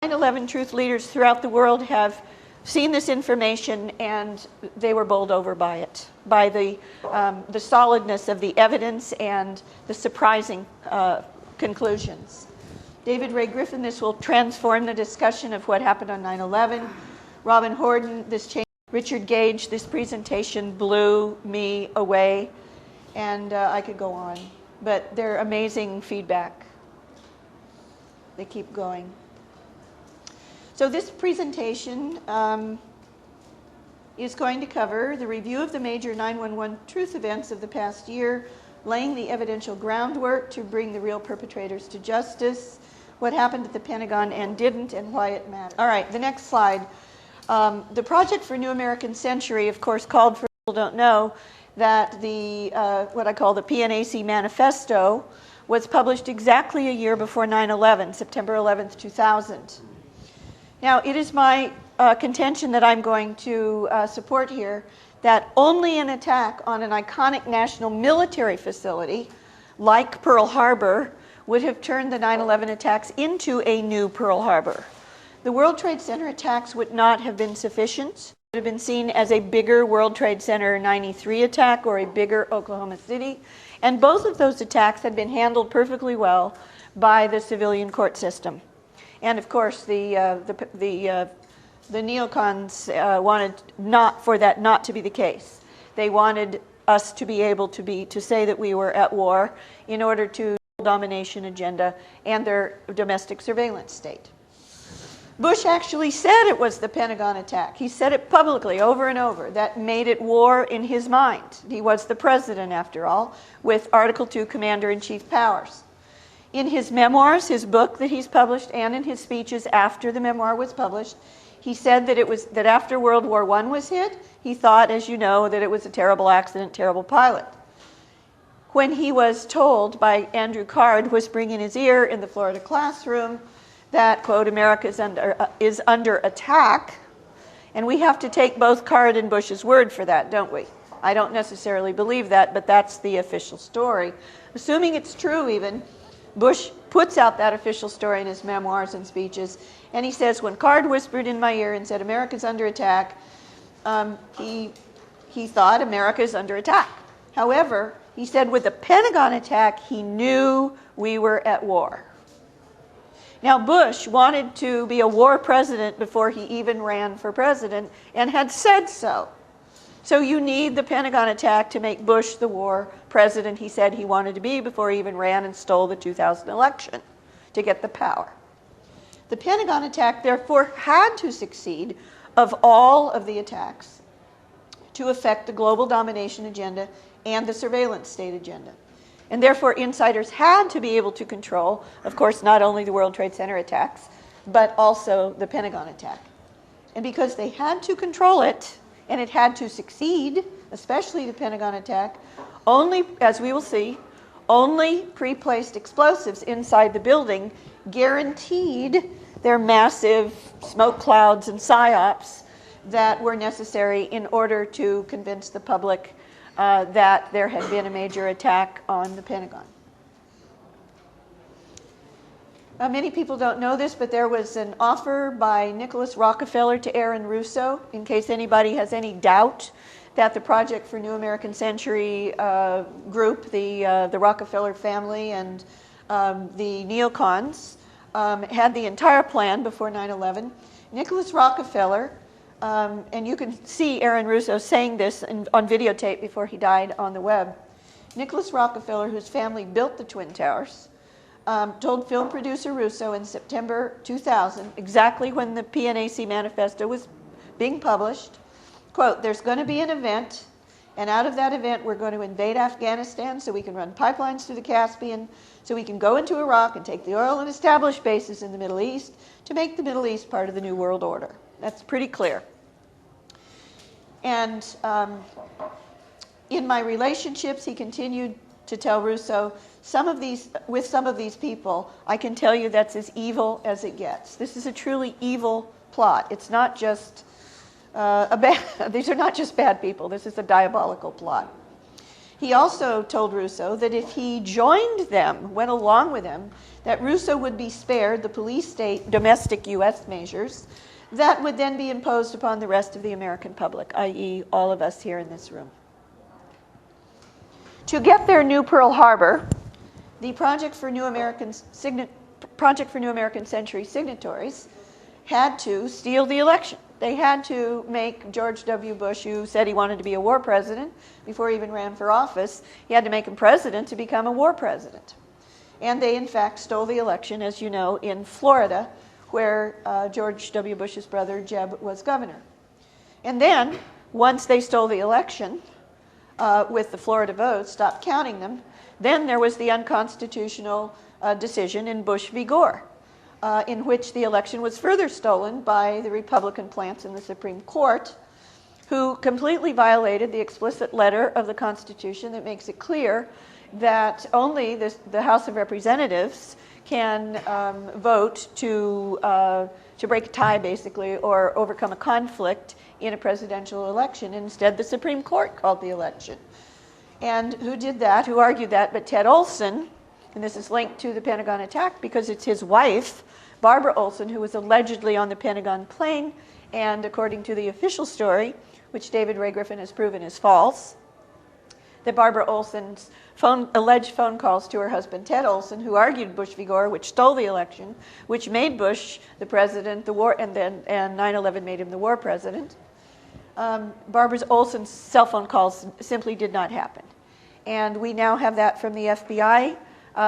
9/11 truth leaders throughout the world have seen this information, and they were bowled over by it, by the solidness of the evidence and the surprising conclusions. David Ray Griffin, this will transform the discussion of what happened on 9/11. Robin Horden, this changed. Richard Gage, this presentation blew me away, and I could go on, but they're amazing feedback. They keep going. So this presentation is going to cover the review of the major 9/11 truth events of the past year, laying the evidential groundwork to bring the real perpetrators to justice, what happened at the Pentagon and didn't, and why it mattered. All right, the next slide. The Project for New American Century, of course, called for, people don't know, that the, what I call the PNAC manifesto was published exactly a year before 9/11, September 11th, 2000. Now, it is my contention that I'm going to support here that only an attack on an iconic national military facility like Pearl Harbor would have turned the 9/11 attacks into a new Pearl Harbor. The World Trade Center attacks would not have been sufficient. It would have been seen as a bigger World Trade Center 93 attack or a bigger Oklahoma City. And both of those attacks had been handled perfectly well by the civilian court system. And of course, the neocons wanted for that not to be the case. They wanted us to be able to say that we were at war in order to domination agenda and their domestic surveillance state. Bush actually said it was the Pentagon attack. He said it publicly over and over. That made it war in his mind. He was the president, after all, with Article II commander-in-chief powers. In his memoirs, his book that he's published, and in his speeches after the memoir was published, he said that after World War I was hit, he thought, as you know, that it was a terrible accident, terrible pilot. When he was told by Andrew Card, whispering in his ear in the Florida classroom, that, quote, America is under attack, and we have to take both Card and Bush's word for that, don't we? I don't necessarily believe that, but that's the official story. Assuming it's true even, Bush puts out that official story in his memoirs and speeches, and he says, when Card whispered in my ear and said, America's under attack, he thought America's under attack. However, he said with the Pentagon attack, he knew we were at war. Now, Bush wanted to be a war president before he even ran for president and had said so. So you need the Pentagon attack to make Bush the war president he said he wanted to be before he even ran and stole the 2000 election to get the power. The Pentagon attack, therefore, had to succeed of all of the attacks to affect the global domination agenda and the surveillance state agenda. And therefore, insiders had to be able to control, of course, not only the World Trade Center attacks, but also the Pentagon attack. And because they had to control it, and it had to succeed, especially the Pentagon attack, only, as we will see, only pre-placed explosives inside the building guaranteed their massive smoke clouds and psyops that were necessary in order to convince the public that there had been a major attack on the Pentagon. Many people don't know this, but there was an offer by Nicholas Rockefeller to Aaron Russo, in case anybody has any doubt that the Project for New American Century group, the Rockefeller family and the neocons, had the entire plan before 9/11. Nicholas Rockefeller, and you can see Aaron Russo saying this on videotape before he died on the web. Nicholas Rockefeller, whose family built the Twin Towers, told film producer Russo in September 2000, exactly when the PNAC manifesto was being published, quote, there's going to be an event, and out of that event we're going to invade Afghanistan so we can run pipelines through the Caspian, so we can go into Iraq and take the oil and establish bases in the Middle East to make the Middle East part of the New World Order. That's pretty clear. And in my relationships, he continued to tell Russo, with some of these people, I can tell you that's as evil as it gets. This is a truly evil plot. It's not just these are not just bad people. This is a diabolical plot. He also told Russo that if he joined them, went along with them, that Russo would be spared the police state domestic U.S. measures that would then be imposed upon the rest of the American public, i.e. all of us here in this room. To get their new Pearl Harbor, the Project for New American Century signatories had to steal the election. They had to make George W. Bush, who said he wanted to be a war president before he even ran for office, he had to make him president to become a war president. And they, in fact, stole the election, as you know, in Florida, where George W. Bush's brother, Jeb, was governor. And then, once they stole the election with the Florida votes, stopped counting them, then there was the unconstitutional decision in Bush v. Gore, in which the election was further stolen by the Republican plants in the Supreme Court, who completely violated the explicit letter of the Constitution that makes it clear that only the House of Representatives can vote to break a tie, basically, or overcome a conflict in a presidential election. Instead, the Supreme Court called the election. And who did that, who argued that, but Ted Olson, and this is linked to the Pentagon attack because it's his wife, Barbara Olson, who was allegedly on the Pentagon plane, and according to the official story, which David Ray Griffin has proven is false, that Barbara Olson's alleged phone calls to her husband, Ted Olson, who argued Bush v. Gore, which stole the election, which made Bush the president, and 9/11 made him the war president. Barbara Olson's cell phone calls simply did not happen. And we now have that from the FBI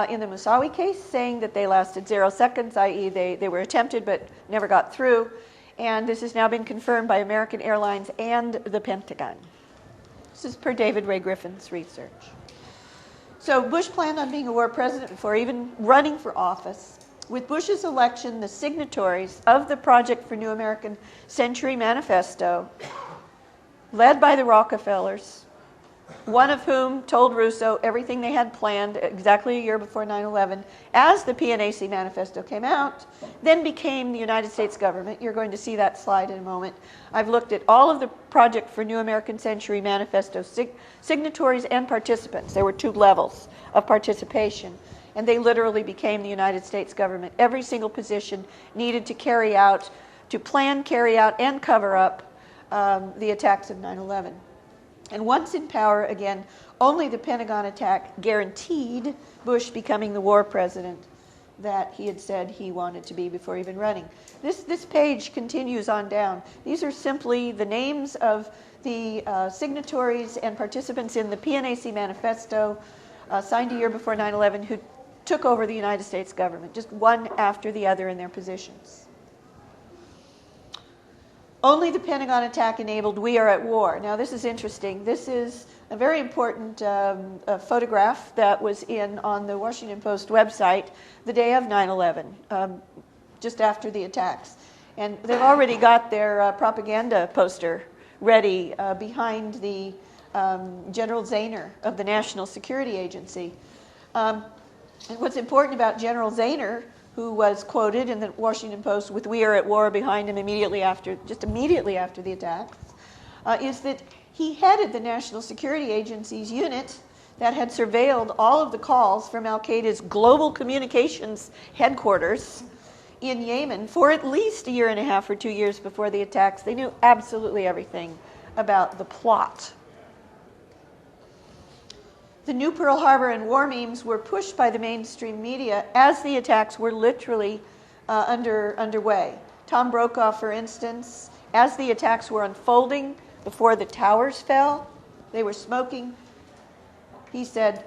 in the Moussaoui case, saying that they lasted 0 seconds, i.e. they were attempted but never got through. And this has now been confirmed by American Airlines and the Pentagon. This is per David Ray Griffin's research. So Bush planned on being a war president before even running for office. With Bush's election, the signatories of the Project for New American Century Manifesto, led by the Rockefellers, one of whom told Russo everything they had planned exactly a year before 9/11, as the PNAC manifesto came out, then became the United States government. You're going to see that slide in a moment. I've looked at all of the Project for New American Century manifesto signatories and participants. There were 2 levels of participation, and they literally became the United States government. Every single position needed to plan, carry out, and cover up the attacks of 9/11. And once in power, again, only the Pentagon attack guaranteed Bush becoming the war president that he had said he wanted to be before even running. This page continues on down. These are simply the names of the signatories and participants in the PNAC manifesto signed a year before 9/11 who took over the United States government, just one after the other in their positions. Only the Pentagon attack enabled "We are at war." Now, this is interesting. This is a very important photograph that was on the Washington Post website the day of 9/11, just after the attacks. And they've already got their propaganda poster ready behind the General Zahner of the National Security Agency. And what's important about General Zahner, who was quoted in the Washington Post with "We are at war" behind him immediately after the attacks, is that he headed the National Security Agency's unit that had surveilled all of the calls from al-Qaeda's global communications headquarters in Yemen for at least a year and a half or 2 years before the attacks. They knew absolutely everything about the plot. The new Pearl Harbor and war memes were pushed by the mainstream media as the attacks were literally underway. Tom Brokaw, for instance, as the attacks were unfolding before the towers fell, they were smoking, he said,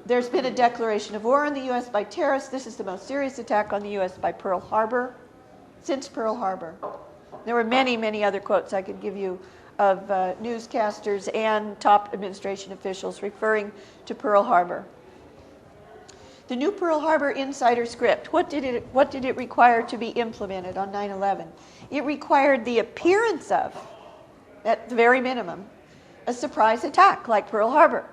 "There's been a declaration of war on the U.S. by terrorists. This is the most serious attack on the U.S. by Pearl Harbor since Pearl Harbor." There were many, many other quotes I could give you of newscasters and top administration officials referring to Pearl Harbor. The new Pearl Harbor insider script, what did it require to be implemented on 9/11? It required the appearance of, at the very minimum, a surprise attack like Pearl Harbor.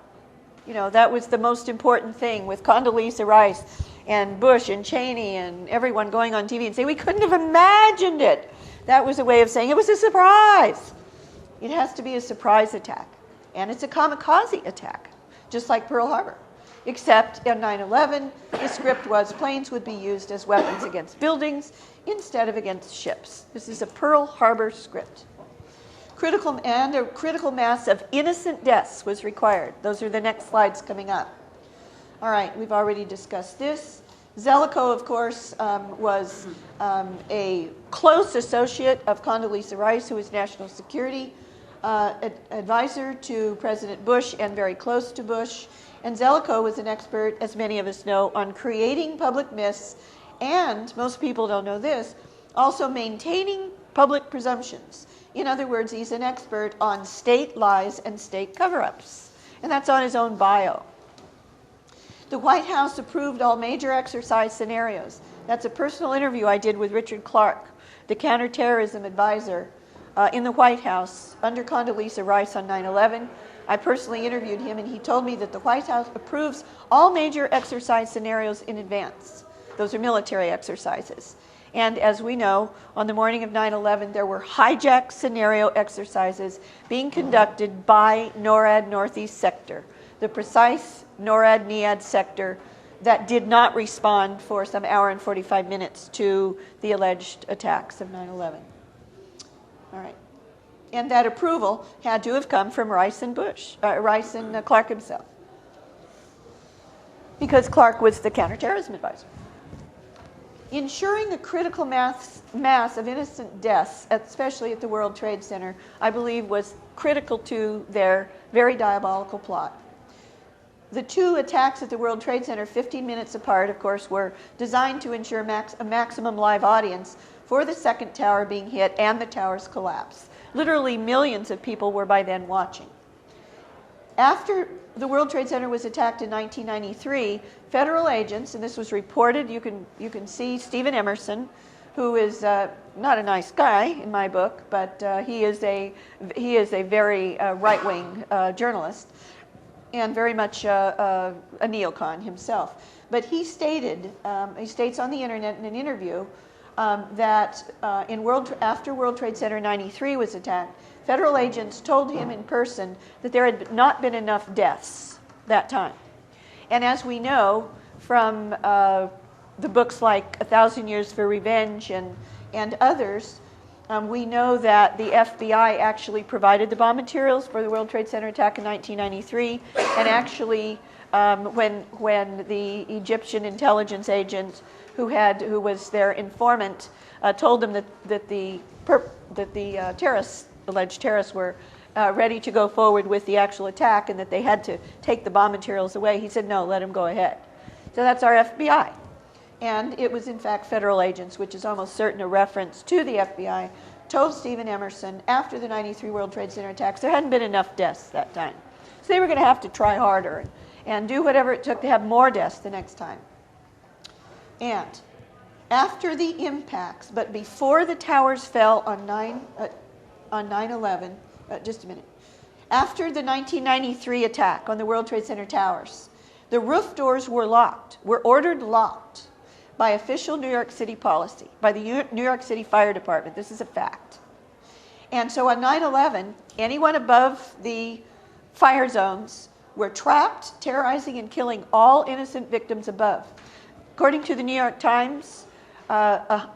You know, that was the most important thing, with Condoleezza Rice and Bush and Cheney and everyone going on TV and saying, "We couldn't have imagined it." That was a way of saying it was a surprise. It has to be a surprise attack. And it's a kamikaze attack. just like Pearl Harbor. Except on 9/11, the script was planes would be used as weapons against buildings instead of against ships. This is a Pearl Harbor script. A critical mass of innocent deaths was required. Those are the next slides coming up. All right, we've already discussed this. Zelikow, of course, was a close associate of Condoleezza Rice, who was National Security Advisor to President Bush and very close to Bush. And Zelikow was an expert, as many of us know, on creating public myths and, most people don't know this, also maintaining public presumptions. In other words, he's an expert on state lies and state cover-ups. And that's on his own bio. The White House approved all major exercise scenarios. That's a personal interview I did with Richard Clark, the counterterrorism advisor in the White House under Condoleezza Rice on 9/11. I personally interviewed him, and he told me that the White House approves all major exercise scenarios in advance. Those are military exercises. And as we know, on the morning of 9/11, there were hijack scenario exercises being conducted by NORAD Northeast Sector, the precise NORAD-NEAD sector that did not respond for some hour and 45 minutes to the alleged attacks of 9/11. All right. And that approval had to have come from Rice and Clark himself, because Clark was the counterterrorism advisor. Ensuring a critical mass of innocent deaths, especially at the World Trade Center, I believe was critical to their very diabolical plot. The two attacks at the World Trade Center, 15 minutes apart, of course, were designed to ensure a maximum live audience for the second tower being hit and the tower's collapse. Literally millions of people were by then watching. After the World Trade Center was attacked in 1993, federal agents, and this was reported, you can see Stephen Emerson, who is not a nice guy in my book, but he is a very right-wing journalist and very much a neocon himself. But he states on the internet in an interview that after World Trade Center 93 was attacked, federal agents told him in person that there had not been enough deaths that time. And as we know from the books like 1,000 Years for Revenge and others, we know that the FBI actually provided the bomb materials for the World Trade Center attack in 1993, and actually when the Egyptian intelligence agent who was their informant told them that the alleged terrorists were ready to go forward with the actual attack and that they had to take the bomb materials away, he said, no, let them go ahead. So that's our FBI. And it was in fact federal agents, which is almost certain a reference to the FBI, told Stephen Emerson after the 93 World Trade Center attacks there hadn't been enough deaths that time. So they were going to have to try harder and do whatever it took to have more deaths the next time. And after the impacts, but before the towers fell on 9/11, just a minute, after the 1993 attack on the World Trade Center towers, the roof doors were ordered locked by official New York City policy, by the New York City Fire Department. This is a fact. And so on 9/11, anyone above the fire zones were trapped, terrorizing and killing all innocent victims above. According to the New York Times, an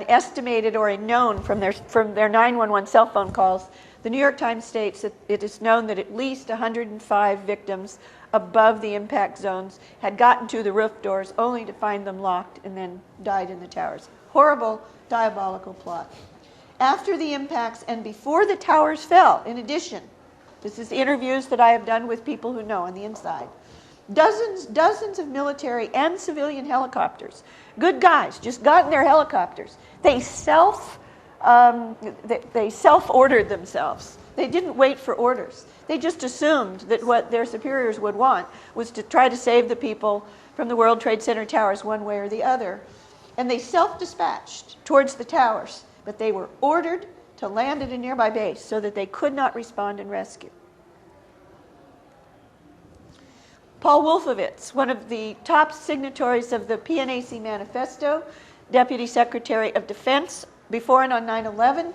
estimated or a known from their 911 cell phone calls, the New York Times states that it is known that at least 105 victims above the impact zones had gotten to the roof doors only to find them locked and then died in the towers. Horrible, diabolical plot. After the impacts and before the towers fell, in addition, this is interviews that I have done with people who know on the inside, dozens of military and civilian helicopters, good guys, just got in their helicopters. They self-ordered themselves. They didn't wait for orders. They just assumed that what their superiors would want was to try to save the people from the World Trade Center towers one way or the other. And they self-dispatched towards the towers, but they were ordered to land at a nearby base so that they could not respond and rescue. Paul Wolfowitz, one of the top signatories of the PNAC manifesto, Deputy Secretary of Defense, before and on 9/11.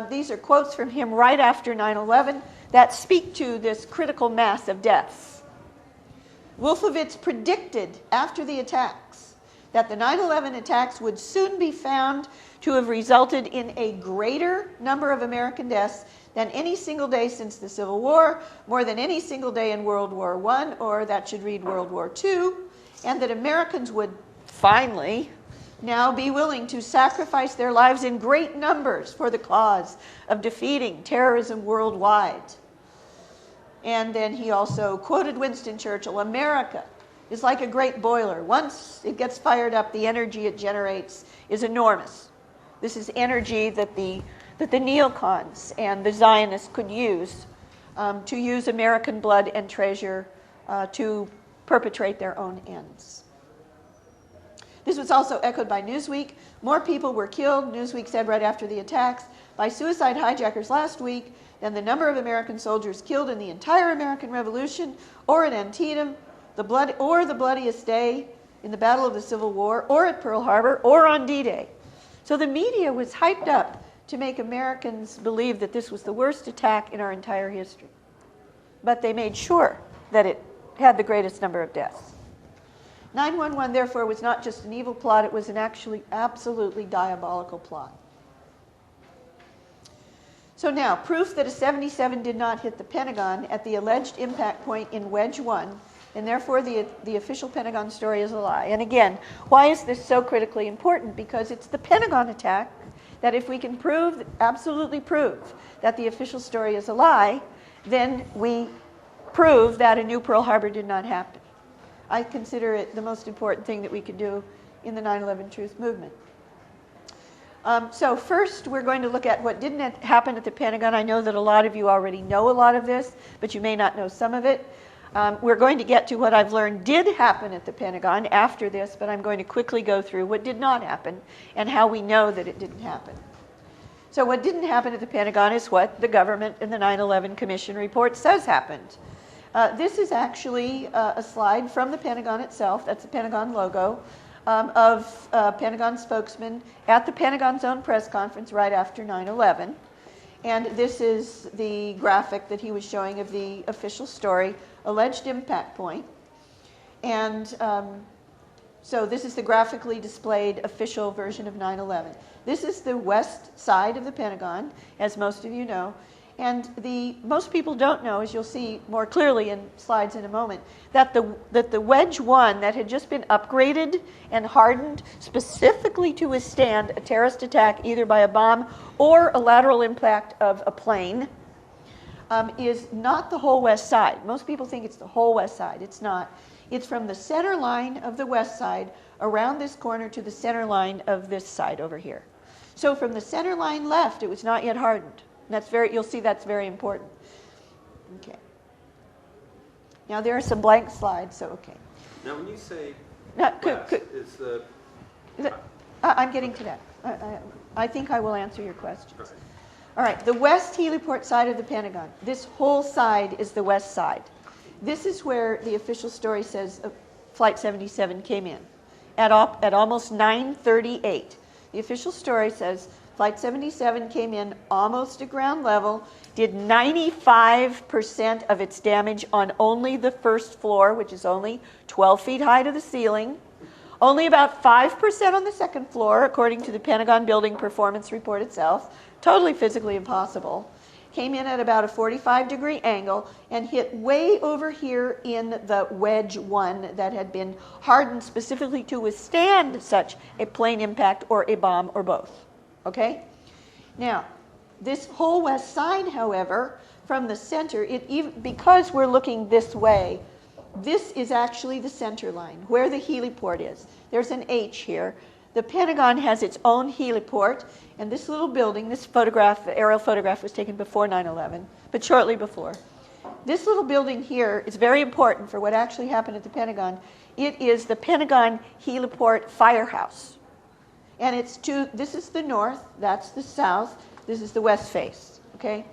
These are quotes from him right after 9/11 that speak to this critical mass of deaths. Wolfowitz predicted after the attacks that the 9/11 attacks would soon be found to have resulted in a greater number of American deaths than any single day since the Civil War, more than any single day in World War I, or that should read World War II, and that Americans would finally now be willing to sacrifice their lives in great numbers for the cause of defeating terrorism worldwide. And then he also quoted Winston Churchill, "America is like a great boiler. Once it gets fired up, the energy it generates is enormous." This is energy that the neocons and the Zionists could use to use American blood and treasure to perpetrate their own ends. This was also echoed by Newsweek. More people were killed, Newsweek said right after the attacks, by suicide hijackers last week than the number of American soldiers killed in the entire American Revolution, or at Antietam, the bloodiest day in the Battle of the Civil War, or at Pearl Harbor, or on D-Day. So the media was hyped up to make Americans believe that this was the worst attack in our entire history. But they made sure that it had the greatest number of deaths. 9/11, therefore, was not just an evil plot, it was an actually absolutely diabolical plot. So now, proof that a 77 did not hit the Pentagon at the alleged impact point in Wedge 1, and therefore the official Pentagon story is a lie. And again, why is this so critically important? Because it's the Pentagon attack that if we can prove, absolutely prove, that the official story is a lie, then we prove that a new Pearl Harbor did not happen. I consider it the most important thing that we could do in the 9/11 truth movement. So first, we're going to look at what didn't happen at the Pentagon. I know that a lot of you already know a lot of this, but you may not know some of it. We're going to get to what I've learned did happen at the Pentagon after this, but I'm going to quickly go through what did not happen and how we know that it didn't happen. So what didn't happen at the Pentagon is what the government and the 9/11 Commission report says happened. This is actually a slide from the Pentagon itself. That's the Pentagon logo of Pentagon spokesman at the Pentagon's own press conference right after 9/11. And this is the graphic that he was showing of the official story, alleged impact point. And so this is the graphically displayed official version of 9/11. This is the west side of the Pentagon, as most of you know. And most people don't know, as you'll see more clearly in slides in a moment, that the Wedge 1 that had just been upgraded and hardened specifically to withstand a terrorist attack either by a bomb or a lateral impact of a plane is not the whole west side. Most people think it's the whole west side. It's not. It's from the center line of the west side around this corner to the center line of this side over here. So from the center line left, it was not yet hardened. You'll see that's very important. Okay. Now there are some blank slides, so okay. Now when you say I'm getting to that. I think I will answer your questions. All right, the west heliport side of the Pentagon. This whole side is the west side. This is where the official story says Flight 77 came in at almost 9:38. The official story says Flight 77 came in almost at ground level, did 95% of its damage on only the first floor, which is only 12 feet high to the ceiling, only about 5% on the second floor, according to the Pentagon Building Performance Report itself, totally physically impossible, came in at about a 45-degree angle and hit way over here in the Wedge 1 that had been hardened specifically to withstand such a plane impact or a bomb or both. Okay? Now, this whole west side, however, from the center, because we're looking this way, this is actually the center line, where the heliport is. There's an H here. The Pentagon has its own heliport, and this little building, this photograph, aerial photograph was taken before 9/11, but shortly before. This little building here is very important for what actually happened at the Pentagon. It is the Pentagon Heliport Firehouse. And this is the north, that's the south, this is the west face, okay?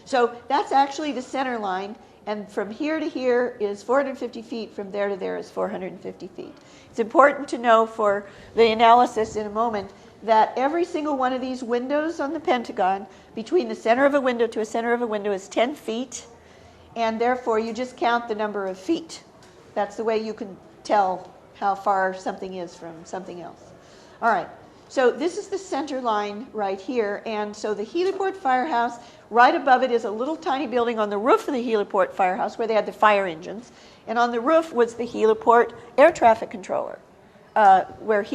So that's actually the center line, and from here to here is 450 feet, from there to there is 450 feet. It's important to know for the analysis in a moment that every single one of these windows on the Pentagon, between the center of a window to a center of a window, is 10 feet, and therefore you just count the number of feet. That's the way you can tell how far something is from something else. All right, so this is the center line right here, and so the heliport firehouse, right above it is a little tiny building on the roof of the heliport firehouse where they had the fire engines, and on the roof was the heliport air traffic controller, where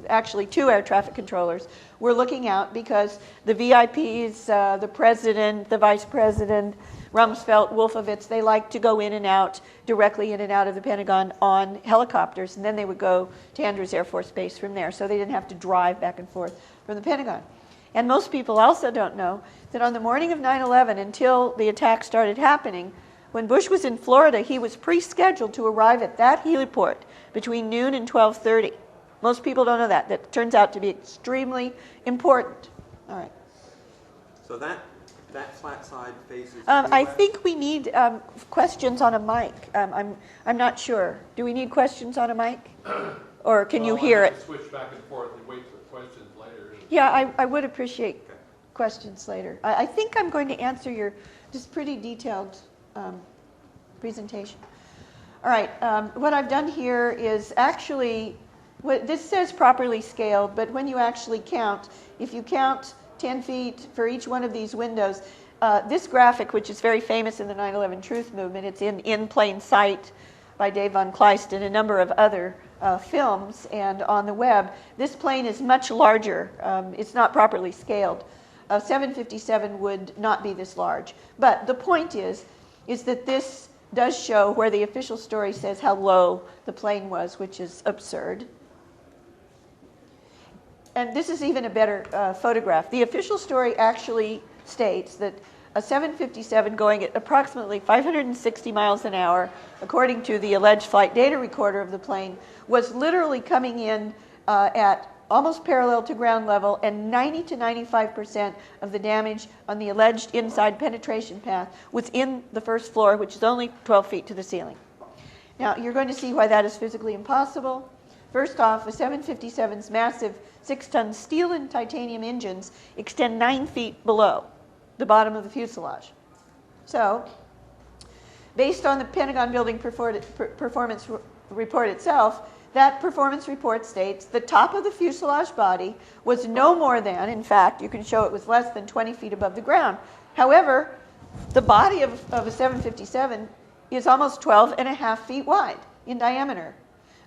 actually 2 air traffic controllers were looking out because the VIPs, the president, the vice president, Rumsfeld, Wolfowitz, they liked to go in and out, directly in and out of the Pentagon on helicopters, and then they would go to Andrews Air Force Base from there, so they didn't have to drive back and forth from the Pentagon. And most people also don't know that on the morning of 9/11, until the attack started happening, when Bush was in Florida, he was pre-scheduled to arrive at that heliport between noon and 12:30. Most people don't know that. That turns out to be extremely important. All right. So that flat side faces. I think we need questions on a mic. I'm not sure. Do we need questions on a mic, or can you hear it? Switch back and forth and wait for questions later. Yeah, I would appreciate questions later. I think I'm going to answer your just pretty detailed presentation. All right. What I've done here is actually. This says properly scaled, but when you actually count, if you count 10 feet for each one of these windows, this graphic, which is very famous in the 9/11 Truth Movement, it's in Plain Sight by Dave von Kleist and a number of other films and on the web. This plane is much larger. It's not properly scaled. A 757 would not be this large. But the point is that this does show where the official story says how low the plane was, which is absurd. And this is even a better photograph. The official story actually states that a 757 going at approximately 560 miles an hour, according to the alleged flight data recorder of the plane, was literally coming in at almost parallel to ground level, and 90 to 95% of the damage on the alleged inside penetration path was in the first floor, which is only 12 feet to the ceiling. Now, you're going to see why that is physically impossible. First off, the 757's massive 6-ton steel and titanium engines extend 9 feet below the bottom of the fuselage. So, based on the Pentagon building performance report itself, that performance report states the top of the fuselage body was no more than, in fact, you can show it was less than 20 feet above the ground. However, the body of a 757 is almost 12 and a half feet wide in diameter,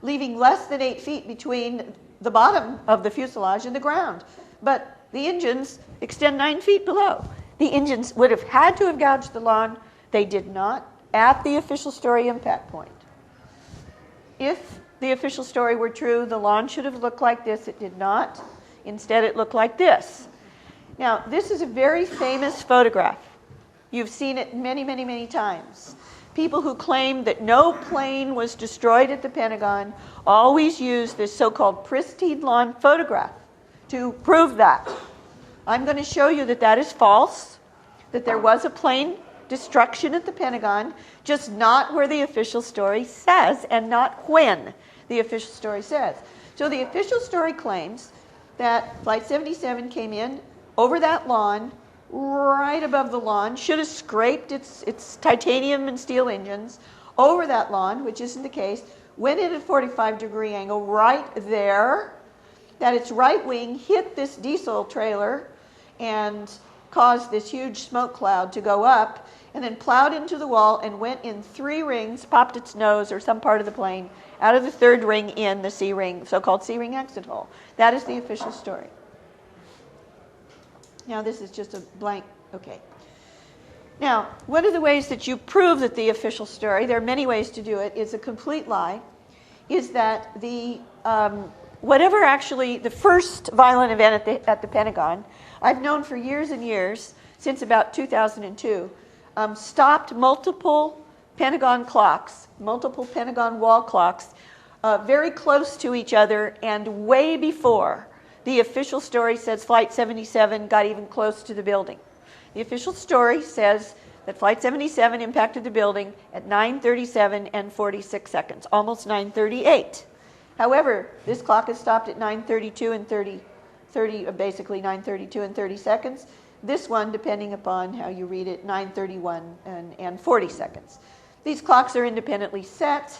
leaving less than 8 feet between the bottom of the fuselage and the ground. But the engines extend 9 feet below. The engines would have had to have gouged the lawn. They did not at the official story impact point. If the official story were true, the lawn should have looked like this. It did not. Instead, it looked like this. Now, this is a very famous photograph. You've seen it many, many, many times. People who claim that no plane was destroyed at the Pentagon always use this so-called pristine lawn photograph to prove that. I'm going to show you that that is false, that there was a plane destruction at the Pentagon, just not where the official story says and not when the official story says. So the official story claims that Flight 77 came in over that lawn, right above the lawn, should have scraped its titanium and steel engines over that lawn, which isn't the case, went in at a 45-degree angle right there, that its right wing hit this diesel trailer and caused this huge smoke cloud to go up, and then plowed into the wall and went in 3 rings, popped its nose or some part of the plane out of the 3rd ring in the C ring, so-called C ring exit hole. That is the official story. Now this is just a blank, okay. Now, one of the ways that you prove that the official story, there are many ways to do it, is a complete lie, is that the, whatever actually, the first violent event at the Pentagon, I've known for years and years, since about 2002, stopped multiple Pentagon clocks, multiple Pentagon wall clocks, very close to each other and way before the official story says Flight 77 got even close to the building. The official story says that Flight 77 impacted the building at 9:37 and 46 seconds, almost 9:38. However, this clock is stopped at 9:32 and 30, basically 9:32 and 30 seconds. This one, depending upon how you read it, 9:31 and 40 seconds. These clocks are independently set,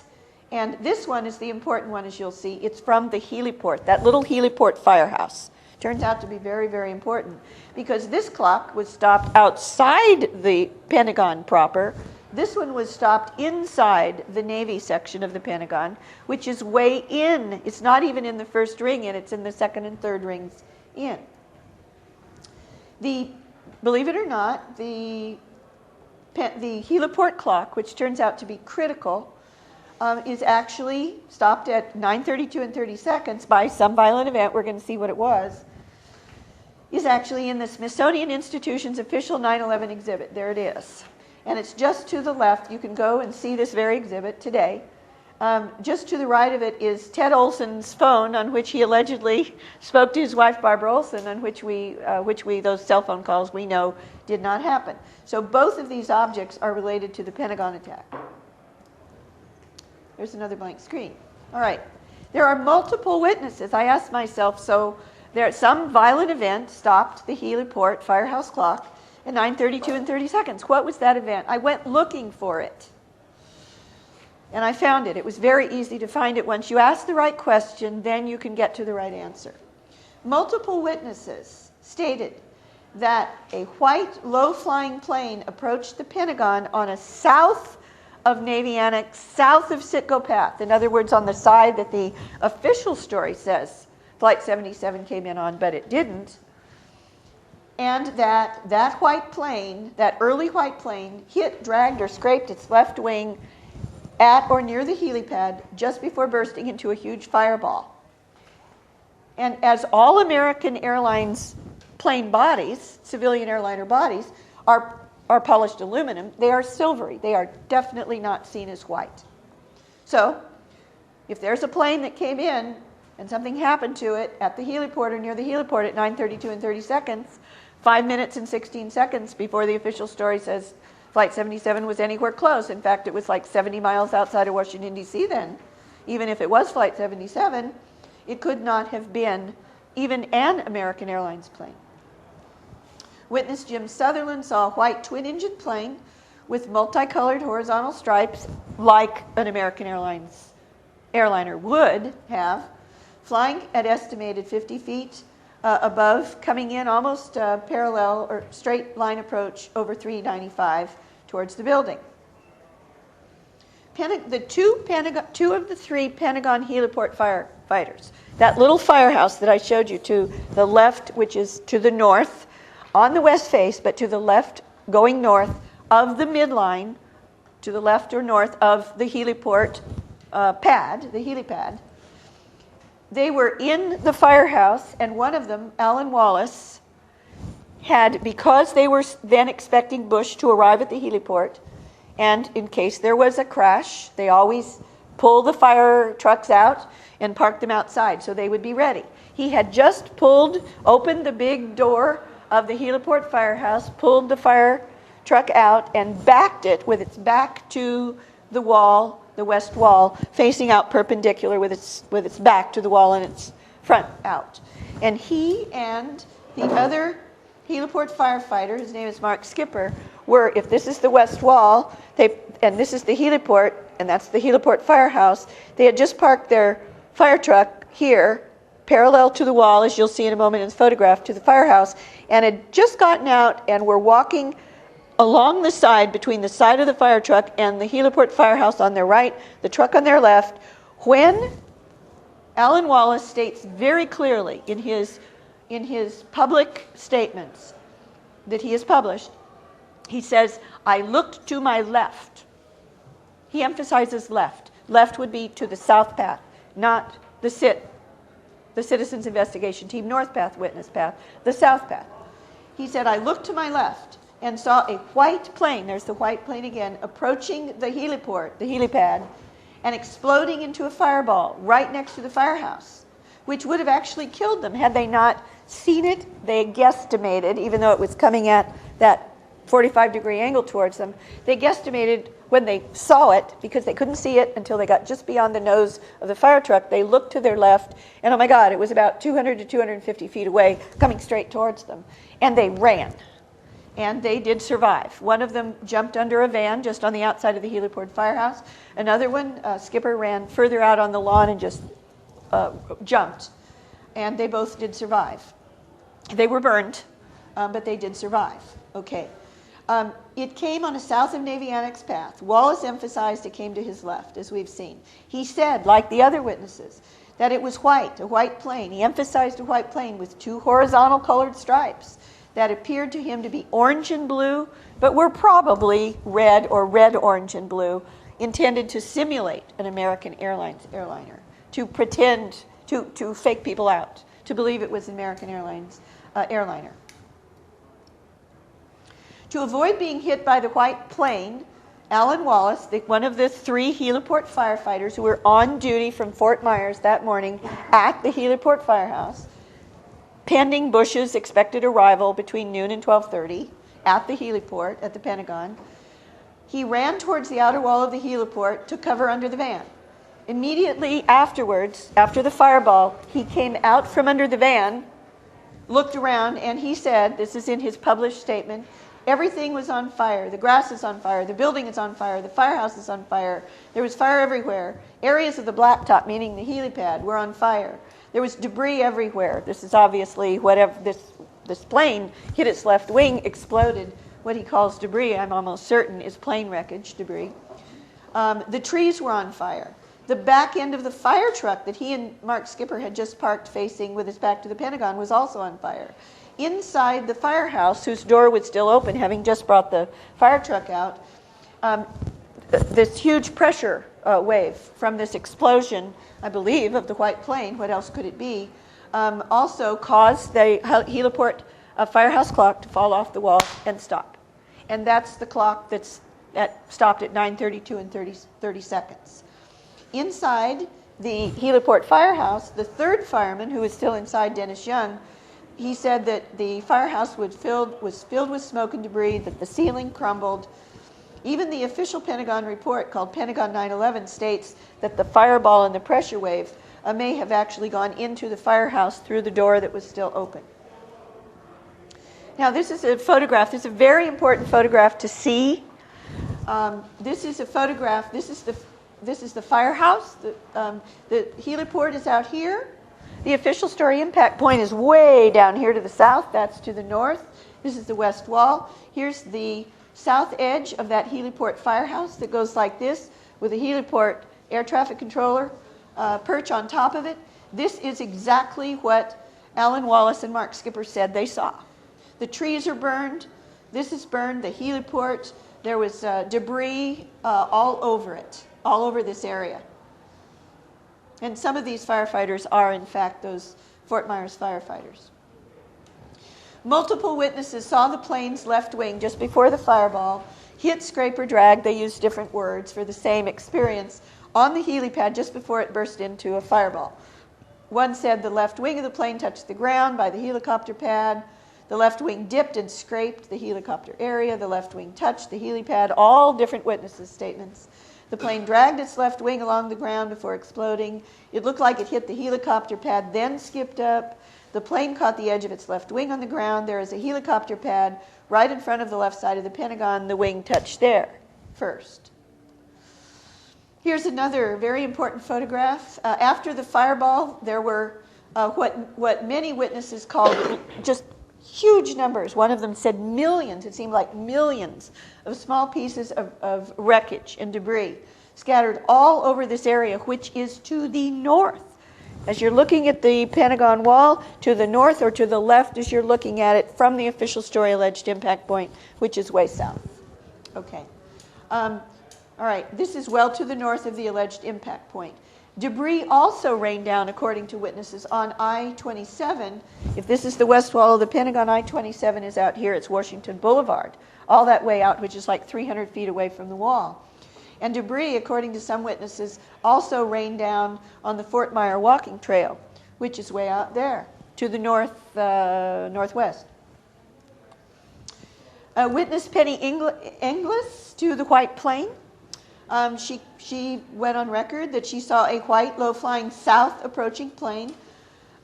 and this one is the important one, as you'll see. It's from the heliport, that little heliport firehouse. Turns out to be very, very important, because this clock was stopped outside the Pentagon proper. This one was stopped inside the Navy section of the Pentagon, which is way in. It's not even in the first ring in, it's in the second and third rings in. Believe it or not, the heliport clock, which turns out to be critical, is actually stopped at 9:32 and 30 seconds by some violent event. We're going to see what it was. Is actually in the Smithsonian Institution's official 9/11 exhibit. There it is. And it's just to the left. You can go and see this very exhibit today. Just to the right of it is Ted Olson's phone, on which he allegedly spoke to his wife, Barbara Olson, on which those cell phone calls we know did not happen. So both of these objects are related to the Pentagon attack. There's another blank screen. All right. There are multiple witnesses. I asked myself, so some violent event stopped the heliport firehouse clock at 9:32 and 30 seconds. What was that event? I went looking for it. And I found it. It was very easy to find it. Once you ask the right question, then you can get to the right answer. Multiple witnesses stated that a white low-flying plane approached the Pentagon on a south of Navy Annex, south of Sitco Path. In other words, on the side that the official story says Flight 77 came in on, but it didn't. And that white plane, that early white plane, hit, dragged, or scraped its left wing at or near the helipad just before bursting into a huge fireball. And as all American Airlines plane bodies, civilian airliner bodies, are polished aluminum, they are silvery. They are definitely not seen as white. So if there's a plane that came in and something happened to it at the heliport or near the heliport at 9:32 and 30 seconds, 5 minutes and 16 seconds before the official story says Flight 77 was anywhere close. In fact, it was like 70 miles outside of Washington, D.C. then. Even if it was Flight 77, it could not have been even an American Airlines plane. Witness Jim Sutherland saw a white twin-engine plane with multicolored horizontal stripes, like an American Airlines airliner would have, flying at estimated 50 feet above, coming in almost parallel or straight line approach over 395 towards the building. Two of the three Pentagon heliport firefighters, that little firehouse that I showed you to the left, which is to the north, on the west face, but to the left, going north of the midline, to the left or north of the heliport pad, the helipad. They were in the firehouse, and one of them, Alan Wallace, had, because they were then expecting Bush to arrive at the heliport, and in case there was a crash, they always pull the fire trucks out and park them outside so they would be ready. He had just opened the big door of the heliport firehouse, pulled the fire truck out, and backed it with its back to the wall, the west wall, facing out perpendicular with its back to the wall and its front out. And he and the other heliport firefighter, his name is Mark Skipper, were, if this is the west wall, and this is the heliport, and that's the heliport firehouse, they had just parked their fire truck here, parallel to the wall, as you'll see in a moment in the photograph, to the firehouse, and had just gotten out and were walking along the side, between the side of the fire truck and the heliport firehouse on their right, the truck on their left, when Alan Wallace states very clearly in his public statements that he has published, he says, "I looked to my left." He emphasizes left. Left would be to the south path, not the Citizens Investigation Team north path, witness path, the south path. He said, "I looked to my left and saw a white plane," there's the white plane again, "approaching the heliport, the helipad, and exploding into a fireball right next to the firehouse, which would have actually killed them had they not seen it." They guesstimated, even though it was coming at that 45-degree angle towards them, they guesstimated when they saw it, because they couldn't see it until they got just beyond the nose of the fire truck, they looked to their left, and oh my God, it was about 200 to 250 feet away, coming straight towards them. And they ran. And they did survive. One of them jumped under a van just on the outside of the heliport firehouse. Another one, skipper, ran further out on the lawn and just jumped. And they both did survive. They were burned, but they did survive. Okay. It came on a south of Navy Annex path. Wallace emphasized it came to his left, as we've seen. He said, like the other witnesses, that it was white, a white plane. He emphasized a white plane with 2 horizontal colored stripes that appeared to him to be orange and blue, but were probably red or red, orange, and blue, intended to simulate an American Airlines airliner, to pretend, to fake people out, to believe it was an American Airlines airliner. To avoid being hit by the white plane, Alan Wallace, one of the 3 heliport firefighters who were on duty from Fort Myers that morning at the heliport firehouse, pending Bush's expected arrival between noon and 12:30 at the heliport at the Pentagon, he ran towards the outer wall of the heliport to cover under the van. Immediately afterwards, after the fireball, he came out from under the van, looked around, and he said, this is in his published statement, everything was on fire. The grass is on fire. The building is on fire. The firehouse is on fire. There was fire everywhere. Areas of the blacktop, meaning the helipad, were on fire. There was debris everywhere. This is obviously whatever this plane hit its left wing, exploded. What he calls debris, I'm almost certain, is plane wreckage debris. The trees were on fire. The back end of the fire truck that he and Mark Skipper had just parked facing with his back to the Pentagon was also on fire. Inside the firehouse, whose door was still open, having just brought the fire truck out, this huge pressure wave from this explosion, I believe, of the white plane, what else could it be, also caused the heliport firehouse clock to fall off the wall and stop. And that's the clock that stopped at 9:32 and 30 seconds. Inside the heliport firehouse, the 3rd fireman, who was still inside, Dennis Young, he said that the firehouse was filled with smoke and debris, that the ceiling crumbled. Even the official Pentagon report called Pentagon 9/11 states that the fireball and the pressure wave may have actually gone into the firehouse through the door that was still open. Now, this is a photograph. This is a very important photograph to see. This is a photograph. This is the firehouse. The heliport is out here. The official story impact point is way down here to the south. That's to the north. This is the west wall. Here's the south edge of that heliport firehouse that goes like this with a heliport air traffic controller perch on top of it. This is exactly what Alan Wallace and Mark Skipper said they saw. The trees are burned. This is burned, the heliport. There was debris all over it, all over this area. And some of these firefighters are, in fact, those Fort Myers firefighters. Multiple witnesses saw the plane's left wing just before the fireball hit, scrape, or drag. They used different words for the same experience on the helipad just before it burst into a fireball. One said the left wing of the plane touched the ground by the helicopter pad. The left wing dipped and scraped the helicopter area. The left wing touched the helipad. All different witnesses' statements. The plane dragged its left wing along the ground before exploding. It looked like it hit the helicopter pad, then skipped up. The plane caught the edge of its left wing on the ground. There is a helicopter pad right in front of the left side of the Pentagon. The wing touched there first. Here's another very important photograph. After the fireball, there were what many witnesses called just huge numbers. One of them said millions. It seemed like millions of small pieces of wreckage and debris scattered all over this area, which is to the north. As you're looking at the Pentagon wall, to the north or to the left as you're looking at it from the official story alleged impact point, which is way south. Okay. All right. This is well to the north of the alleged impact point. Debris also rained down, according to witnesses, on I-27. If this is the west wall of the Pentagon, I-27 is out here. It's Washington Boulevard, all that way out, which is like 300 feet away from the wall. And debris, according to some witnesses, also rained down on the Fort Myers walking trail, which is way out there to the northwest. Witness Penny Inglis to the white plane. She went on record that she saw a white, low-flying south approaching plane,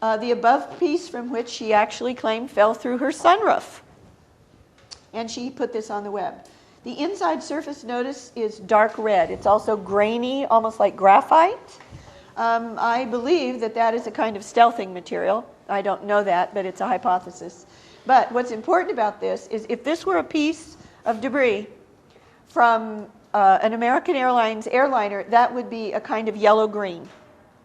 the above piece from which she actually claimed fell through her sunroof. and she put this on the web. The inside surface, notice, is dark red. It's also grainy, almost like graphite. I believe that that is a kind of stealthing material. I don't know that, but it's a hypothesis. But what's important about this is if this were a piece of debris from an American Airlines airliner, that would be a kind of yellow-green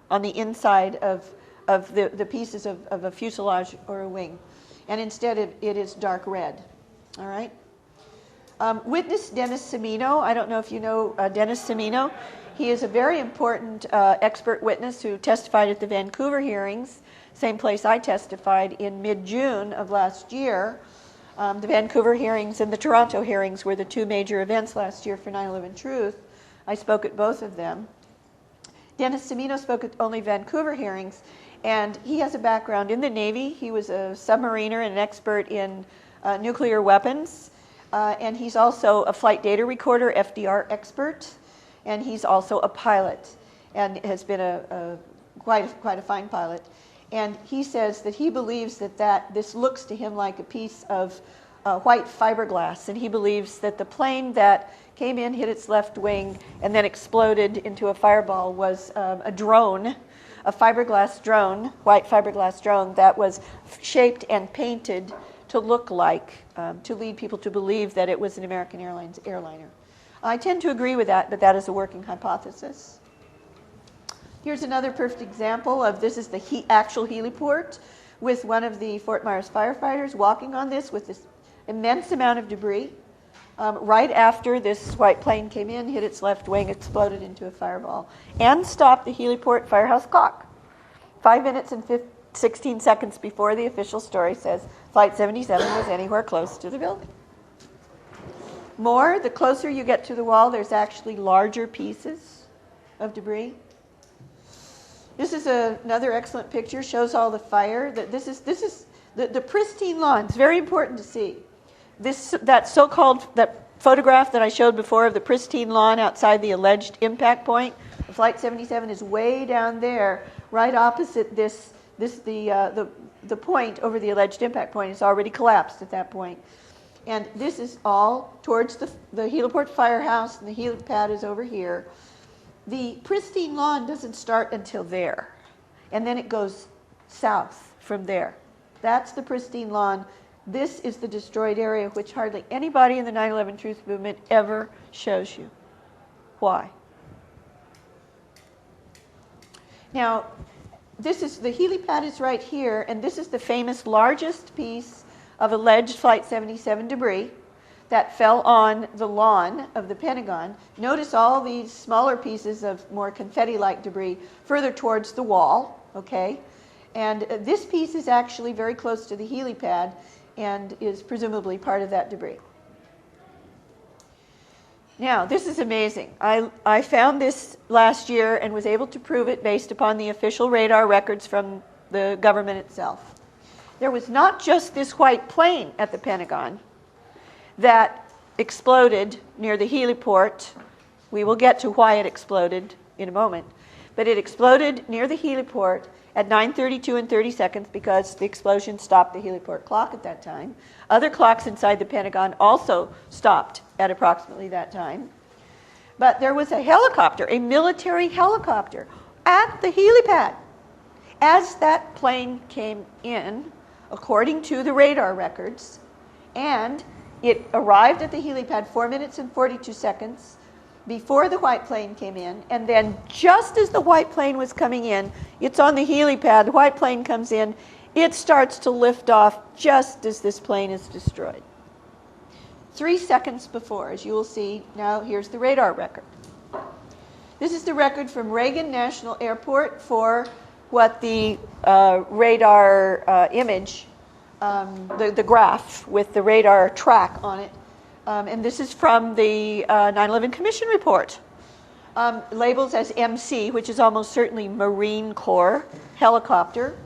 on the inside of the pieces of a fuselage or a wing. And instead it is dark red. All right? Witness Dennis Cimino. I don't know if you know Dennis Cimino. He is a very important expert witness who testified at the Vancouver hearings, same place I testified in mid-June of last year. The Vancouver hearings and the Toronto hearings were the two major events last year for 9/11 Truth. I spoke at both of them. Dennis Cimino spoke at only Vancouver hearings, and he has a background in the Navy. He was a submariner and an expert in nuclear weapons, and he's also a flight data recorder, FDR expert, and he's also a pilot, and has been quite a fine pilot. And he says that he believes that this looks to him like a piece of white fiberglass, and he believes that the plane that came in, hit its left wing, and then exploded into a fireball was a drone, a fiberglass drone, white fiberglass drone that was shaped and painted to look like, to lead people to believe that it was an American Airlines airliner. I tend to agree with that, but that is a working hypothesis. Here's another perfect example of this is the actual heliport with one of the Fort Myers firefighters walking on this with this immense amount of debris. Right after this white plane came in, hit its left wing, exploded into a fireball, and stopped the heliport firehouse clock. 5 minutes and 16 seconds before the official story says Flight 77 was anywhere close to the building. The closer you get to the wall, there's actually larger pieces of debris. This is another excellent picture, shows all the fire. This is the pristine lawn. It's very important to see. That photograph that I showed before of the pristine lawn outside the alleged impact point, Flight 77 is way down there, right opposite the point over the alleged impact point. It's already collapsed at that point. And this is all towards the heliport firehouse, and the helipad is over here. The pristine lawn doesn't start until there, and then it goes south from there. That's the pristine lawn. This is the destroyed area, which hardly anybody in the 9/11 Truth Movement ever shows you. Why? Now, the helipad is right here, and this is the famous largest piece of alleged Flight 77 debris that fell on the lawn of the Pentagon. Notice all these smaller pieces of more confetti-like debris further towards the wall, okay? And this piece is actually very close to the helipad and is presumably part of that debris. Now, this is amazing. I found this last year and was able to prove it based upon the official radar records from the government itself. There was not just this white plane at the Pentagon that exploded near the heliport. We will get to why it exploded in a moment. But it exploded near the heliport at 9:32 and 30 seconds because the explosion stopped the heliport clock at that time. Other clocks inside the Pentagon also stopped at approximately that time. But there was a helicopter, a military helicopter, at the helipad as that plane came in, according to the radar records, and it arrived at the helipad 4 minutes and 42 seconds before the white plane came in, and then just as the white plane was coming in, it's on the helipad, the white plane comes in, it starts to lift off just as this plane is destroyed. 3 seconds before, as you will see, now here's the radar record. This is the record from Reagan National Airport for what the radar image, the graph with the radar track on it. And this is from the 9/11 Commission report. Labels as MC, which is almost certainly Marine Corps helicopter.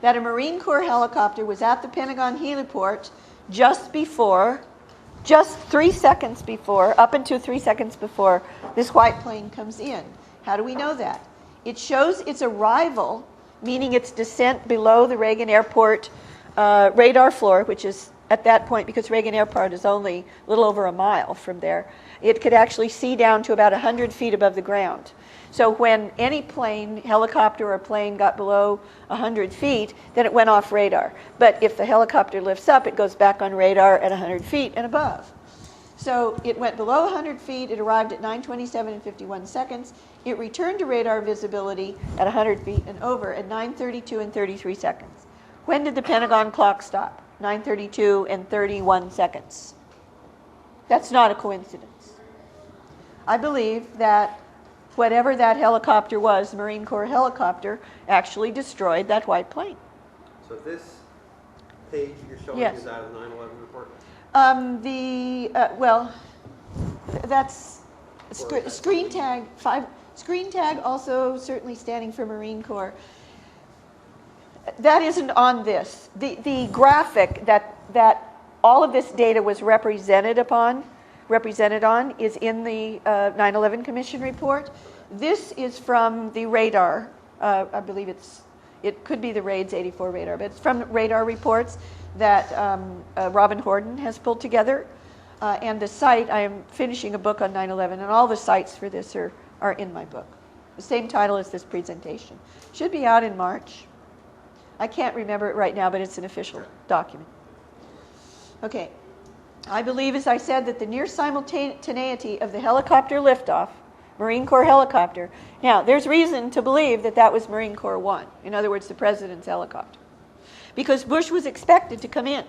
That a Marine Corps helicopter was at the Pentagon heliport just 3 seconds before, up until 3 seconds before this white plane comes in. How do we know that? It shows its arrival, meaning its descent below the Reagan Airport radar floor, which is at that point, because Reagan Airport is only a little over a mile from there, it could actually see down to about 100 feet above the ground. So when any plane, helicopter or plane got below 100 feet, then it went off radar. But if the helicopter lifts up, it goes back on radar at 100 feet and above. So it went below 100 feet, it arrived at 9:27 and 51 seconds. It returned to radar visibility at 100 feet and over at 9:32 and 33 seconds. When did the Pentagon clock stop? 9:32 and 31 seconds. That's not a coincidence. I believe that whatever that helicopter was, the Marine Corps helicopter, actually destroyed that white plane. So this page you're showing Yes. is out of the 9/11 report? That's screen tag, screen tag also certainly standing for Marine Corps. That isn't on this. The graphic that all of this data was represented on is in the 9/11 Commission report. This is from the radar. I believe it could be the RAIDS 84 radar, but it's from radar reports that Robin Horden has pulled together. And the site, I am finishing a book on 9/11, and all the sites for this are in my book. The same title as this presentation. Should be out in March. I can't remember it right now, but it's an official document. Okay. I believe, as I said, that the near simultaneity of the helicopter liftoff, Marine Corps helicopter. Now, there's reason to believe that that was Marine Corps 1. In other words, the president's helicopter. Because Bush was expected to come in.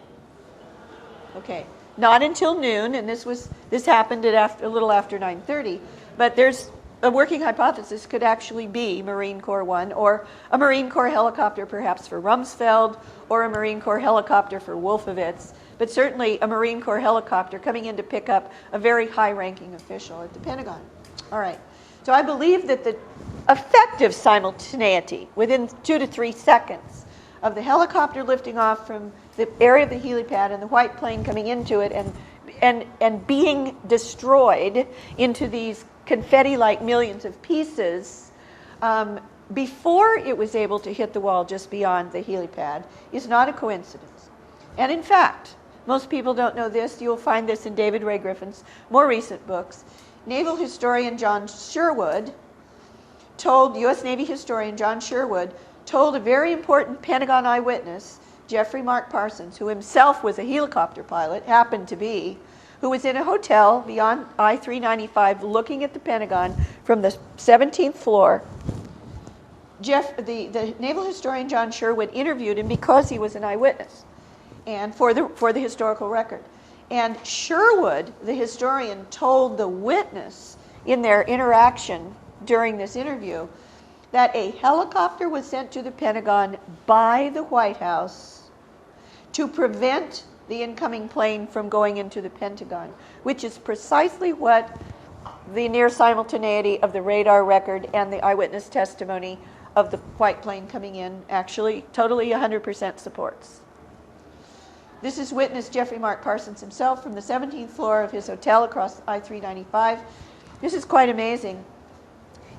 Okay. Not until noon, and this happened at a little after 9:30, but there's a working hypothesis could actually be Marine Corps 1 or a Marine Corps helicopter perhaps for Rumsfeld or a Marine Corps helicopter for Wolfowitz, but certainly a Marine Corps helicopter coming in to pick up a very high-ranking official at the Pentagon. All right. So I believe that the effective simultaneity within 2 to 3 seconds of the helicopter lifting off from the area of the helipad and the white plane coming into it and being destroyed into these confetti-like millions of pieces before it was able to hit the wall just beyond the helipad is not a coincidence. And in fact, most people don't know this. You'll find this in David Ray Griffin's more recent books. Naval historian John Sherwood U.S. Navy historian John Sherwood told a very important Pentagon eyewitness, Jeffrey Mark Parsons, who himself was a helicopter pilot, happened to be, who was in a hotel beyond I-395 looking at the Pentagon from the 17th floor. The naval historian John Sherwood interviewed him because he was an eyewitness and for the historical record. And Sherwood, the historian, told the witness in their interaction during this interview that a helicopter was sent to the Pentagon by the White House to prevent the incoming plane from going into the Pentagon, which is precisely what the near simultaneity of the radar record and the eyewitness testimony of the white plane coming in actually totally 100% supports. This is witness Jeffrey Mark Parsons himself from the 17th floor of his hotel across I-395. This is quite amazing.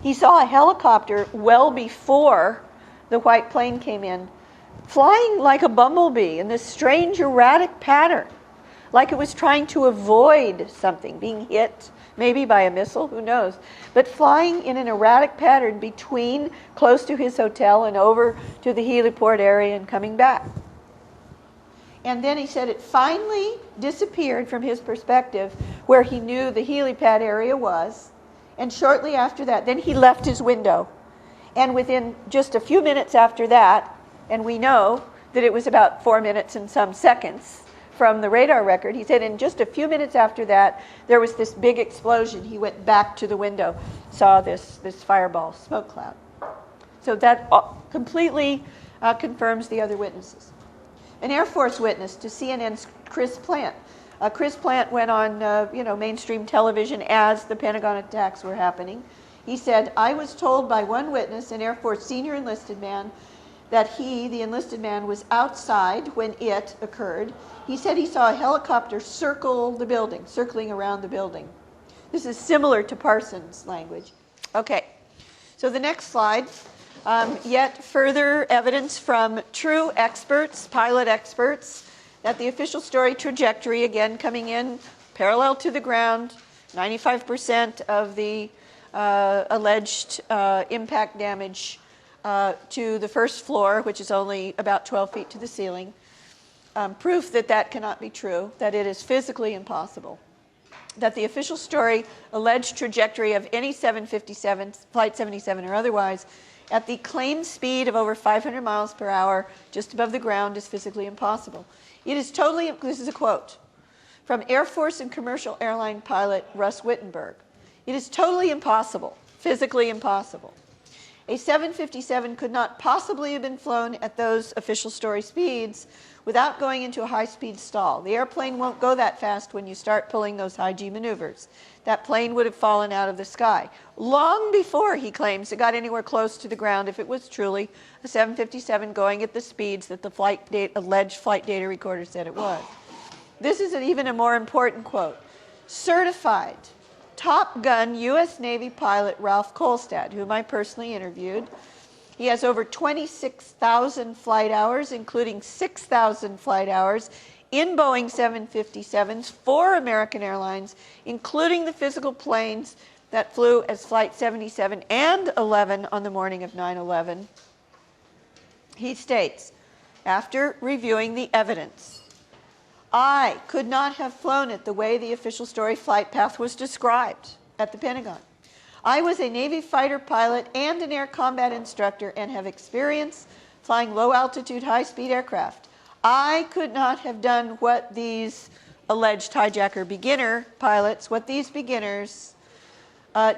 He saw a helicopter well before the white plane came in, flying like a bumblebee in this strange erratic pattern, like it was trying to avoid something, being hit, maybe by a missile, who knows, but flying in an erratic pattern between close to his hotel and over to the heliport area and coming back. And then he said it finally disappeared from his perspective where he knew the helipad area was, and shortly after that, then he left his window. And within just a few minutes after that, and we know that it was about 4 minutes and some seconds from the radar record, he said in just a few minutes after that, there was this big explosion. He went back to the window, saw this fireball smoke cloud. So that completely confirms the other witnesses. An Air Force witness to CNN's Chris Plant. Chris Plant went on mainstream television as the Pentagon attacks were happening. He said, I was told by one witness, an Air Force senior enlisted man, that he, the enlisted man, was outside when it occurred. He said he saw a helicopter circling around the building. This is similar to Parsons' language. Okay, so the next slide. Yet further evidence from true experts, pilot experts, that the official story trajectory, again coming in parallel to the ground, 95% of the alleged impact damage to the first floor, which is only about 12 feet to the ceiling, proof that that cannot be true, that it is physically impossible, that the official story alleged trajectory of any 757, Flight 77 or otherwise, at the claimed speed of over 500 miles per hour just above the ground is physically impossible. It is totally, this is a quote from Air Force and commercial airline pilot Russ Wittenberg. It is totally impossible, physically impossible. A 757 could not possibly have been flown at those official story speeds without going into a high-speed stall. The airplane won't go that fast when you start pulling those high-G maneuvers. That plane would have fallen out of the sky long before, he claims, it got anywhere close to the ground if it was truly a 757 going at the speeds that the alleged flight data recorder said it was. This is even a more important quote. Certified Top Gun U.S. Navy pilot Ralph Kolstad, whom I personally interviewed. He has over 26,000 flight hours, including 6,000 flight hours in Boeing 757s for American Airlines, including the physical planes that flew as Flight 77 and 11 on the morning of 9/11. He states, after reviewing the evidence, I could not have flown it the way the official story flight path was described at the Pentagon. I was a Navy fighter pilot and an air combat instructor and have experience flying low-altitude, high-speed aircraft. I could not have done what these alleged hijacker beginner pilots, what these beginners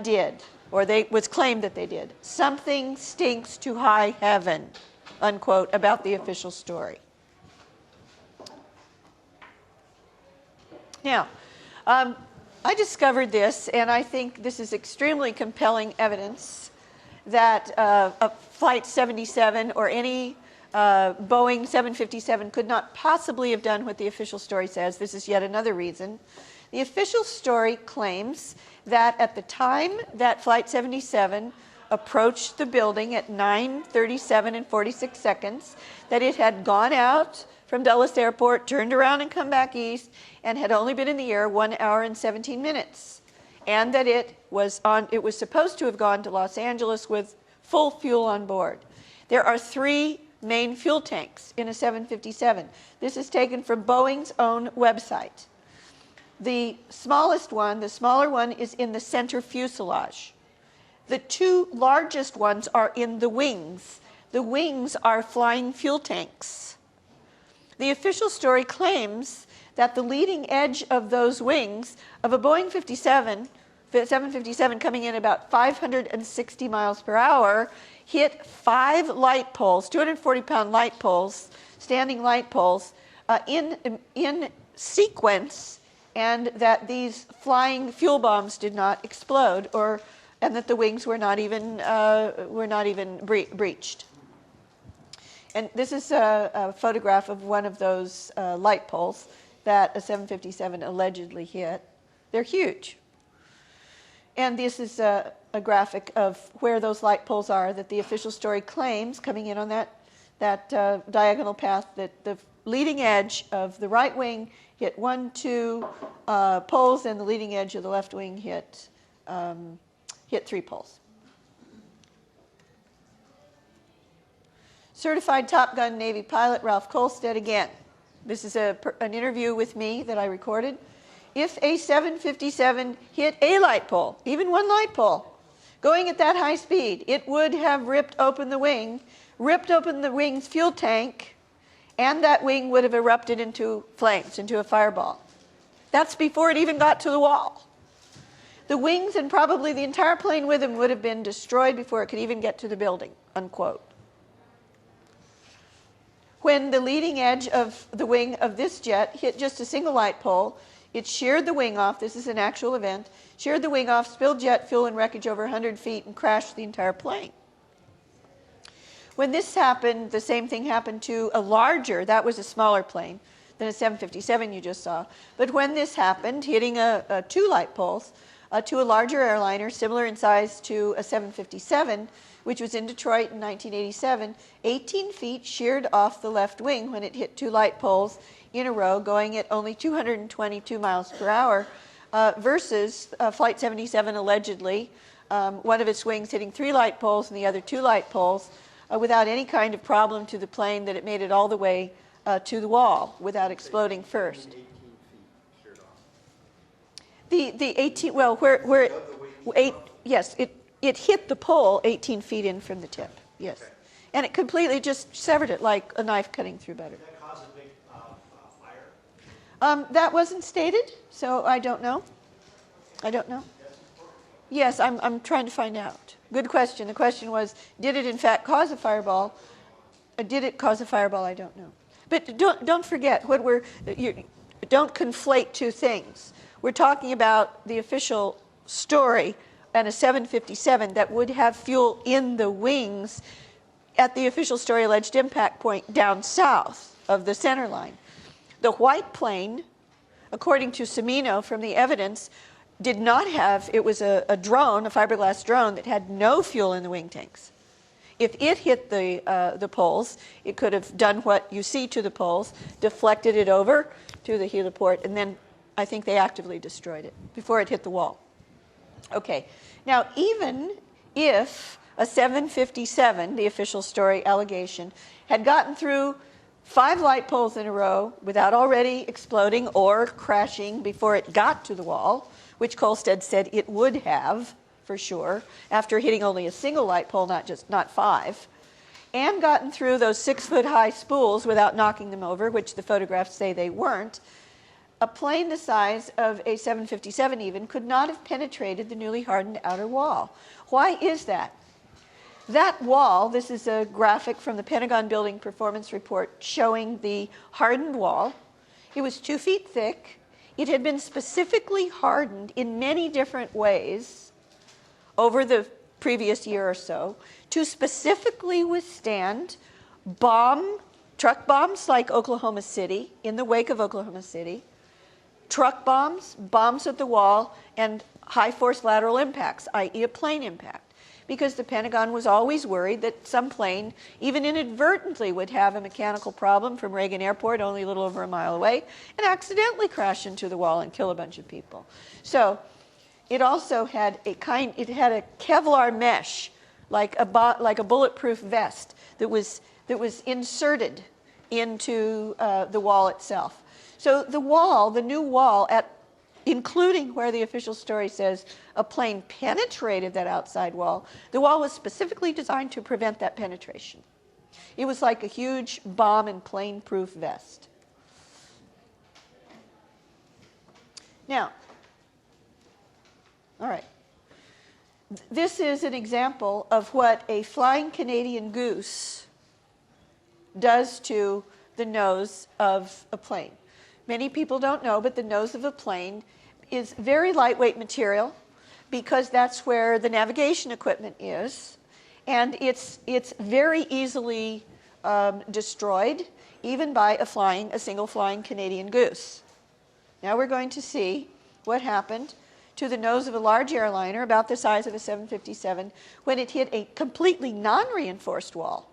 did, or was claimed that they did. Something stinks to high heaven, unquote, about the official story. Now, I discovered this, and I think this is extremely compelling evidence that a Flight 77 or any Boeing 757 could not possibly have done what the official story says. This is yet another reason. The official story claims that at the time that Flight 77 approached the building at 9:37 and 46 seconds, that it had gone out from Dulles Airport, turned around and come back east, and had only been in the air 1 hour and 17 minutes. And that it was supposed to have gone to Los Angeles with full fuel on board. There are 3 main fuel tanks in a 757. This is taken from Boeing's own website. The smallest one, the smaller one, is in the center fuselage. The 2 largest ones are in the wings. The wings are flying fuel tanks. The official story claims that the leading edge of those wings of a Boeing 757 coming in about 560 miles per hour hit 5 light poles, 240-pound light poles, standing light poles, in sequence, and that these flying fuel bombs did not explode, and that the wings were not even breached. And this is a photograph of one of those light poles that a 757 allegedly hit. They're huge. And this is a graphic of where those light poles are that the official story claims, coming in on that diagonal path, that the leading edge of the right wing hit 1, 2 poles, and the leading edge of the left wing hit 3 poles. Certified Top Gun Navy pilot Ralph Kolstad again. This is an interview with me that I recorded. If a 757 hit a light pole, even 1 light pole, going at that high speed, it would have ripped open the wing, ripped open the wing's fuel tank, and that wing would have erupted into flames, into a fireball. That's before it even got to the wall. The wings and probably the entire plane with them would have been destroyed before it could even get to the building, unquote. When the leading edge of the wing of this jet hit just a single light pole, it sheared the wing off. This is an actual event. Sheared the wing off, spilled jet fuel and wreckage over 100 feet, and crashed the entire plane. When this happened, the same thing happened to a larger, that was a smaller plane than a 757 you just saw. But when this happened, hitting 2 light poles, to a larger airliner, similar in size to a 757, which was in Detroit in 1987, 18 feet sheared off the left wing when it hit two light poles in a row, going at only 222 miles per hour, versus Flight 77 allegedly, one of its wings hitting three light poles and the other two light poles, without any kind of problem to the plane, that it made it all the way to the wall without exploding first. 18 feet sheared off. The 18, well, where it, yes, it hit the pole 18 feet in from the tip, yes. Okay. And it completely just severed it like a knife cutting through butter. Did that cause a big fire? That wasn't stated, so I don't know. I don't know. Yes, I'm trying to find out. Good question. The question was, did it in fact cause a fireball? Did it cause a fireball? I don't know. But don't forget, don't conflate two things. We're talking about the official story and a 757 that would have fuel in the wings at the official story alleged impact point down south of the center line. The white plane, according to Cimino from the evidence, did not have, it was a drone, a fiberglass drone that had no fuel in the wing tanks. If it hit the poles, it could have done what you see to the poles, deflected it over to the heliport, and then I think they actively destroyed it before it hit the wall. Okay, now even if a 757, the official story allegation, had gotten through 5 light poles in a row without already exploding or crashing before it got to the wall, which Kolstad said it would have, for sure, after hitting only a single light pole, not 5, and gotten through those 6-foot-high spools without knocking them over, which the photographs say they weren't, a plane the size of a 757 even could not have penetrated the newly hardened outer wall. Why is that? That wall, this is a graphic from the Pentagon Building Performance Report showing the hardened wall. It was 2 feet thick. It had been specifically hardened in many different ways over the previous year or so to specifically withstand truck bombs like Oklahoma City, in the wake of Oklahoma City, truck bombs, bombs at the wall, and high force lateral impacts, i.e. a plane impact. Because the Pentagon was always worried that some plane, even inadvertently, would have a mechanical problem from Reagan Airport, only a little over a mile away, and accidentally crash into the wall and kill a bunch of people. So it also had it had a Kevlar mesh, like a bulletproof vest that was inserted into the wall itself. So the wall, the new wall, including where the official story says a plane penetrated that outside wall, the wall was specifically designed to prevent that penetration. It was like a huge bomb and plane-proof vest. Now, all right. This is an example of what a flying Canadian goose does to the nose of a plane. Many people don't know, but the nose of a plane is very lightweight material because that's where the navigation equipment is, and it's very easily destroyed, even by a single flying Canadian goose. Now we're going to see what happened to the nose of a large airliner about the size of a 757 when it hit a completely non-reinforced wall,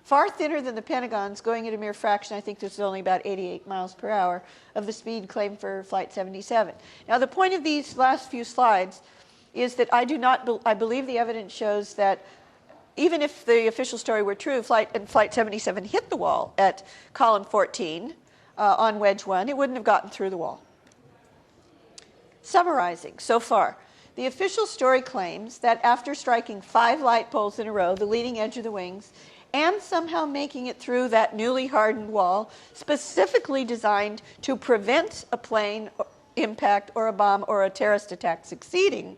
far thinner than the Pentagon's, going at a mere fraction. I think this is only about 88 miles per hour of the speed claimed for Flight 77. Now, the point of these last few slides is that I believe the evidence shows that even if the official story were true, Flight 77 hit the wall at column 14 on wedge 1, it wouldn't have gotten through the wall. Summarizing so far, the official story claims that after striking 5 light poles in a row, the leading edge of the wings, and somehow making it through that newly hardened wall, specifically designed to prevent a plane impact or a bomb or a terrorist attack succeeding,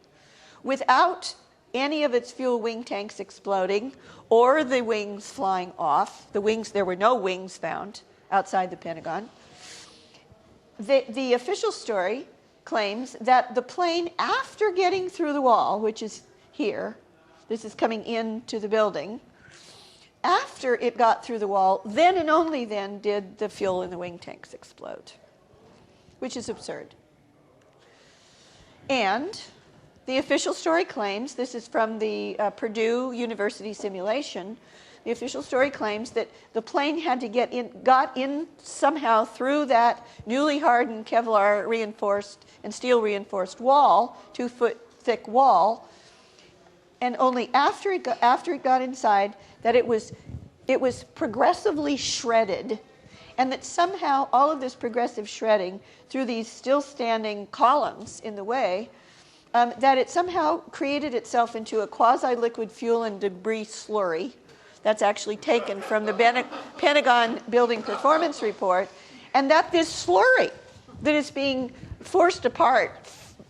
without any of its fuel wing tanks exploding or the wings flying off. There were no wings found outside the Pentagon. The official story claims that the plane, after getting through the wall, which is here, this is coming into the building, after it got through the wall, then and only then did the fuel in the wing tanks explode, which is absurd. And The official story claims, this is from the Purdue University simulation, the official story claims that the plane had to got in somehow through that newly hardened Kevlar reinforced and steel reinforced wall, 2-foot thick wall, and only after it got inside that it was progressively shredded, and that somehow all of this progressive shredding through these still standing columns in the way, that it somehow created itself into a quasi-liquid fuel and debris slurry. That's actually taken from the Pentagon Building Performance Report, and that this slurry that is being forced apart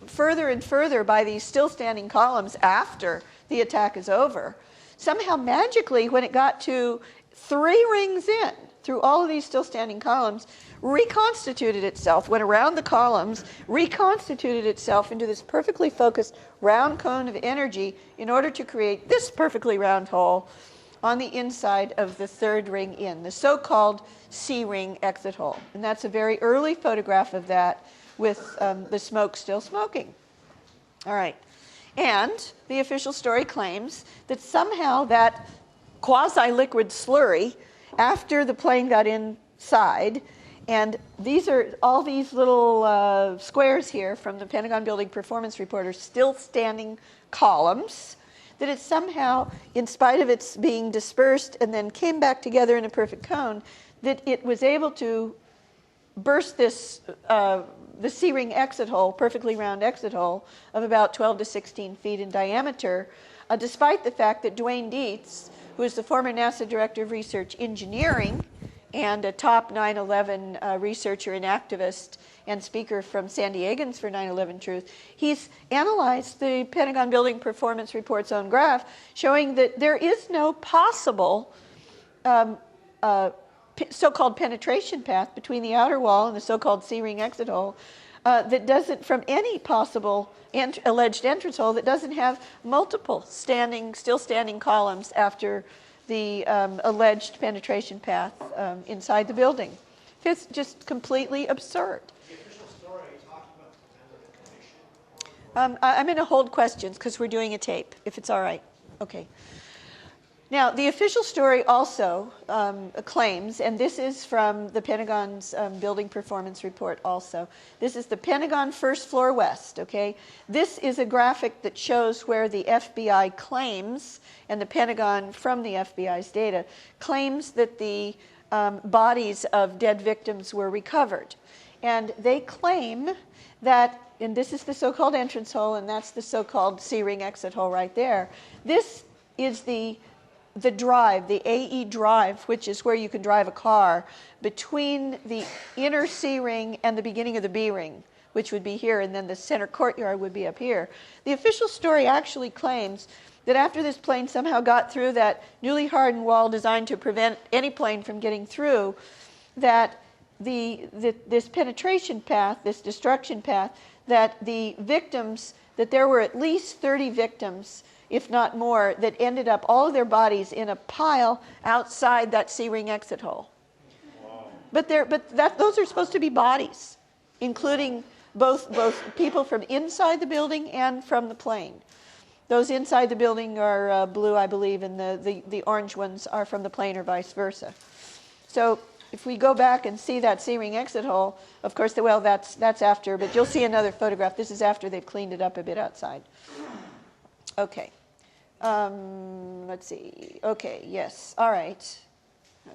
further and further by these still standing columns after the attack is over, somehow magically, when it got to 3 rings in through all of these still standing columns, reconstituted itself, went around the columns, reconstituted itself into this perfectly focused round cone of energy in order to create this perfectly round hole on the inside of the 3rd ring in, the so-called C-ring exit hole. And that's a very early photograph of that with the smoke still smoking. All right. And the official story claims that somehow that quasi-liquid slurry, after the plane got inside, and these are all these little squares here from the Pentagon Building Performance Report are still standing columns, that it somehow, in spite of its being dispersed and then came back together in a perfect cone, that it was able to burst this, the C-ring exit hole, perfectly round exit hole, of about 12 to 16 feet in diameter, despite the fact that Dwayne Dietz, who is the former NASA Director of Research Engineering and a top 9/11 researcher and activist and speaker from San Diegans for 9/11 Truth, he's analyzed the Pentagon Building Performance Report's own graph, showing that there is no possible so-called penetration path between the outer wall and the so-called C-ring exit hole that doesn't, from any possible alleged entrance hole, that doesn't have multiple still standing columns after the alleged penetration path inside the building. It's just completely absurd. The official story talking about the Pentagon. I'm going to hold questions because we're doing a tape, if it's all right. Okay. Now, the official story also claims, and this is from the Pentagon's Building Performance Report also, this is the Pentagon First Floor West, okay? This is a graphic that shows where the FBI claims, and the Pentagon, from the FBI's data, claims that the bodies of dead victims were recovered. And they claim that, and this is the so-called entrance hole, and that's the so-called C-ring exit hole right there. This is the drive, the AE drive, which is where you can drive a car, between the inner C ring and the beginning of the B ring, which would be here, and then the center courtyard would be up here. The official story actually claims that after this plane somehow got through that newly hardened wall designed to prevent any plane from getting through, that this penetration path, this destruction path, that the victims, that there were at least 30 victims, if not more, that ended up all of their bodies in a pile outside that C-ring exit hole. Wow. But those are supposed to be bodies, including both people from inside the building and from the plane. Those inside the building are blue, I believe, and the orange ones are from the plane or vice versa. So if we go back and see that C-ring exit hole, of course, well, that's after, but you'll see another photograph. This is after they've cleaned it up a bit outside. Okay. Let's see. Okay, yes. All right.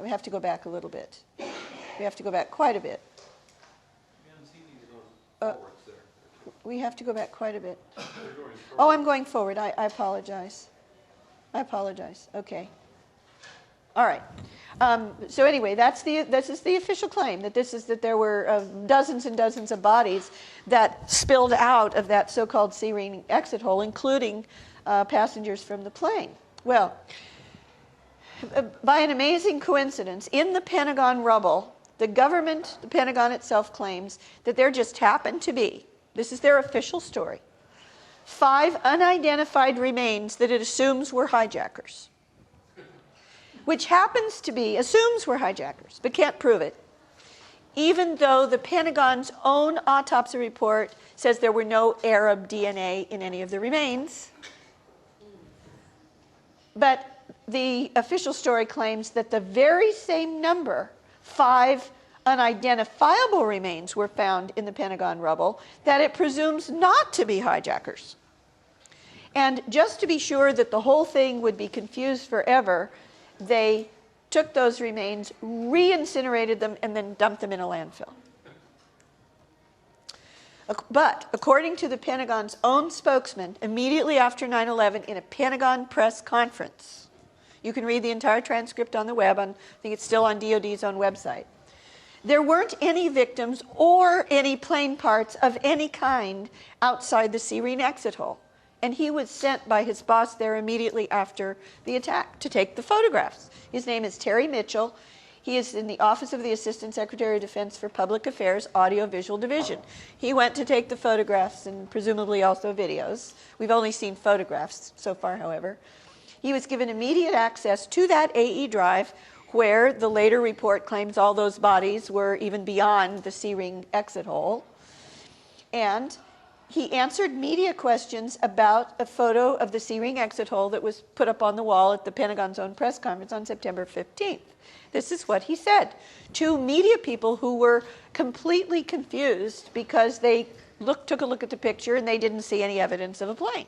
We have to go back a little bit. We have to go back quite a bit. We haven't seen these forwards there. We have to go back quite a bit. Oh, I'm going forward. I apologize. I apologize. Okay. All right. So anyway, this is the official claim, that there were dozens and dozens of bodies that spilled out of that so-called C-ring exit hole, including passengers from the plane. Well, by an amazing coincidence, in the Pentagon rubble, the government, the Pentagon itself, claims that there just happened to be, this is their official story, 5 unidentified remains that it assumes were hijackers. Which happens to be, assumes were hijackers, but can't prove it, even though the Pentagon's own autopsy report says there were no Arab DNA in any of the remains. But the official story claims that the very same number, 5 unidentifiable remains, were found in the Pentagon rubble that it presumes not to be hijackers. And just to be sure that the whole thing would be confused forever, they took those remains, re-incinerated them, and then dumped them in a landfill. But according to the Pentagon's own spokesman, immediately after 9/11, in a Pentagon press conference, you can read the entire transcript on the web, I think it's still on DOD's own website, there weren't any victims or any plane parts of any kind outside the C-Ring exit hole. And he was sent by his boss there immediately after the attack to take the photographs. His name is Terry Mitchell. He is in the Office of the Assistant Secretary of Defense for Public Affairs, Audiovisual Division. He went to take the photographs and presumably also videos. We've only seen photographs so far, however. He was given immediate access to that AE drive where the later report claims all those bodies were even beyond the C-Ring exit hole. And he answered media questions about a photo of the C-Ring exit hole that was put up on the wall at the Pentagon's own press conference on September 15th. This is what he said to media people who were completely confused because they took a look at the picture and they didn't see any evidence of a plane.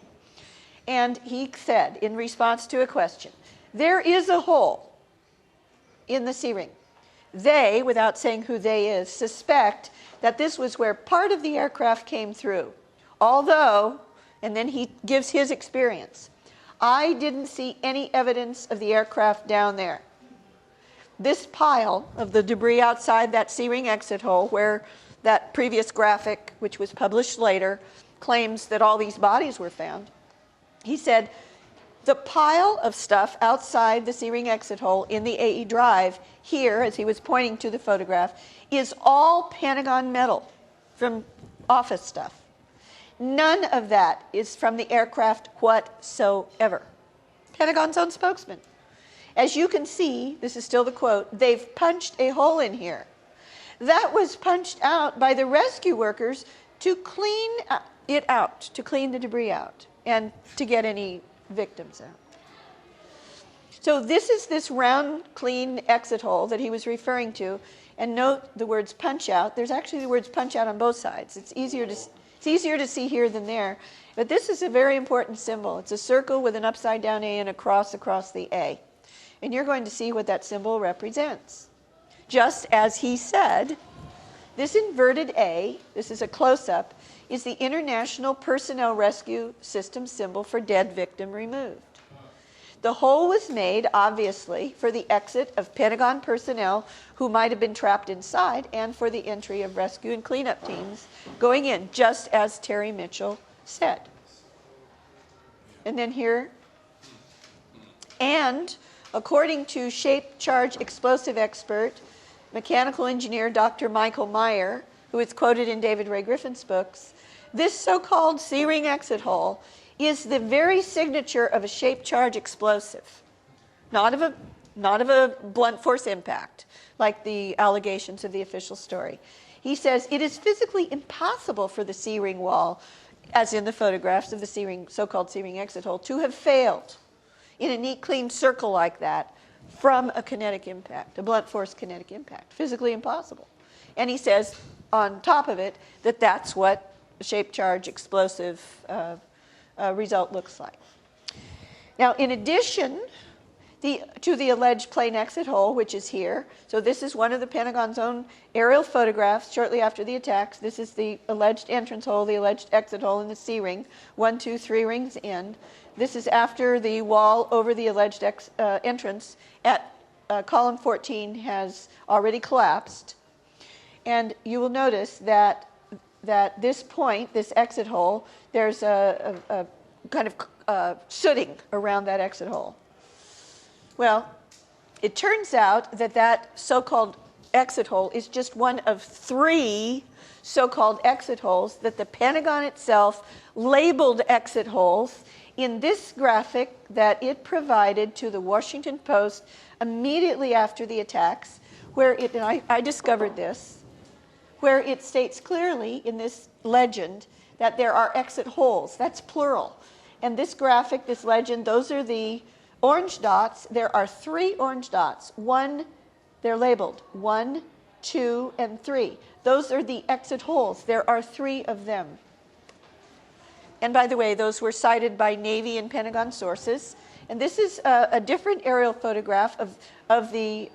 And he said, in response to a question, there is a hole in the C-Ring. They, without saying who they is, suspect that this was where part of the aircraft came through. Although, and then he gives his experience, I didn't see any evidence of the aircraft down there. This pile of the debris outside that C-Ring exit hole, where that previous graphic, which was published later, claims that all these bodies were found, he said, the pile of stuff outside the C-Ring exit hole in the AE drive here, as he was pointing to the photograph, is all Pentagon metal from office stuff. None of that is from the aircraft whatsoever. Pentagon's own spokesman. As you can see, this is still the quote, they've punched a hole in here. That was punched out by the rescue workers to clean it out, to clean the debris out, and to get any victims out. So this is this round, clean exit hole that he was referring to. And note the words punch out. There's actually the words punch out on both sides. It's easier to see here than there. But this is a very important symbol. It's a circle with an upside down A and a cross across the A. And you're going to see what that symbol represents. Just as he said, this inverted A, this is a close-up, is the International Personnel Rescue System symbol for dead victim removed. The hole was made, obviously, for the exit of Pentagon personnel who might have been trapped inside and for the entry of rescue and cleanup teams going in, just as Terry Mitchell said. And then here, and according to shape charge explosive expert, mechanical engineer Dr. Michael Meyer, who is quoted in David Ray Griffin's books, this so-called C-Ring exit hole is the very signature of a shape charge explosive, not of a blunt force impact, like the allegations of the official story. He says it is physically impossible for the C-Ring wall, as in the photographs of the C-Ring, so-called C-Ring exit hole, to have failed in a neat, clean circle like that from a kinetic impact, a blunt force kinetic impact. Physically impossible. And he says, on top of it, that that's what a shape charge explosive result looks like. Now, in addition to the alleged plane exit hole, which is here, so this is one of the Pentagon's own aerial photographs shortly after the attacks. This is the alleged entrance hole, the alleged exit hole in the C-Ring, 1, 2, 3 rings in. This is after the wall over the alleged entrance at column 14 has already collapsed. And you will notice that this point, this exit hole, there's a kind of sooting around that exit hole. Well, it turns out that that so-called exit hole is just one of 3 so-called exit holes that the Pentagon itself labeled exit holes in this graphic that it provided to the Washington Post immediately after the attacks, where I discovered this, where it states clearly in this legend that there are exit holes. That's plural. And this graphic, this legend, those are the orange dots. There are 3 orange dots. One, they're labeled 1, 2, and 3. Those are the exit holes. There are 3 of them. And by the way, those were cited by Navy and Pentagon sources. And this is a different aerial photograph of the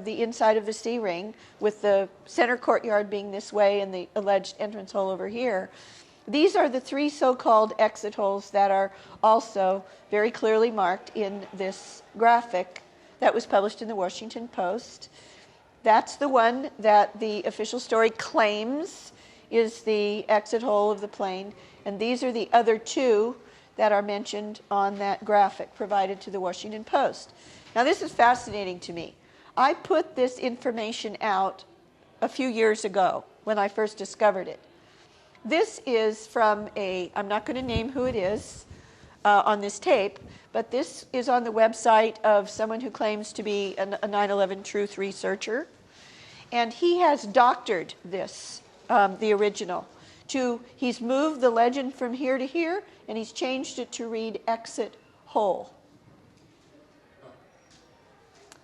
inside of the sea ring, with the center courtyard being this way and the alleged entrance hole over here. These are the 3 so-called exit holes that are also very clearly marked in this graphic that was published in the Washington Post. That's the one that the official story claims is the exit hole of the plane. And these are the other 2 that are mentioned on that graphic provided to the Washington Post. Now, this is fascinating to me. I put this information out a few years ago when I first discovered it. This is from I'm not going to name who it is on this tape, but this is on the website of someone who claims to be a 9/11 truth researcher. And he has doctored this, the original. He's moved the legend from here to here, and he's changed it to read exit hole.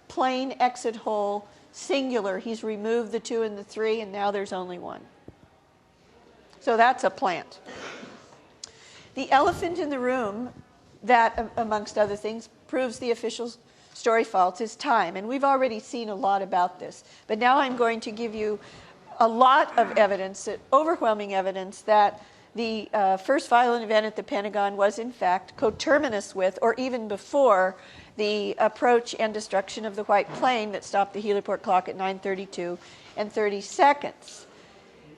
Plain exit hole, singular. He's removed the 2 and the 3, and now there's only 1. So that's a plant. The elephant in the room that, amongst other things, proves the official story false is time. And we've already seen a lot about this. But now I'm going to give you a lot of evidence, overwhelming evidence, that the first violent event at the Pentagon was in fact coterminous with, or even before, the approach and destruction of the white plane that stopped the heliport clock at 9:32 and 30 seconds.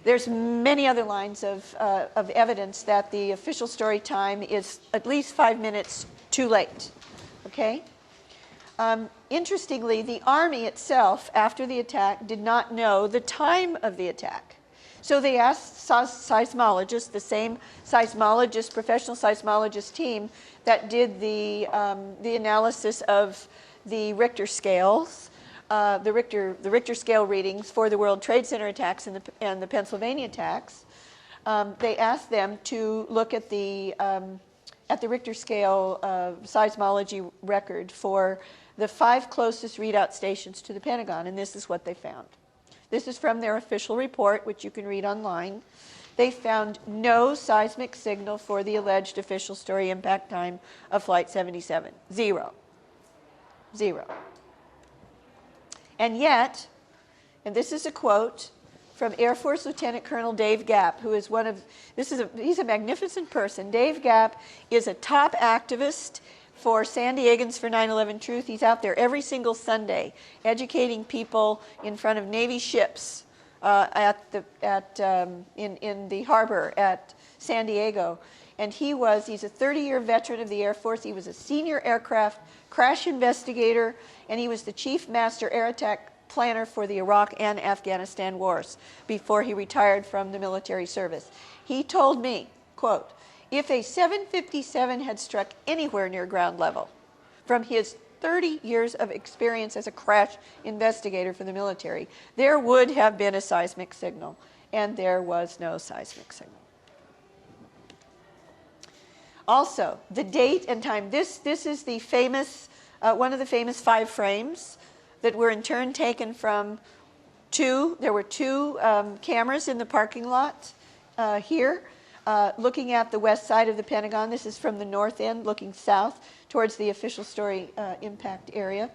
There's many other lines of evidence that the official story time is at least 5 minutes too late. Okay? Interestingly, the Army itself, after the attack, did not know the time of the attack. So they asked seismologists, the same seismologist, professional seismologist team that did the analysis of the Richter scales, the Richter scale readings for the World Trade Center attacks and the Pennsylvania attacks. They asked them to look at the Richter scale seismology record for the 5 closest readout stations to the Pentagon, and this is what they found. This is from their official report, which you can read online. They found no seismic signal for the alleged official story impact time of Flight 77. 0. 0. And yet, and this is a quote from Air Force Lieutenant Colonel Dave Gapp, who is he's a magnificent person. Dave Gapp is a top activist for San Diegans for 9/11 Truth. He's out there every single Sunday educating people in front of Navy ships in the harbor at San Diego. And he's a 30-year veteran of the Air Force. He was a senior aircraft crash investigator, and he was the chief master air attack planner for the Iraq and Afghanistan wars before he retired from the military service. He told me, quote, if a 757 had struck anywhere near ground level, from his 30 years of experience as a crash investigator for the military, there would have been a seismic signal, and there was no seismic signal. Also, the date and time. This is the famous, one of the famous 5 frames that were in turn taken from there were 2 cameras in the parking lot here, looking at the west side of the Pentagon. This is from the north end, looking south towards the official story impact area.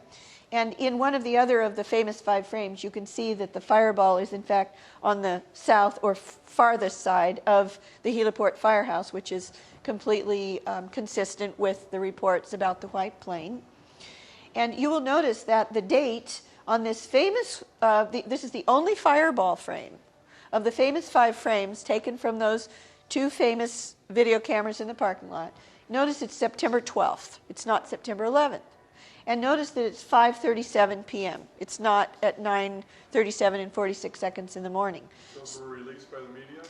And in one of the famous 5 frames, you can see that the fireball is in fact on the south or farthest side of the heliport firehouse, which is completely consistent with the reports about the white plane. And you will notice that the date on this famous, this is the only fireball frame of the famous 5 frames taken from those 2 famous video cameras in the parking lot. Notice it's September 12th. It's not September 11th. And notice that it's 5:37 p.m. It's not at 9:37 and 46 seconds in the morning. Those were released by the media?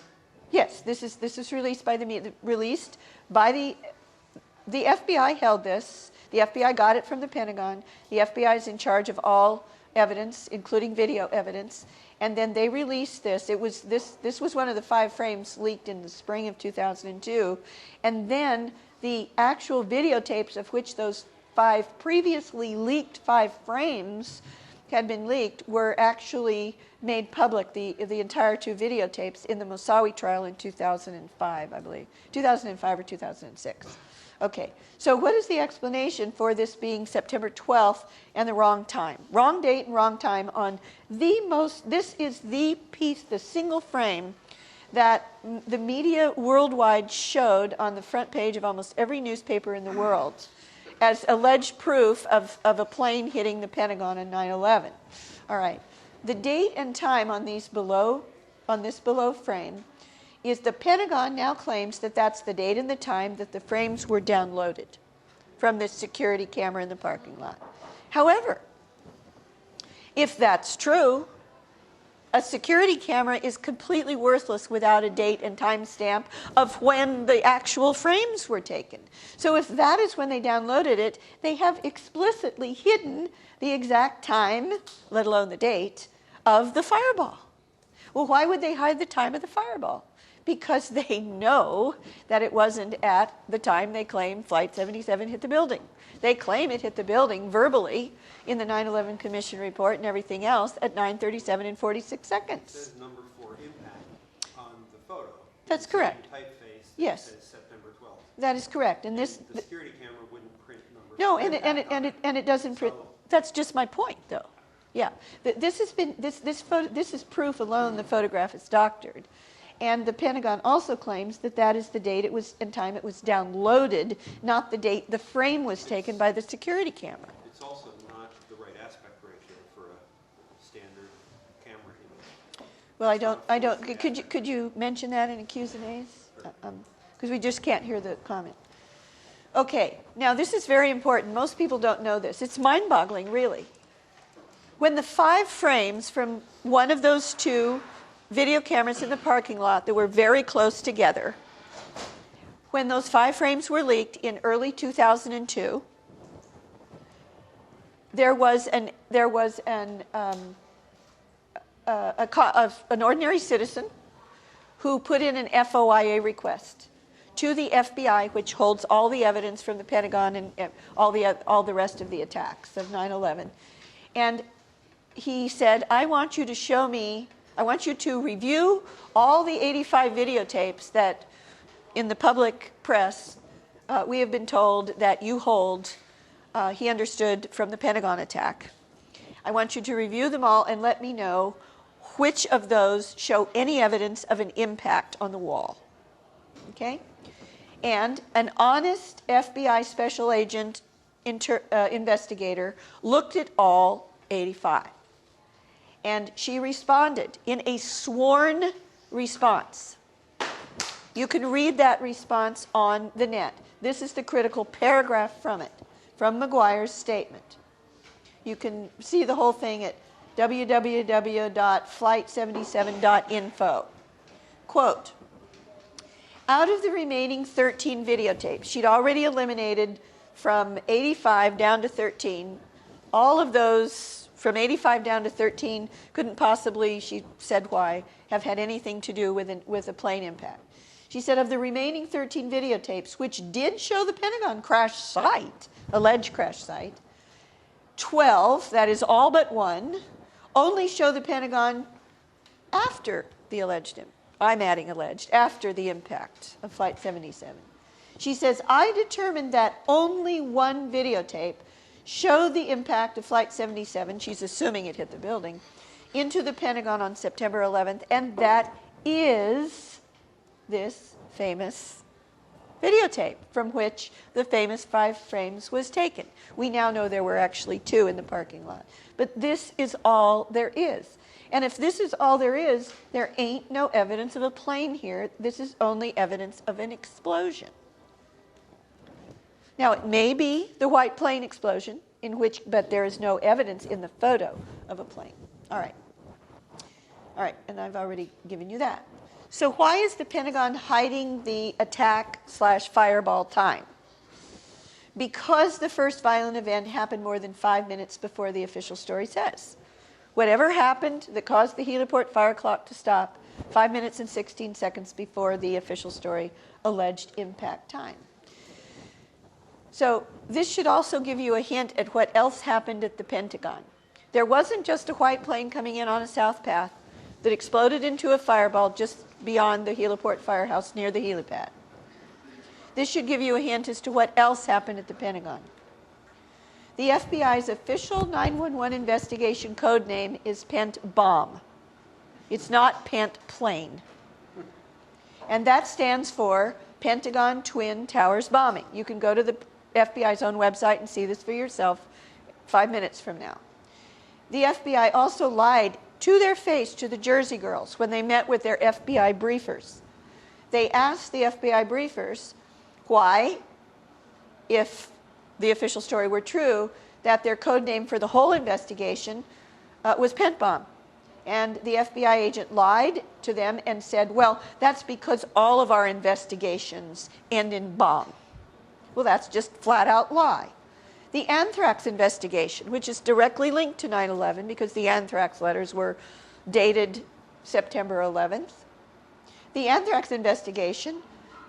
Yes, this is released by the media. Released by the FBI held this. The FBI got it from the Pentagon. The FBI is in charge of all evidence, including video evidence. And then they released this. This was one of the 5 frames leaked in the spring of 2002. And then the actual videotapes, of which those 5 previously leaked 5 frames had been leaked, were actually made public, the entire 2 videotapes, in the Moussaoui trial in 2005, I believe. 2005 or 2006. Okay, so what is the explanation for this being September 12th and the wrong time? Wrong date and wrong time on this is the piece, the single frame that the media worldwide showed on the front page of almost every newspaper in the world as alleged proof of a plane hitting the Pentagon on 9/11. All right, the date and time on this below frame is the Pentagon now claims that that's the date and the time that the frames were downloaded from the security camera in the parking lot. However, if that's true, a security camera is completely worthless without a date and time stamp of when the actual frames were taken. So if that is when they downloaded it, they have explicitly hidden the exact time, let alone the date, of the fireball. Well, why would they hide the time of the fireball? Because they know that it wasn't at the time they claim Flight 77 hit the building. They claim it hit the building verbally in the 9/11 Commission report and everything else at 9:37 and 46 It seconds. says number 4 impact on the photo. That's The same correct. Typeface that Yes. says September 12th. That is correct. And The this, security camera wouldn't print number no, 4 and impact on it. it doesn't print. So- That's just my point, though. Yeah, this is proof alone the photograph is doctored. And the Pentagon also claims that that is the date it was and time it was downloaded, not the date the frame was taken by the security camera. It's also not the right aspect ratio for a standard camera image. Well, I don't. Could you mention that in a Q's and A's? Because we just can't hear the comment. Okay, now this is very important. Most people don't know this. It's mind-boggling, really. When the 5 frames from one of those 2 video cameras in the parking lot that were very close together, when those 5 frames were leaked in early 2002, there was an ordinary citizen who put in an FOIA request to the FBI, which holds all the evidence from the Pentagon and all the rest of the attacks of 9/11, and he said, I want you to review all the 85 videotapes that in the public press we have been told that you hold, he understood, from the Pentagon attack. I want you to review them all and let me know which of those show any evidence of an impact on the wall. Okay? And an honest FBI special agent investigator looked at all 85. And she responded in a sworn response. You can read that response on the net. This is the critical paragraph from it, from McGuire's statement. You can see the whole thing at www.flight77.info. Quote, out of the remaining 13 videotapes, she'd already eliminated from 85 down to 13. All of those from 85 down to 13 couldn't possibly, she said why, have had anything to do with a plane impact. She said of the remaining 13 videotapes, which did show the Pentagon crash site, alleged crash site, 12, that is all but 1, only show the Pentagon after the alleged, I'm adding alleged, after the impact of Flight 77. She says, I determined that only 1 videotape showed the impact of Flight 77, she's assuming it hit the building, into the Pentagon on September 11th, and that is this famous videotape from which the famous 5 frames was taken. We now know there were actually 2 in the parking lot. But this is all there is. And if this is all there is, there ain't no evidence of a plane here. This is only evidence of an explosion. Now, it may be the white plane explosion, but there is no evidence in the photo of a plane. All right, and I've already given you that. So why is the Pentagon hiding the attack/fireball time? Because the first violent event happened more than 5 minutes before the official story says. whatever happened that caused the heliport fire clock to stop 5 minutes and 16 seconds before the official story alleged impact time. So this should also give you a hint at what else happened at the Pentagon. There wasn't just a white plane coming in on a south path that exploded into a fireball just beyond the heliport firehouse near the helipad. This should give you a hint as to what else happened at the Pentagon. The FBI's official 911 investigation code name is Pent Bomb. It's not Pent Plane. And that stands for Pentagon Twin Towers Bombing. You can go to the FBI's own website and see this for yourself 5 minutes from now. The FBI also lied to their face to the Jersey girls when they met with their FBI briefers. They asked the FBI briefers why, if the official story were true, that their code name for the whole investigation was Pent Bomb. And the FBI agent lied to them and said, well, that's because all of our investigations end in bomb. Well, that's just flat out lie. The anthrax investigation, which is directly linked to 9/11 because the anthrax letters were dated September 11th. The anthrax investigation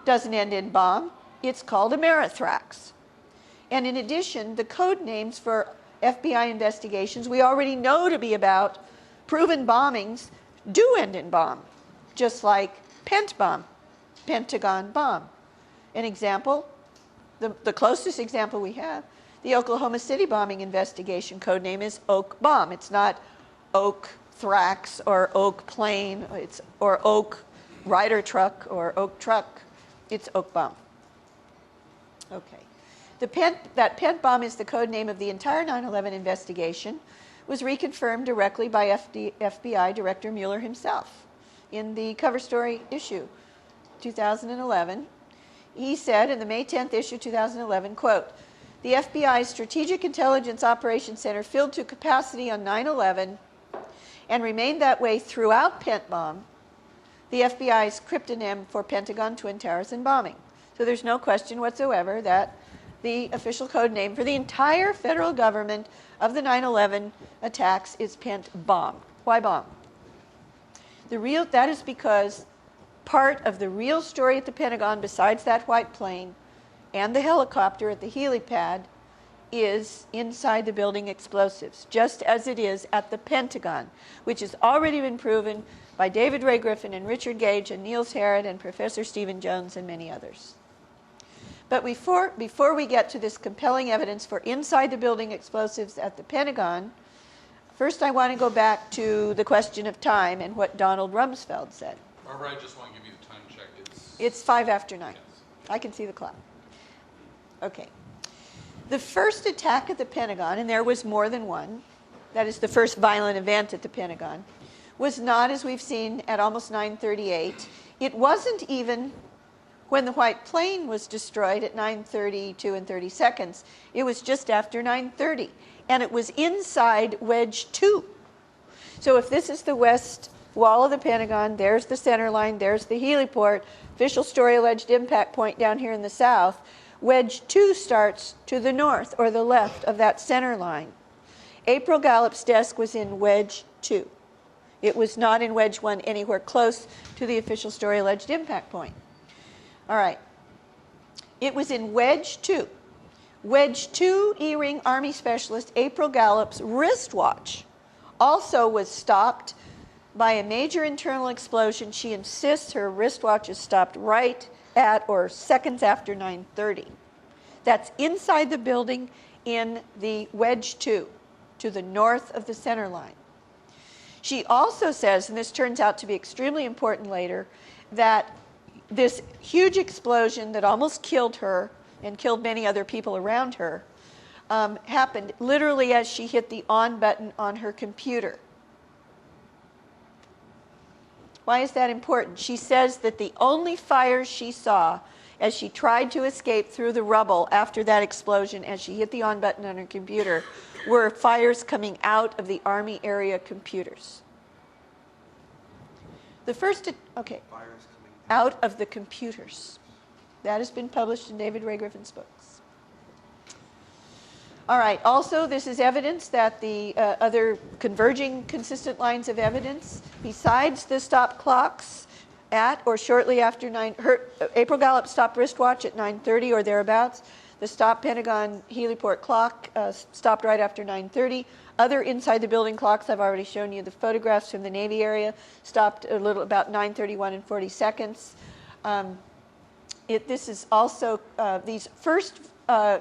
doesn't end in bomb. It's called Amerithrax. And in addition, the code names for FBI investigations we already know to be about proven bombings do end in bomb, just like Pent Bomb, Pentagon Bomb. An example, the closest example we have, the Oklahoma City bombing investigation code name is Oak Bomb. It's not Oak Thrax or Oak Plane, or Oak Rider Truck or Oak Truck. It's Oak Bomb. Okay. That Pent Bomb is the code name of the entire 9/11 investigation, was reconfirmed directly by FBI Director Mueller himself in the cover story issue 2011. He said in the May 10th issue 2011, quote, the FBI's Strategic Intelligence Operations Center filled to capacity on 9/11 and remained that way throughout Pent Bomb, the FBI's cryptonym for Pentagon Twin Towers and bombing. So there's no question whatsoever that the official code name for the entire federal government of the 9/11 attacks is Pent Bomb. Why bomb? That is because part of the real story at the Pentagon, besides that white plane and the helicopter at the helipad, is inside the building explosives, just as it is at the Pentagon, which has already been proven by David Ray Griffin and Richard Gage and Niels Harrod and Professor Stephen Jones and many others. But before we get to this compelling evidence for inside the building explosives at the Pentagon, first I want to go back to the question of time and what Donald Rumsfeld said. Barbara, I just want to give you the time check. It's 5 after 9. Yes. I can see the clock. Okay. The first attack at the Pentagon, and there was more than one, that is the first violent event at the Pentagon, was not as we've seen at almost 9:38. It wasn't even when the white plane was destroyed at 9:32 and 30 seconds. It was just after 9:30, and it was inside Wedge 2. So if this is the west wall of the Pentagon, there's the center line, there's the heliport, official story alleged impact point down here in the south, Wedge 2 starts to the north or the left of that center line. April Gallup's desk was in Wedge 2. It was not in Wedge 1 anywhere close to the official story alleged impact point. All right. It was in Wedge 2. Wedge 2 E-ring Army specialist April Gallup's wristwatch also was stopped by a major internal explosion. She insists her wristwatch is stopped right at or seconds after 9:30. That's inside the building in the Wedge 2 to the north of the center line. She also says, and this turns out to be extremely important later, that this huge explosion that almost killed her and killed many other people around her happened literally as she hit the on button on her computer. Why is that important? She says that the only fires she saw as she tried to escape through the rubble after that explosion, as she hit the on button on her computer, were fires coming out of the Army area computers. The first, okay, Fires coming out of the computers. That has been published in David Ray Griffin's books. All right, also this is evidence that the other converging consistent lines of evidence, besides the stop clocks at or shortly after April Gallup stopped wristwatch at 9:30 or thereabouts. The stop Pentagon heliport clock stopped right after 9:30. Other inside the building clocks, I've already shown you the photographs from the Navy area, stopped a little about 9:31 and 40 seconds. This is also these first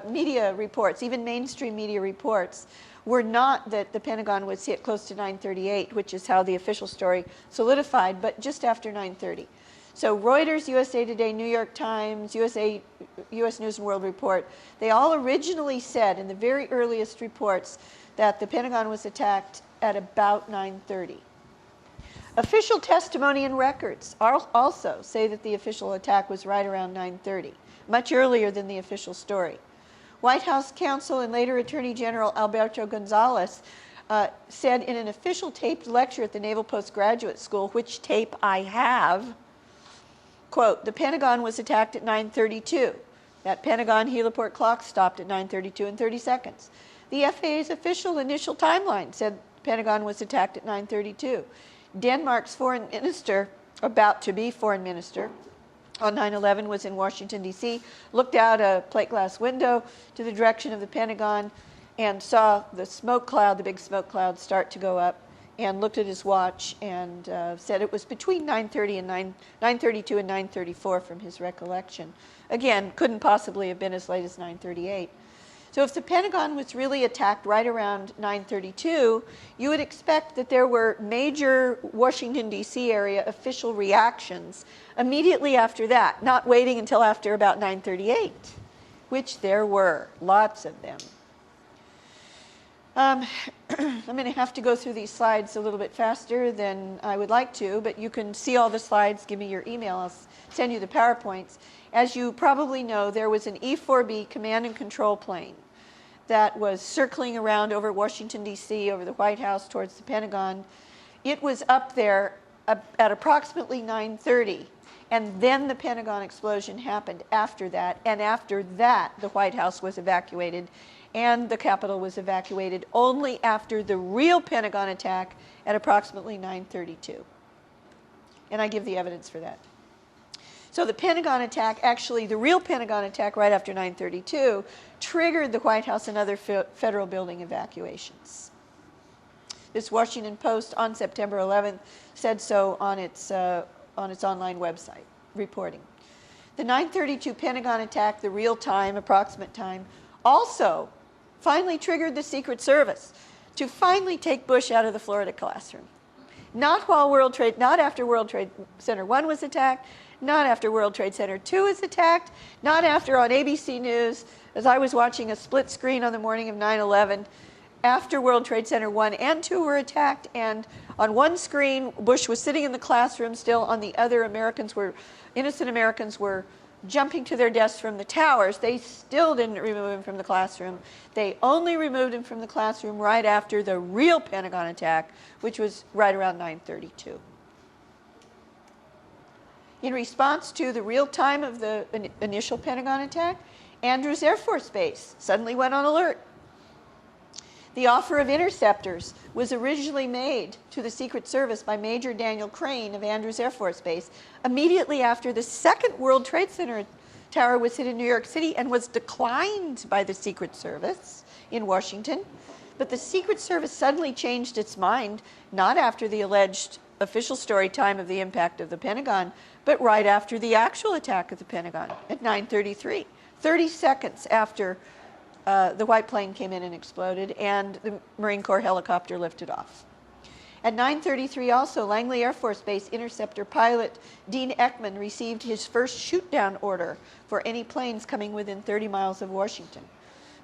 media reports, even mainstream media reports, were not that the Pentagon would see it close to 9:38, which is how the official story solidified, but just after 9:30. So Reuters, USA Today, New York Times, US News and World Report, they all originally said in the very earliest reports that the Pentagon was attacked at about 9:30. Official testimony and records also say that the official attack was right around 9:30, much earlier than the official story. White House counsel and later Attorney General Alberto Gonzales said in an official taped lecture at the Naval Postgraduate School, which tape I have, quote, the Pentagon was attacked at 9:32. That Pentagon heliport clock stopped at 9:32 and 30 seconds. The FAA's official initial timeline said the Pentagon was attacked at 9:32. Denmark's foreign minister, about to be foreign minister, on 9/11 was in Washington, D.C., looked out a plate glass window to the direction of the Pentagon and saw the smoke cloud, the big smoke cloud, start to go up, and looked at his watch and said it was between 9:30 and 9:32 and 9:34 from his recollection. Again, couldn't possibly have been as late as 9:38. So if the Pentagon was really attacked right around 9:32, you would expect that there were major Washington, D.C. area official reactions immediately after that, not waiting until after about 9:38, which there were, lots of them. I'm going to have to go through these slides a little bit faster than I would like to, but you can see all the slides. Give me your email. I'll send you the PowerPoints. As you probably know, there was an E-4B command and control plane that was circling around over Washington, D.C., over the White House towards the Pentagon. It was up there at approximately 9:30, and then the Pentagon explosion happened after that, and after that, the White House was evacuated, and the Capitol was evacuated only after the real Pentagon attack at approximately 9:32. And I give the evidence for that. So the Pentagon attack, actually the real Pentagon attack right after 9:32, triggered the White House and other federal building evacuations. This Washington Post on September 11th said so on its online website, reporting. The 9:32 Pentagon attack, the real time, approximate time, also finally triggered the Secret Service to finally take Bush out of the Florida classroom. Not after World Trade Center 1 was attacked, not after World Trade Center 2 was attacked, not after on ABC News, as I was watching a split screen on the morning of 9/11, after World Trade Center 1 and 2 were attacked, and on one screen, Bush was sitting in the classroom still, on the other, innocent Americans were jumping to their desks from the towers. They still didn't remove him from the classroom. They only removed him from the classroom right after the real Pentagon attack, which was right around 9:32. In response to the real time of the initial Pentagon attack, Andrews Air Force Base suddenly went on alert. The offer of interceptors was originally made to the Secret Service by Major Daniel Crane of Andrews Air Force Base immediately after the second World Trade Center tower was hit in New York City, and was declined by the Secret Service in Washington. But the Secret Service suddenly changed its mind, not after the alleged official story time of the impact of the Pentagon, but right after the actual attack of the Pentagon at 9:33, 30 seconds after the white plane came in and exploded, and the Marine Corps helicopter lifted off. At 9:33 also, Langley Air Force Base interceptor pilot Dean Eckman received his first shoot-down order for any planes coming within 30 miles of Washington.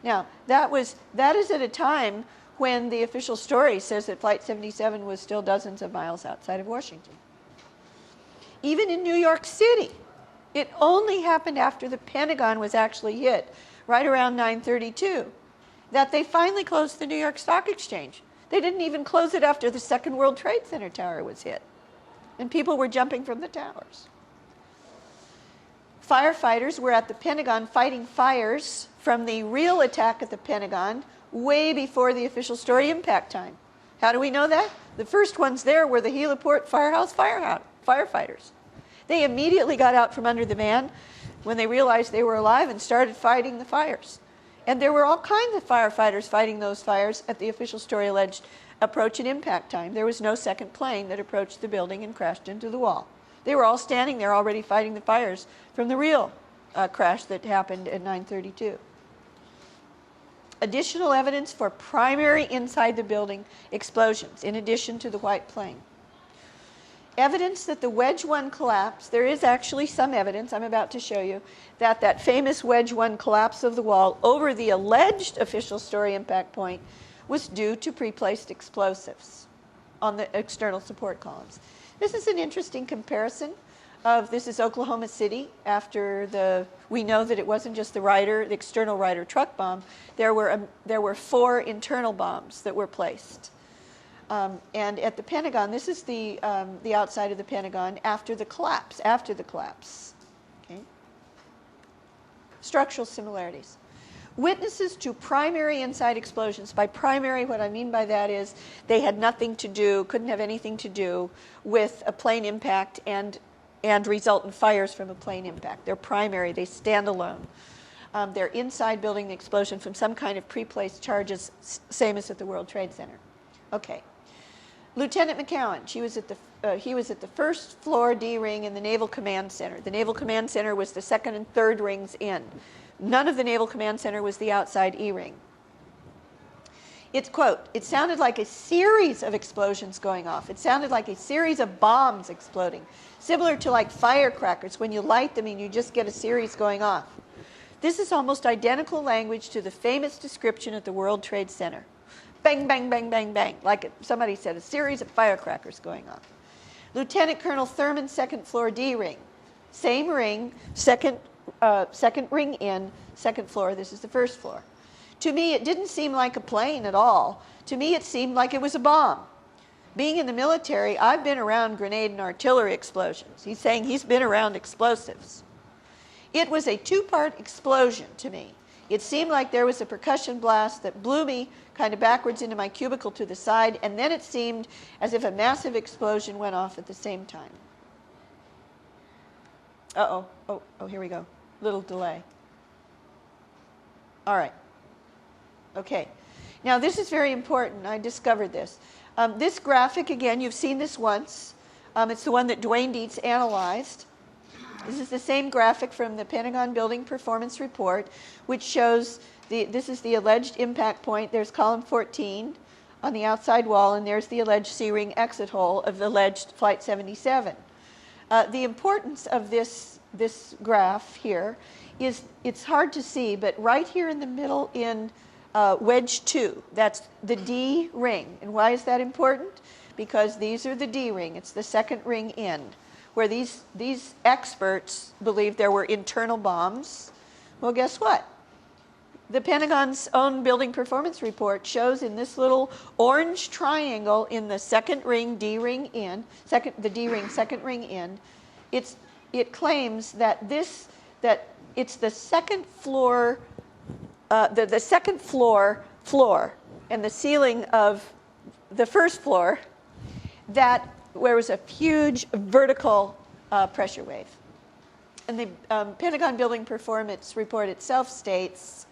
Now, that is at a time when the official story says that Flight 77 was still dozens of miles outside of Washington. Even in New York City, it only happened after the Pentagon was actually hit, right around 9:32, that they finally closed the New York Stock Exchange. They didn't even close it after the second World Trade Center tower was hit, and people were jumping from the towers. Firefighters were at the Pentagon fighting fires from the real attack at the Pentagon way before the official story impact time. How do we know that? The first ones there were the heliport firehouse firefighters. They immediately got out from under the van when they realized they were alive and started fighting the fires. And there were all kinds of firefighters fighting those fires at the official story alleged approach and impact time. There was no second plane that approached the building and crashed into the wall. They were all standing there already fighting the fires from the real crash that happened at 9:32. Additional evidence for primary inside the building explosions, in addition to the white plane. Evidence that the Wedge 1 collapse, there is actually some evidence, I'm about to show you, that that famous Wedge 1 collapse of the wall over the alleged official story impact point was due to pre-placed explosives on the external support columns. This is an interesting comparison of, this is Oklahoma City after we know that it wasn't just the external Ryder truck bomb. There were 4 internal bombs that were placed. And at the Pentagon, this is the outside of the Pentagon after the collapse. Okay. Structural similarities. Witnesses to primary inside explosions. By primary, what I mean by that is they had nothing to do, couldn't have anything to do with a plane impact and resultant fires from a plane impact. They're primary, they stand alone. They're inside building the explosion from some kind of pre-placed charges, same as at the World Trade Center. Okay. Lieutenant McCowan, he was at the first floor D ring in the Naval Command Center. The Naval Command Center was the second and third rings in. None of the Naval Command Center was the outside E ring. It's, quote, it sounded like a series of explosions going off. It sounded like a series of bombs exploding, similar to like firecrackers. When you light them and you just get a series going off. This is almost identical language to the famous description at the World Trade Center. Bang, bang, bang, bang, bang, like somebody said, a series of firecrackers going off. Lieutenant Colonel Thurman, second floor D ring. Same ring, second ring in, second floor, this is the first floor. To me, it didn't seem like a plane at all. To me, it seemed like it was a bomb. Being in the military, I've been around grenade and artillery explosions. He's saying he's been around explosives. It was a 2-part explosion to me. It seemed like there was a percussion blast that blew me kind of backwards into my cubicle to the side, and then it seemed as if a massive explosion went off at the same time. Uh-oh. Oh, here we go. Little delay. All right. Okay. Now, this is very important. I discovered this. This graphic, again, you've seen this once. It's the one that Dwayne Dietz analyzed. This is the same graphic from the Pentagon Building Performance Report, which shows this is the alleged impact point. There's column 14 on the outside wall, and there's the alleged C-ring exit hole of the alleged Flight 77. The importance of this graph here is, it's hard to see, but right here in the middle in wedge 2, that's the D ring. And why is that important? Because these are the D ring. It's the second ring in, where these experts believe there were internal bombs. Well, guess what? The Pentagon's own building performance report shows in this little orange triangle in the second ring, D ring in, the D ring, second ring in, it claims that it's the second floor, the second floor and the ceiling of the first floor that where was a huge vertical pressure wave. And the Pentagon Building Performance Report itself states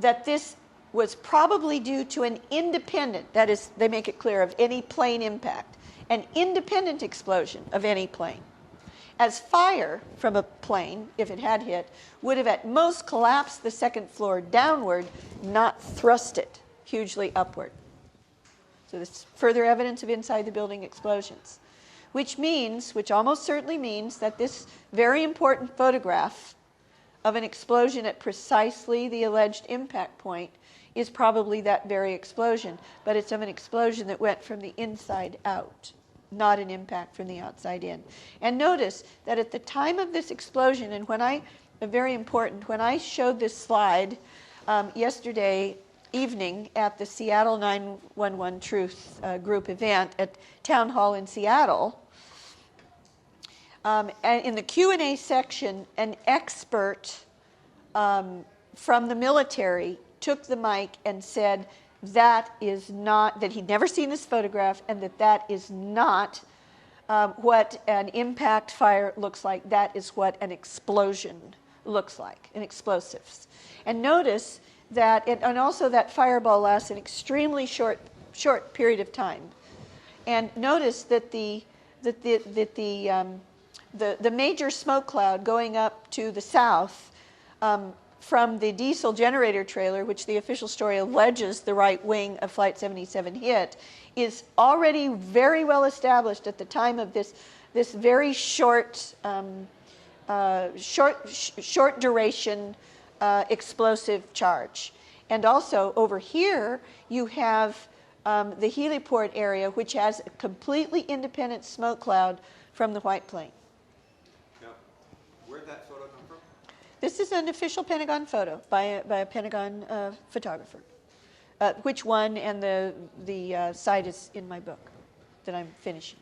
that this was probably due to an independent, that is, they make it clear, of any plane impact, an independent explosion of any plane. As fire from a plane, if it had hit, would have at most collapsed the second floor downward, not thrust it hugely upward. So this is further evidence of inside the building explosions, which almost certainly means that this very important photograph of an explosion at precisely the alleged impact point is probably that very explosion, but it's of an explosion that went from the inside out, not an impact from the outside in. And notice that at the time of this explosion, and when I showed this slide yesterday evening at the Seattle 911 Truth group event at Town Hall in Seattle, And in the Q&A section, an expert from the military took the mic and said that is not, that he'd never seen this photograph, and that is not what an impact fire looks like. That is what an explosion looks like, an explosives. And notice that, and also that fireball lasts an extremely short period of time. And notice that the major smoke cloud going up to the south from the diesel generator trailer, which the official story alleges the right wing of Flight 77 hit, is already very well established at the time of this very short duration explosive charge. And also over here you have the heliport area, which has a completely independent smoke cloud from the white plane. Now, where'd that photo come from? This is an official Pentagon photo by a Pentagon photographer. Which one, and the site is in my book that I'm finishing.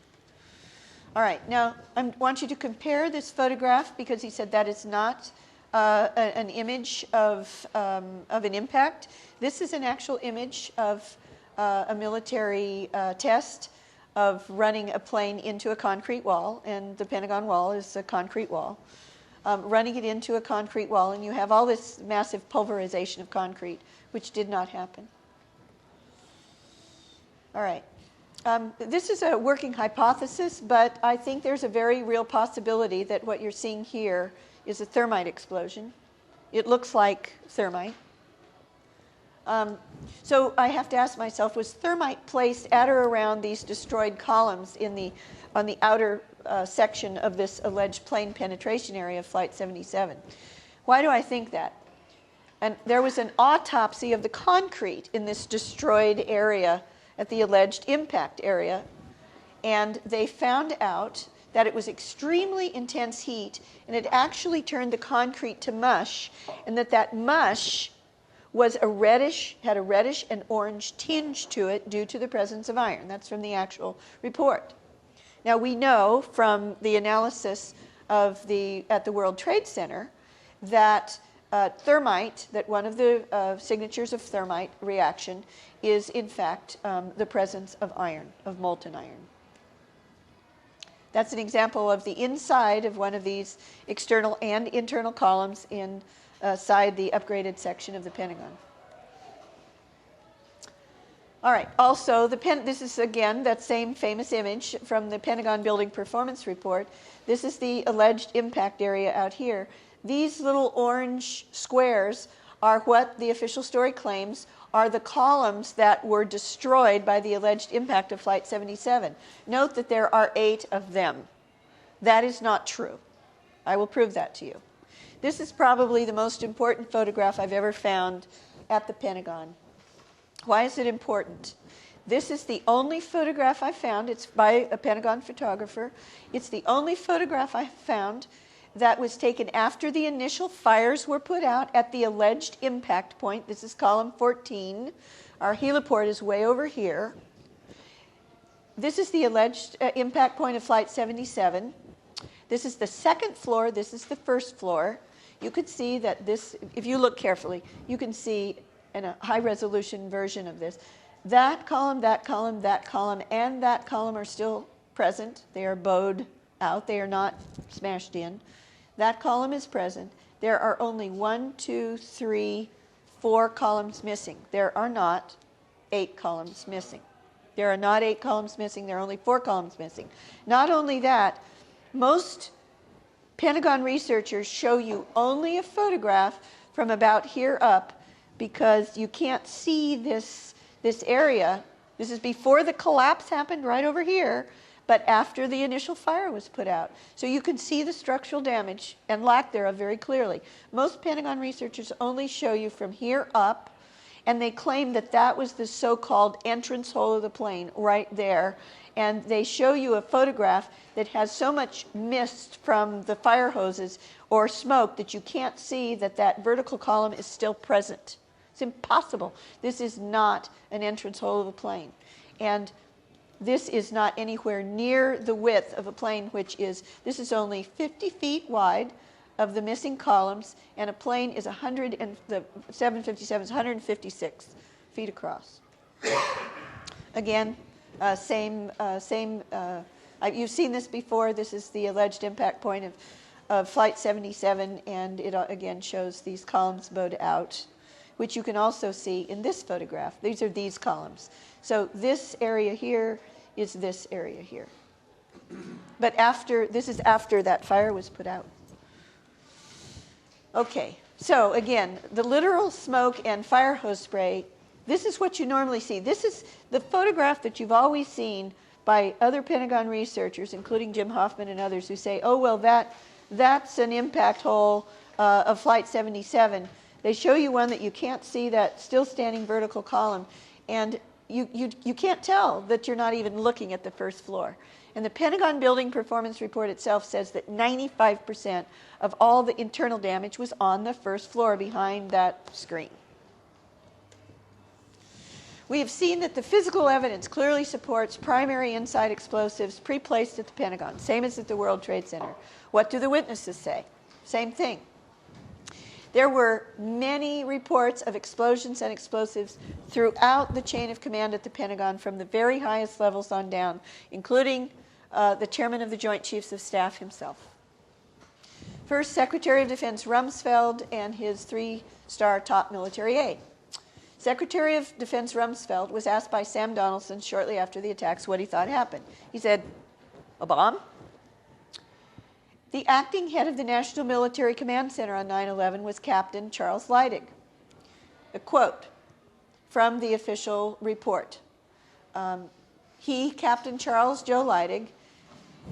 All right, now I want you to compare this photograph, because he said that is not an image of an impact. This is an actual image of a military test of running a plane into a concrete wall, and the Pentagon wall is a concrete wall. Running it into a concrete wall, and you have all this massive pulverization of concrete, which did not happen. All right. This is a working hypothesis, but I think there's a very real possibility that what you're seeing here is a thermite explosion. It looks like thermite. So I have to ask myself, was thermite placed at or around these destroyed columns on the outer section of this alleged plane penetration area of Flight 77? Why do I think that? And there was an autopsy of the concrete in this destroyed area at the alleged impact area, and they found out that it was extremely intense heat, and it actually turned the concrete to mush, and that mush was had a reddish and orange tinge to it due to the presence of iron. That's from the actual report. Now we know from the analysis at the World Trade Center that thermite, that one of the signatures of thermite reaction is in fact the presence of iron, of molten iron. That's an example of the inside of one of these external and internal columns inside the upgraded section of the Pentagon. All right, also, this is again that same famous image from the Pentagon Building Performance Report. This is the alleged impact area out here. These little orange squares are what the official story claims are the columns that were destroyed by the alleged impact of Flight 77. Note that there are 8 of them. That is not true. I will prove that to you. This is probably the most important photograph I've ever found at the Pentagon. Why is it important? This is the only photograph I found. It's by a Pentagon photographer. It's the only photograph I found that was taken after the initial fires were put out at the alleged impact point. This is column 14. Our heliport is way over here. This is the alleged impact point of Flight 77. This is the second floor. This is the first floor. You could see that this, if you look carefully, you can see in a high-resolution version of this, that column, that column, that column, and that column are still present. They are bowed out. They are not smashed in. That column is present. There are only 1, 2, 3, 4 columns missing. There are not 8 columns missing. There are not 8 columns missing. There are only 4 columns missing. Not only that, most Pentagon researchers show you only a photograph from about here up because you can't see this area. This is before the collapse happened right over here, but after the initial fire was put out. So you can see the structural damage and lack thereof very clearly. Most Pentagon researchers only show you from here up, and they claim that that was the so-called entrance hole of the plane right there. And they show you a photograph that has so much mist from the fire hoses or smoke that you can't see that that vertical column is still present. It's impossible. This is not an entrance hole of the plane. And this is not anywhere near the width of a plane, which is, this is only 50 feet wide of the missing columns, and a plane is 100, and the 757 is 156 feet across. Again, you've seen this before. This is the alleged impact point of Flight 77, and it again shows these columns bowed out, which you can also see in this photograph. These are these columns. So this area here is this area here. But this is after that fire was put out. Okay, so again, the literal smoke and fire hose spray, this is what you normally see. This is the photograph that you've always seen by other Pentagon researchers, including Jim Hoffman and others, who say, oh, well, that's an impact hole of Flight 77. They show you one that you can't see, that still standing vertical column, and you can't tell that you're not even looking at the first floor. And the Pentagon Building Performance Report itself says that 95% of all the internal damage was on the first floor behind that screen. We have seen that the physical evidence clearly supports primary inside explosives pre-placed at the Pentagon, same as at the World Trade Center. What do the witnesses say? Same thing. There were many reports of explosions and explosives throughout the chain of command at the Pentagon, from the very highest levels on down, including the chairman of the Joint Chiefs of Staff himself. First, Secretary of Defense Rumsfeld and his 3-star top military aide. Secretary of Defense Rumsfeld was asked by Sam Donaldson shortly after the attacks what he thought happened. He said, a bomb? The acting head of the National Military Command Center on 9/11 was Captain Charles Leidig. A quote from the official report. Captain Charles Joe Leidig,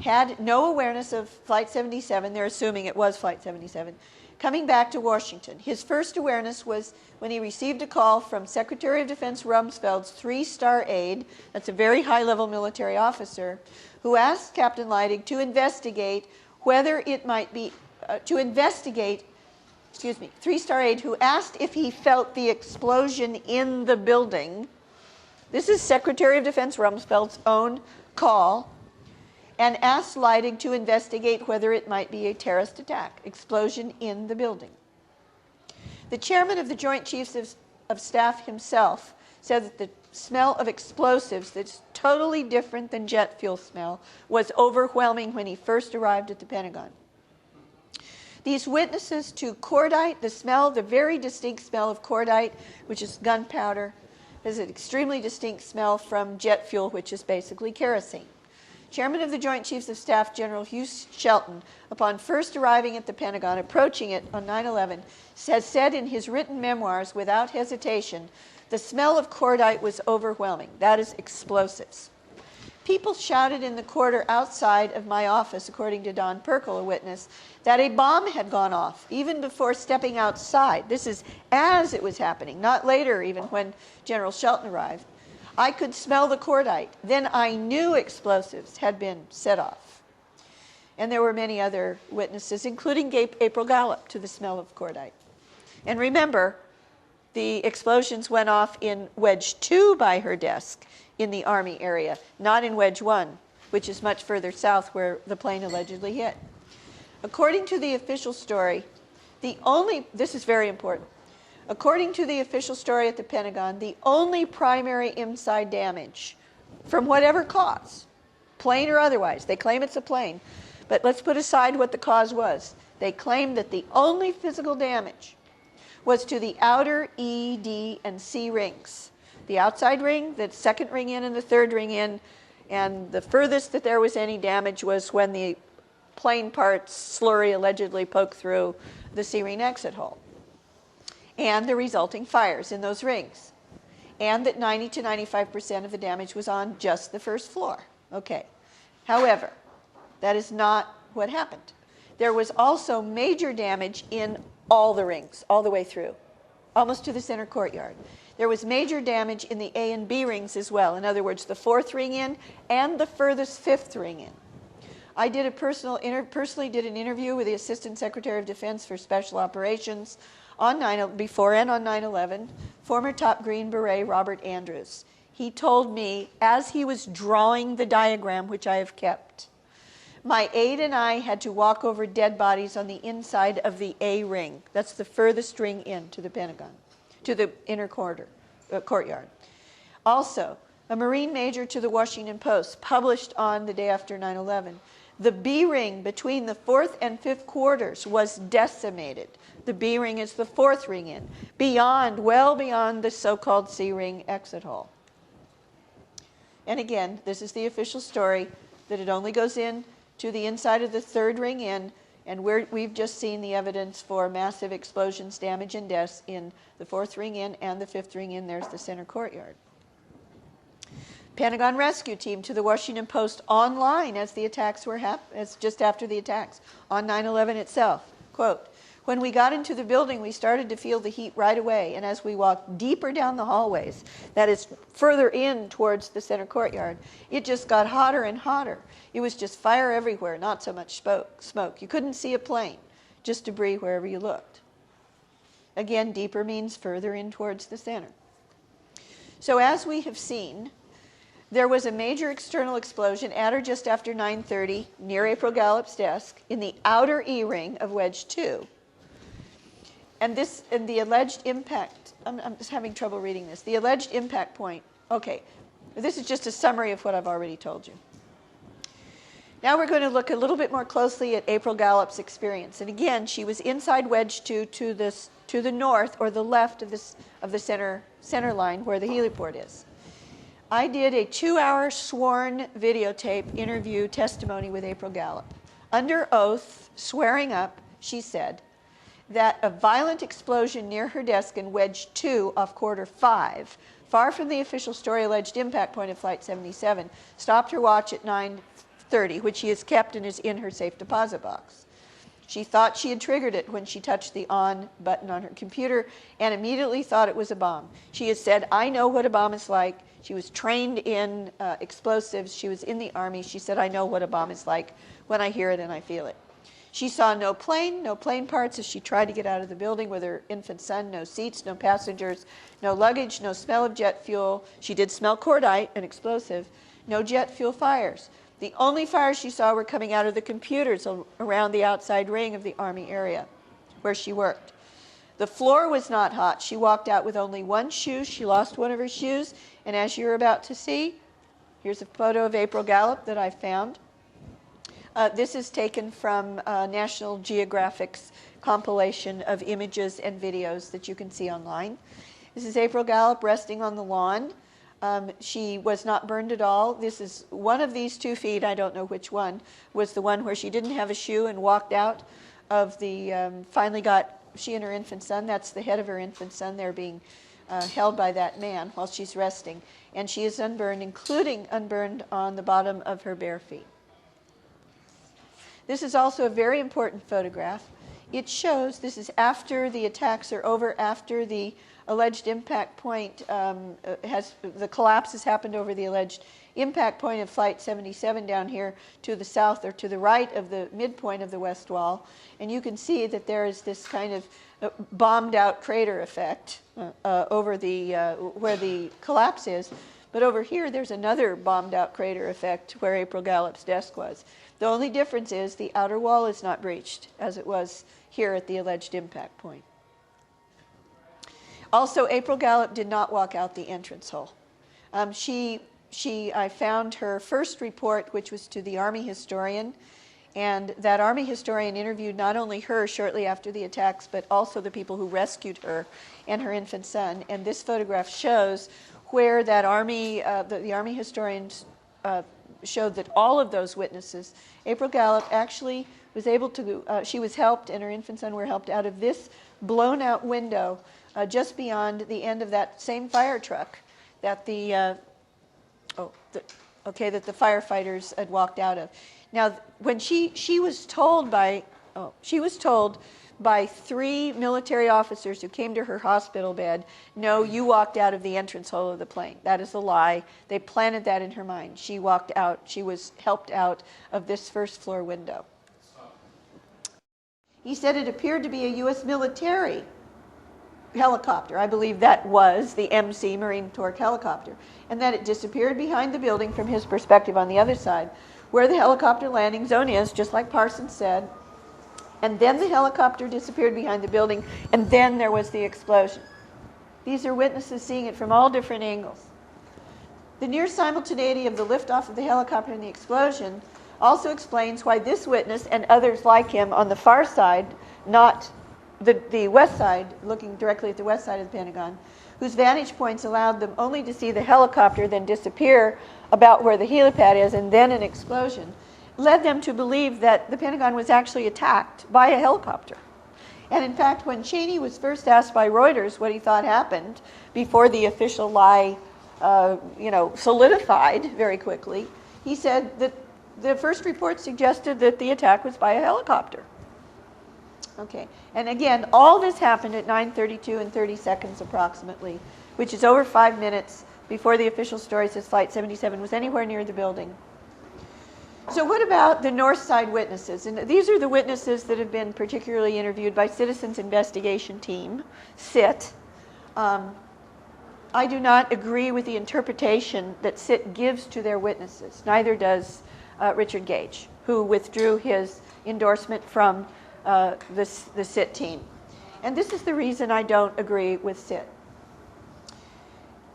had no awareness of Flight 77, they're assuming it was Flight 77, coming back to Washington. His first awareness was when he received a call from Secretary of Defense Rumsfeld's 3-star aide, that's a very high-level military officer, who asked Captain Leidig to investigate whether it might be, 3-star aide who asked if he felt the explosion in the building. This is Secretary of Defense Rumsfeld's own call, and asked Leidig to investigate whether it might be a terrorist attack, explosion in the building. The chairman of the Joint Chiefs of Staff himself said that the smell of explosives that's totally different than jet fuel smell was overwhelming when he first arrived at the Pentagon. These witnesses to cordite, the very distinct smell of cordite, which is gunpowder, is an extremely distinct smell from jet fuel, which is basically kerosene. Chairman of the Joint Chiefs of Staff, General Hugh Shelton, upon first arriving at the Pentagon, approaching it on 9/11, has said in his written memoirs without hesitation, the smell of cordite was overwhelming. That is explosives. People shouted in the corridor outside of my office, according to Don Perkel, a witness, that a bomb had gone off, even before stepping outside. This is as it was happening, not later, even when General Shelton arrived. I could smell the cordite. Then I knew explosives had been set off. And there were many other witnesses, including April Gallup, to the smell of cordite. And remember, the explosions went off in Wedge 2 by her desk in the Army area, not in Wedge 1, which is much further south where the plane allegedly hit. According to the official story, this is very important, according to the official story at the Pentagon, the only primary inside damage, from whatever cause, plane or otherwise, they claim it's a plane, but let's put aside what the cause was. They claim that the only physical damage was to the outer E, D, and C rings. The outside ring, the second ring in, and the third ring in, and the furthest that there was any damage was when the plane parts slurry allegedly poked through the C ring exit hole, and the resulting fires in those rings, and that 90 to 95% of the damage was on just the first floor. Okay. However, that is not what happened. There was also major damage in all the rings, all the way through, almost to the center courtyard. There was major damage in the A and B rings as well. In other words, the 4th ring in and the furthest 5th ring in. I did personally did an interview with the Assistant Secretary of Defense for Special Operations before and on 9/11, former top Green Beret Robert Andrews. he told me, as he was drawing the diagram, which I have kept, my aide and I had to walk over dead bodies on the inside of the A ring. That's the furthest ring in to the Pentagon, to the inner courtyard. Also, a Marine major to the Washington Post published on the day after 9/11, the B ring between the 4th and 5th quarters was decimated. The B ring is the 4th ring in, well beyond the so-called C ring exit hole. And again, this is the official story, that it only goes in to the inside of the 3rd ring in, and we've just seen the evidence for massive explosions, damage, and deaths in the 4th ring in and the 5th ring in. There's the center courtyard. Pentagon rescue team to the Washington Post online as the attacks were as just after the attacks on 9/11 itself. Quote, "When we got into the building, we started to feel the heat right away, and as we walked deeper down the hallways, that is further in towards the center courtyard, it just got hotter and hotter. It was just fire everywhere, not so much smoke. You couldn't see a plane, just debris wherever you looked." Again, deeper means further in towards the center. So as we have seen, there was a major external explosion at or just after 9:30 near April Gallup's desk in the outer E-ring of Wedge 2. And the alleged impact, I'm just having trouble reading this. The alleged impact point, okay, this is just a summary of what I've already told you. Now we're going to look a little bit more closely at April Gallup's experience. And again, she was inside Wedge 2 to the north or the left of the center line where the heliport is. I did a 2-hour sworn videotape interview testimony with April Gallup. Under oath, swearing up, she said that a violent explosion near her desk in Wedge 2 off quarter 5, far from the official story alleged impact point of Flight 77, stopped her watch at 9:30, which she has kept and is in her safe deposit box. She thought she had triggered it when she touched the on button on her computer and immediately thought it was a bomb. She has said, "I know what a bomb is like." She was trained in explosives. She was in the Army. She said, "I know what a bomb is like when I hear it and I feel it." She saw no plane parts as she tried to get out of the building with her infant son, no seats, no passengers, no luggage, no smell of jet fuel. She did smell cordite, an explosive, no jet fuel fires. The only fires she saw were coming out of the computers around the outside ring of the Army area where she worked. The floor was not hot. She walked out with only one shoe. She lost one of her shoes. And as you're about to see, here's a photo of April Gallup that I found. This is taken from National Geographic's compilation of images and videos that you can see online. This is April Gallup resting on the lawn. She was not burned at all. This is one of these 2 feet, I don't know which one, was the one where she didn't have a shoe and walked out of the, finally got, she and her infant son, that's the head of her infant son, they're being held by that man while she's resting. And she is unburned, including unburned on the bottom of her bare feet. This is also a very important photograph. It shows, this is after the attacks are over, after the alleged impact point the collapse has happened over the alleged impact point of Flight 77 down here to the south or to the right of the midpoint of the west wall. And you can see that there is this kind of bombed out crater effect over the where the collapse is. But over here, there's another bombed out crater effect where April Gallup's desk was. The only difference is the outer wall is not breached, as it was here at the alleged impact point. Also, April Gallup did not walk out the entrance hole. I found her first report, which was to the Army historian, and that Army historian interviewed not only her shortly after the attacks, but also the people who rescued her and her infant son. And this photograph shows where that the Army historians showed that all of those witnesses, April Gallup actually was able to, she was helped and her infant son were helped out of this blown out window just beyond the end of that same fire truck that the firefighters had walked out of. Now, when she was told by 3 military officers who came to her hospital bed, "No, you walked out of the entrance hole of the plane." That is a lie. They planted that in her mind. She walked out. She was helped out of this first floor window. He said it appeared to be a U.S. military helicopter. I believe that was the MC Marine Torque helicopter, and that it disappeared behind the building from his perspective on the other side, where the helicopter landing zone is, just like Parsons said, and then the helicopter disappeared behind the building, and then there was the explosion. These are witnesses seeing it from all different angles. The near simultaneity of the liftoff of the helicopter and the explosion also explains why this witness and others like him on the far side, not the west side, looking directly at the west side of the Pentagon, whose vantage points allowed them only to see the helicopter then disappear about where the helipad is and then an explosion, led them to believe that the Pentagon was actually attacked by a helicopter. And in fact, when Cheney was first asked by Reuters what he thought happened before the official lie solidified very quickly, he said that the first report suggested that the attack was by a helicopter. Okay, and again, all this happened at 9:32 and 30 seconds approximately, which is over 5 minutes before the official story says Flight 77 was anywhere near the building. So what about the North Side witnesses? And these are the witnesses that have been particularly interviewed by Citizens Investigation Team, CIT. I do not agree with the interpretation that CIT gives to their witnesses. Neither does Richard Gage, who withdrew his endorsement from the CIT team. And this is the reason I don't agree with CIT.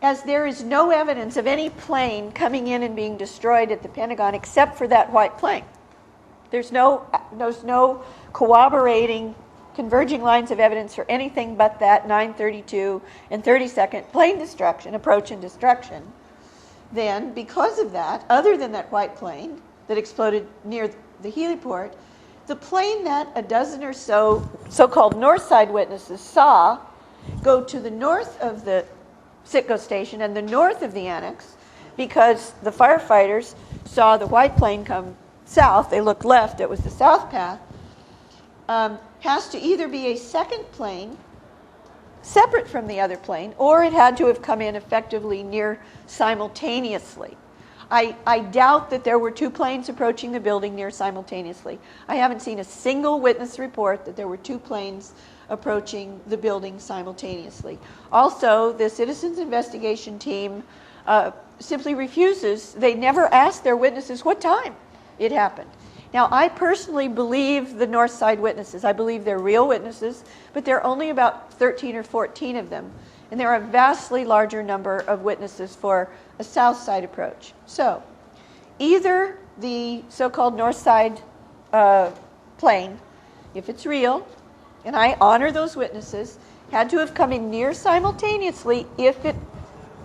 As there is no evidence of any plane coming in and being destroyed at the Pentagon except for that white plane. There's no corroborating, converging lines of evidence for anything but that 9:32 and 30-second plane destruction, approach and destruction. Then, because of that, other than that white plane that exploded near the heliport, the plane that a dozen or so-called North Side witnesses saw go to the north of the Citgo station and the north of the annex, because the firefighters saw the white plane come south, they looked left, it was the south path, has to either be a second plane separate from the other plane, or it had to have come in effectively near simultaneously. I doubt that there were two planes approaching the building near simultaneously. I haven't seen a single witness report that there were two planes approaching the building simultaneously. Also, the Citizens Investigation Team simply refuses. They never ask their witnesses what time it happened. Now, I personally believe the North Side witnesses. I believe they're real witnesses, but there are only about 13 or 14 of them. And there are a vastly larger number of witnesses for a South Side approach. So, either the so-called North Side plane, if it's real, and I honor those witnesses, had to have come in near simultaneously if it,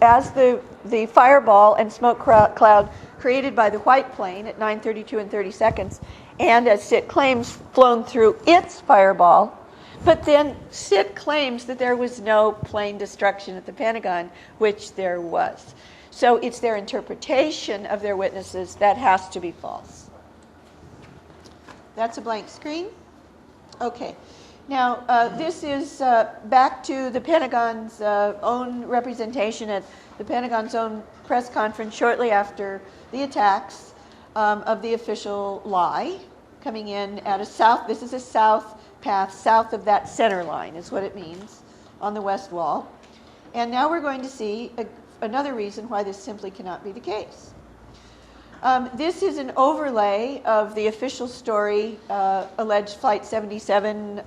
as the fireball and smoke cloud created by the white plane at 9:32 and 30 seconds, and as CIT claims, flown through its fireball. But then CIT claims that there was no plane destruction at the Pentagon, which there was. So it's their interpretation of their witnesses that has to be false. That's a blank screen. Okay. Now, this is back to the Pentagon's own representation at the Pentagon's own press conference shortly after the attacks of the official lie, coming in at a south, this is a south path, south of that center line is what it means, on the west wall. And now we're going to see another reason why this simply cannot be the case. This is an overlay of the official story, alleged Flight 77,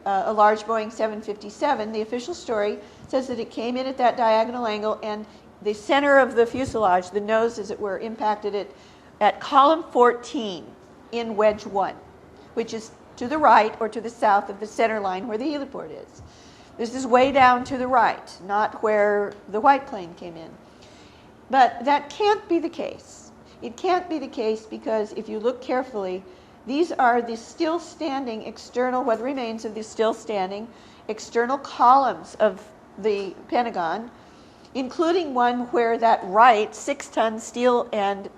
a large Boeing 757. The official story says that it came in at that diagonal angle, and the center of the fuselage, the nose as it were, impacted it at column 14 in wedge 1, which is to the right or to the south of the center line where the heliport is. This is way down to the right, not where the white plane came in. But that can't be the case. It can't be the case because if you look carefully, these are the still standing external, what remains of the still standing external columns of the Pentagon, including one where that right 6-ton steel and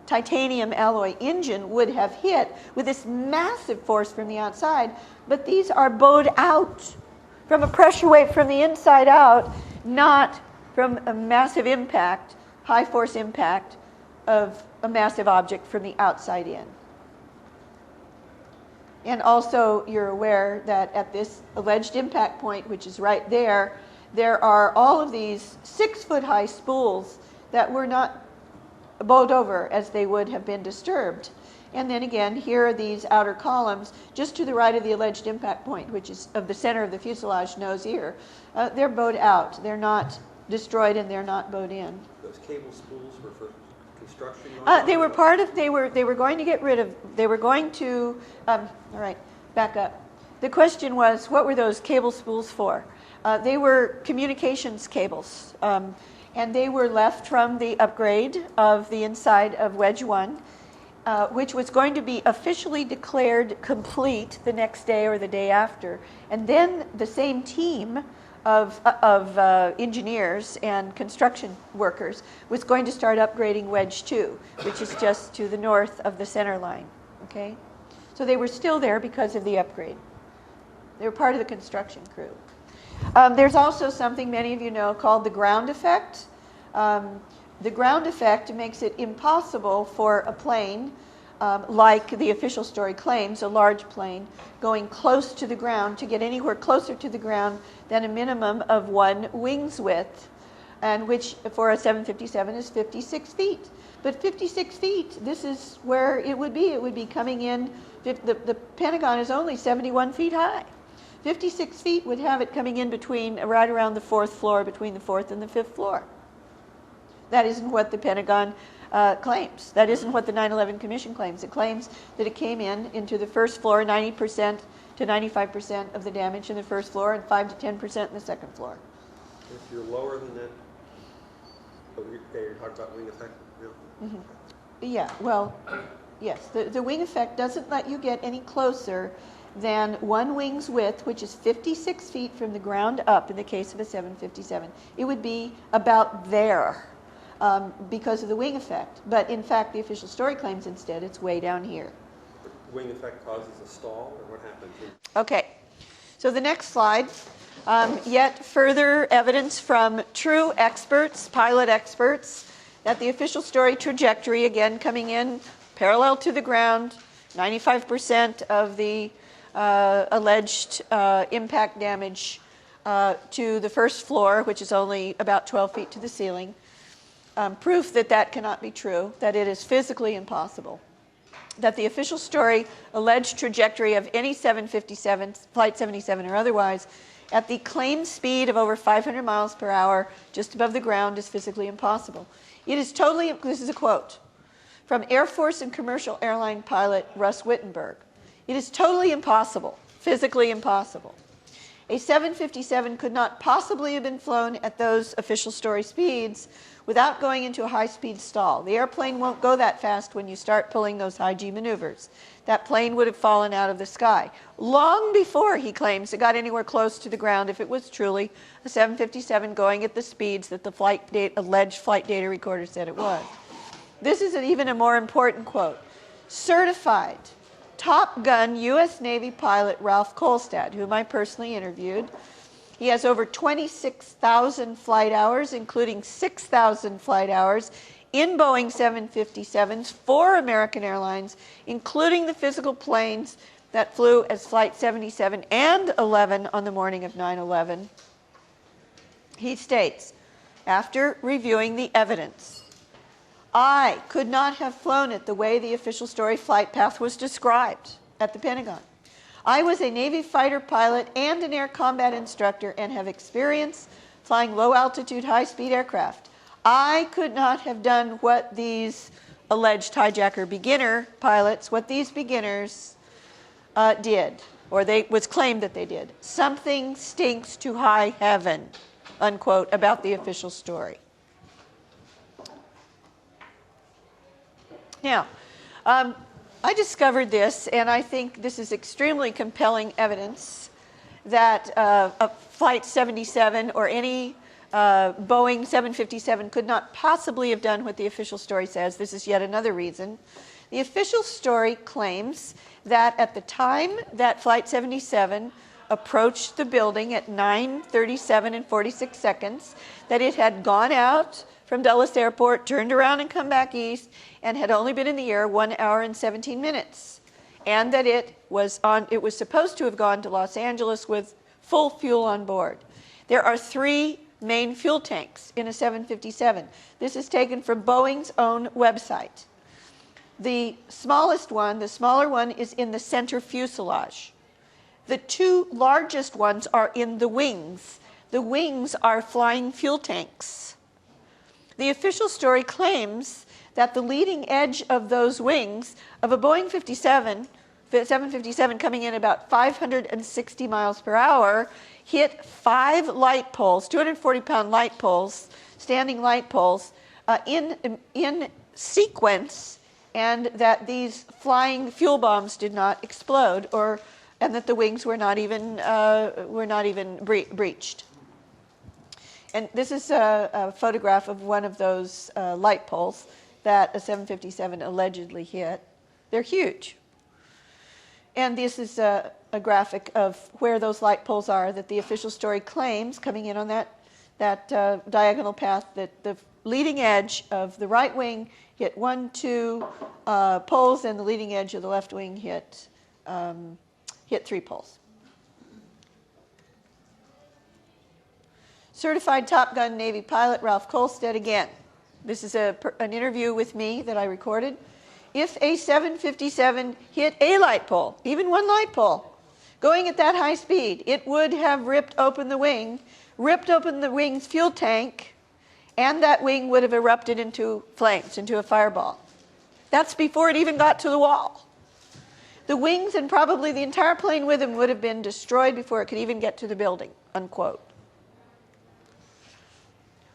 titanium alloy engine would have hit with this massive force from the outside, but these are bowed out from a pressure wave from the inside out, not from a massive impact, high force impact of a massive object from the outside in. And also, you're aware that at this alleged impact point, which is right there, there are all of these 6-foot-high spools that were not bowed over as they would have been disturbed. And then again, here are these outer columns just to the right of the alleged impact point, which is of the center of the fuselage nose ear. They're bowed out. They're not destroyed and they're not bowed in. Those cable spools were for construction? They were part of, they were going to get rid of, they were going to, all right, back up. The question was, what were those cable spools for? They were communications cables, and they were left from the upgrade of the inside of Wedge 1, which was going to be officially declared complete the next day or the day after. And then the same team of engineers and construction workers was going to start upgrading Wedge 2, which is just to the north of the center line. Okay? So they were still there because of the upgrade. They were part of the construction crew. There's also something many of you know called the ground effect. The ground effect makes it impossible for a plane, like the official story claims, a large plane, going close to the ground to get anywhere closer to the ground than a minimum of 1 wing's width, and which for a 757 is 56 feet. But 56 feet, this is where it would be. It would be coming in, the Pentagon is only 71 feet high. 56 feet would have it coming in between, right around the 4th floor, between the 4th and the 5th floor. That isn't what the Pentagon claims. That isn't what the 9/11 Commission claims. It claims that it came into the 1st floor, 90% to 95% of the damage in the 1st floor, and 5 to 10% in the 2nd floor. If you're lower than that, you're talking about wing effect? Yeah. Mm-hmm. Yeah, well, yes. The wing effect doesn't let you get any closer than 1 wing's width, which is 56 feet from the ground up in the case of a 757. It would be about there because of the wing effect. But in fact, the official story claims instead it's way down here. The wing effect causes a stall, or what happens? Okay, so the next slide. Yet further evidence from true experts, pilot experts, that the official story trajectory, again coming in parallel to the ground, 95% of the alleged impact damage to the 1st floor, which is only about 12 feet to the ceiling. Proof that that cannot be true, that it is physically impossible. That the official story alleged trajectory of any 757, Flight 77 or otherwise, at the claimed speed of over 500 miles per hour just above the ground is physically impossible. It is totally, this is a quote from Air Force and commercial airline pilot Russ Wittenberg. It is totally impossible, physically impossible. A 757 could not possibly have been flown at those official story speeds without going into a high-speed stall. The airplane won't go that fast when you start pulling those high-G maneuvers. That plane would have fallen out of the sky long before, he claims, it got anywhere close to the ground if it was truly a 757 going at the speeds that the alleged flight data recorder said it was. This is even a more important quote. Certified Top Gun U.S. Navy pilot Ralph Kolstad, whom I personally interviewed. He has over 26,000 flight hours, including 6,000 flight hours in Boeing 757s for American Airlines, including the physical planes that flew as Flight 77 and 11 on the morning of 9/11. He states, after reviewing the evidence, I could not have flown it the way the official story flight path was described at the Pentagon. I was a Navy fighter pilot and an air combat instructor and have experience flying low-altitude, high-speed aircraft. I could not have done what these alleged hijacker beginner pilots, what these beginners did, or was claimed that they did. Something stinks to high heaven, unquote, about the official story. Now, I discovered this, and I think this is extremely compelling evidence that a Flight 77 or any Boeing 757 could not possibly have done what the official story says. This is yet another reason. The official story claims that at the time that Flight 77 approached the building at 9:37 and 46 seconds, that it had gone out from Dulles Airport, turned around and come back east, and had only been in the air 1 hour and 17 minutes. and that it was supposed to have gone to Los Angeles with full fuel on board. There are 3 main fuel tanks in a 757. This is taken from Boeing's own website. The smaller one is in the center fuselage. The 2 largest ones are in the wings. The wings are flying fuel tanks. The official story claims that the leading edge of those wings of a Boeing 757 coming in about 560 miles per hour hit 5 light poles, 240-pound light poles, standing light poles, in sequence, and that these flying fuel bombs did not explode, and that the wings were not even breached. And this is a photograph of one of those light poles that a 757 allegedly hit. They're huge. And this is a graphic of where those light poles are that the official story claims, coming in on that diagonal path, that the leading edge of the right wing hit 1, 2 poles, and the leading edge of the left wing hit 3 poles. Certified Top Gun Navy pilot Ralph Kolstad again. This is an interview with me that I recorded. If a 757 hit a light pole, even one light pole, going at that high speed, it would have ripped open the wing's fuel tank, and that wing would have erupted into flames, into a fireball. That's before it even got to the wall. The wings and probably the entire plane with them would have been destroyed before it could even get to the building, unquote.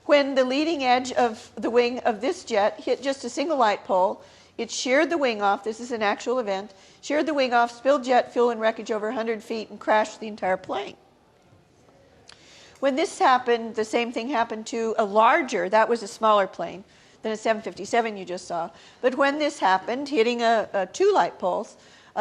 When the leading edge of the wing of this jet hit just a single light pole, it sheared the wing off. This is an actual event. Sheared the wing off, spilled jet fuel and wreckage over 100 feet, and crashed the entire plane. When this happened, the same thing happened to a larger, that was a smaller plane than a 757 you just saw. But when this happened, hitting 2 light poles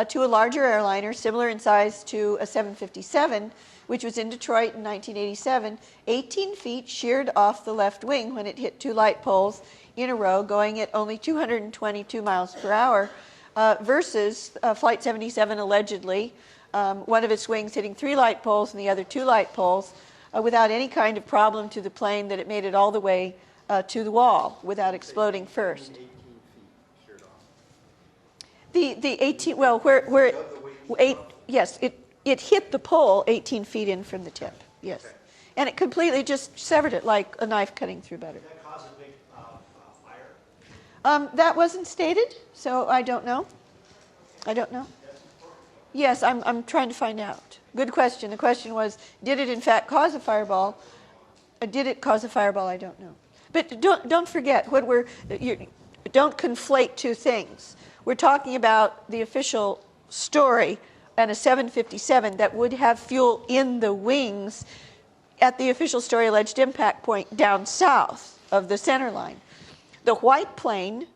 to a larger airliner, similar in size to a 757, which was in Detroit in 1987, 18 feet sheared off the left wing when it hit 2 light poles in a row, going at only 222 miles per hour, versus Flight 77 allegedly, one of its wings hitting 3 light poles and the other 2 light poles, without any kind of problem to the plane, that it made it all the way to the wall without exploding first. 18 feet sheared off. The 18, well, where it, yes, it hit the pole 18 feet in from the tip, yes. Okay. And it completely just severed it like a knife cutting through butter. Did that cause a big fire? That wasn't stated, so I don't know. Yes, I'm trying to find out. Good question. The question was, did it in fact cause a fireball? Did it cause a fireball? I don't know. But don't forget, don't conflate 2 things. We're talking about the official story and a 757 that would have fuel in the wings at the official story alleged impact point down south of the center line. The white plane,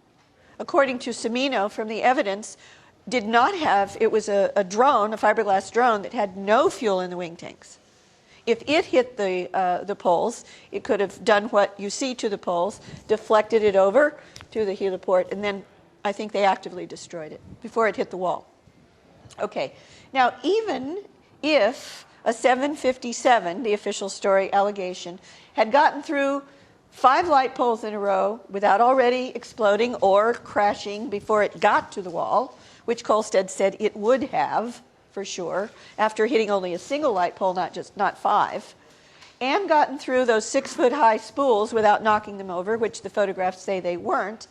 according to Cimino from the evidence, did not have, it was a drone, a fiberglass drone that had no fuel in the wing tanks. If it hit the poles, it could have done what you see to the poles, deflected it over to the heliport, and then I think they actively destroyed it before it hit the wall. Okay, now even if a 757, the official story allegation, had gotten through 5 light poles in a row without already exploding or crashing before it got to the wall, which Kolstad said it would have, for sure, after hitting only a single light pole, not 5, and gotten through those 6-foot-high spools without knocking them over, which the photographs say they weren't,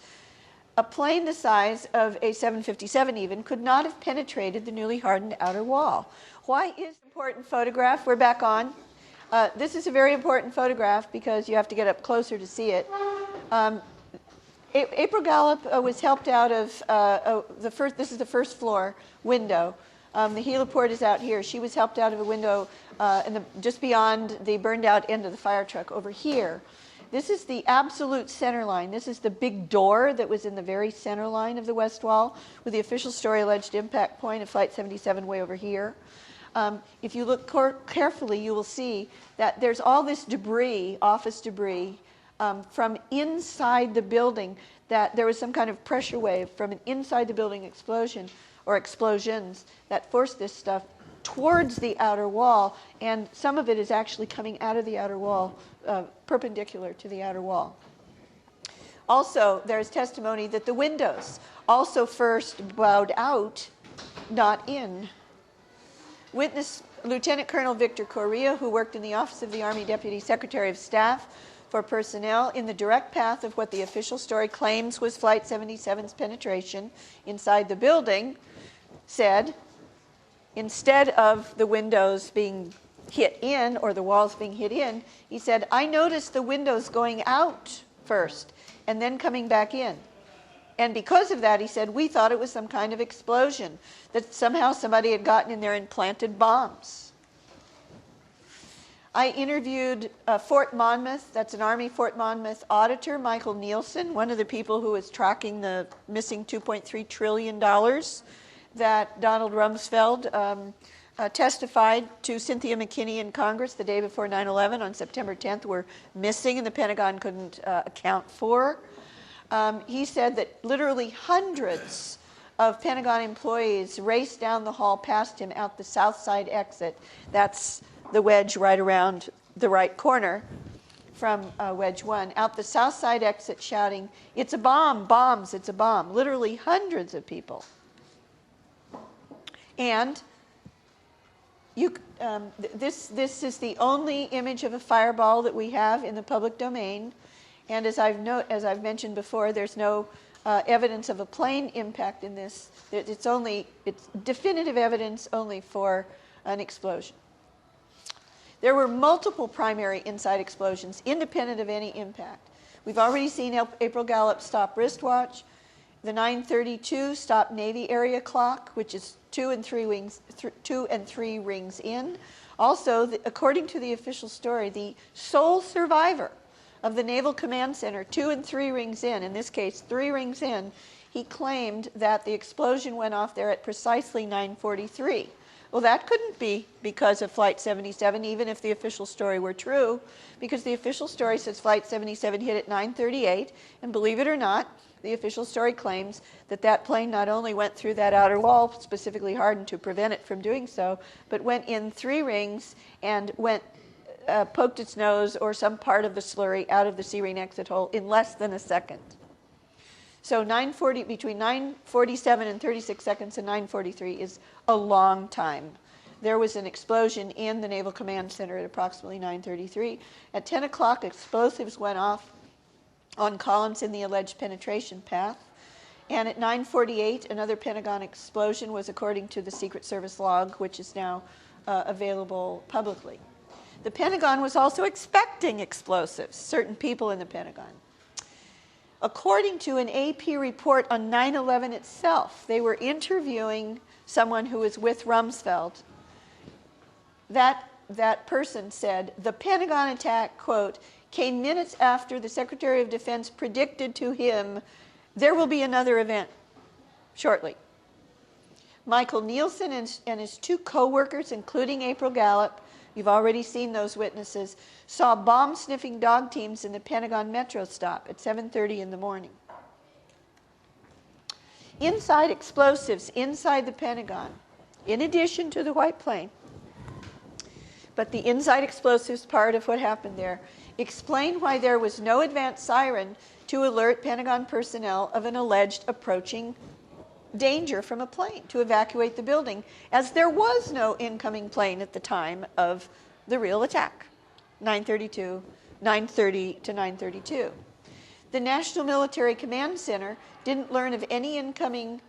a plane the size of a 757 even could not have penetrated the newly hardened outer wall. Why is this an important photograph? We're back on. This is a very important photograph because you have to get up closer to see it. April Gallup was helped out of this is the first floor window. The heliport is out here. She was helped out of a window just beyond the burned out end of the fire truck over here. This is the absolute center line. This is the big door that was in the very center line of the west wall with the official story alleged impact point of Flight 77 way over here. If you look carefully, you will see that there's all this debris, office debris, from inside the building, that there was some kind of pressure wave from an inside the building explosion or explosions that forced this stuff towards the outer wall, and some of it is actually coming out of the outer wall, perpendicular to the outer wall. Also, there's testimony that the windows also first bowed out, not in. Witness Lieutenant Colonel Victor Correa, who worked in the Office of the Army Deputy Secretary of Staff for Personnel in the direct path of what the official story claims was Flight 77's penetration inside the building, said, instead of the windows being hit in or the walls being hit in, he said, I noticed the windows going out first and then coming back in. And because of that, he said, we thought it was some kind of explosion, that somehow somebody had gotten in there and planted bombs. I interviewed Fort Monmouth, that's an Army Fort Monmouth auditor, Michael Nielsen, one of the people who was tracking the missing $2.3 trillion that Donald Rumsfeld testified to Cynthia McKinney in Congress the day before 9/11 on September 10th were missing and the Pentagon couldn't account for. He said that literally hundreds of Pentagon employees raced down the hall past him out the south side exit. That's the wedge right around the right corner from wedge 1. Out the south side exit shouting, it's a bomb, bombs, it's a bomb. Literally hundreds of people. And this is the only image of a fireball that we have in the public domain. And as I've mentioned before, there's no evidence of a plane impact in this. It's definitive evidence only for an explosion. There were multiple primary inside explosions, independent of any impact. We've already seen April Gallup stop wristwatch, the 932 stop Navy area clock, which is 2 and 3 rings in. Also, according to the official story, the sole survivor of the Naval Command Center, 2 and 3 rings in this case 3 rings in, he claimed that the explosion went off there at precisely 9:43. Well, that couldn't be because of Flight 77, even if the official story were true, because the official story says Flight 77 hit at 9:38, and believe it or not, the official story claims that that plane not only went through that outer wall, specifically hardened to prevent it from doing so, but went in 3 rings and poked its nose or some part of the slurry out of the C-ring exit hole in less than a second. So between 9:47 and 36 seconds and 9:43 is a long time. There was an explosion in the Naval Command Center at approximately 9:33. At 10 o'clock, explosives went off on columns in the alleged penetration path. And at 9:48, another Pentagon explosion was according to the Secret Service log, which is now available publicly. The Pentagon was also expecting explosives, certain people in the Pentagon. According to an AP report on 9/11 itself, they were interviewing someone who was with Rumsfeld. That person said, the Pentagon attack, quote, came minutes after the Secretary of Defense predicted to him there will be another event shortly. Michael Nielsen and his 2 co-workers, including April Gallup, you've already seen those witnesses, saw bomb-sniffing dog teams in the Pentagon Metro stop at 7:30 in the morning. Inside explosives inside the Pentagon, in addition to the white plane, but the inside explosives part of what happened there, explain why there was no advance siren to alert Pentagon personnel of an alleged approaching danger from a plane to evacuate the building, as there was no incoming plane at the time of the real attack, 9:30 to 9:32. The National Military Command Center didn't learn of any incoming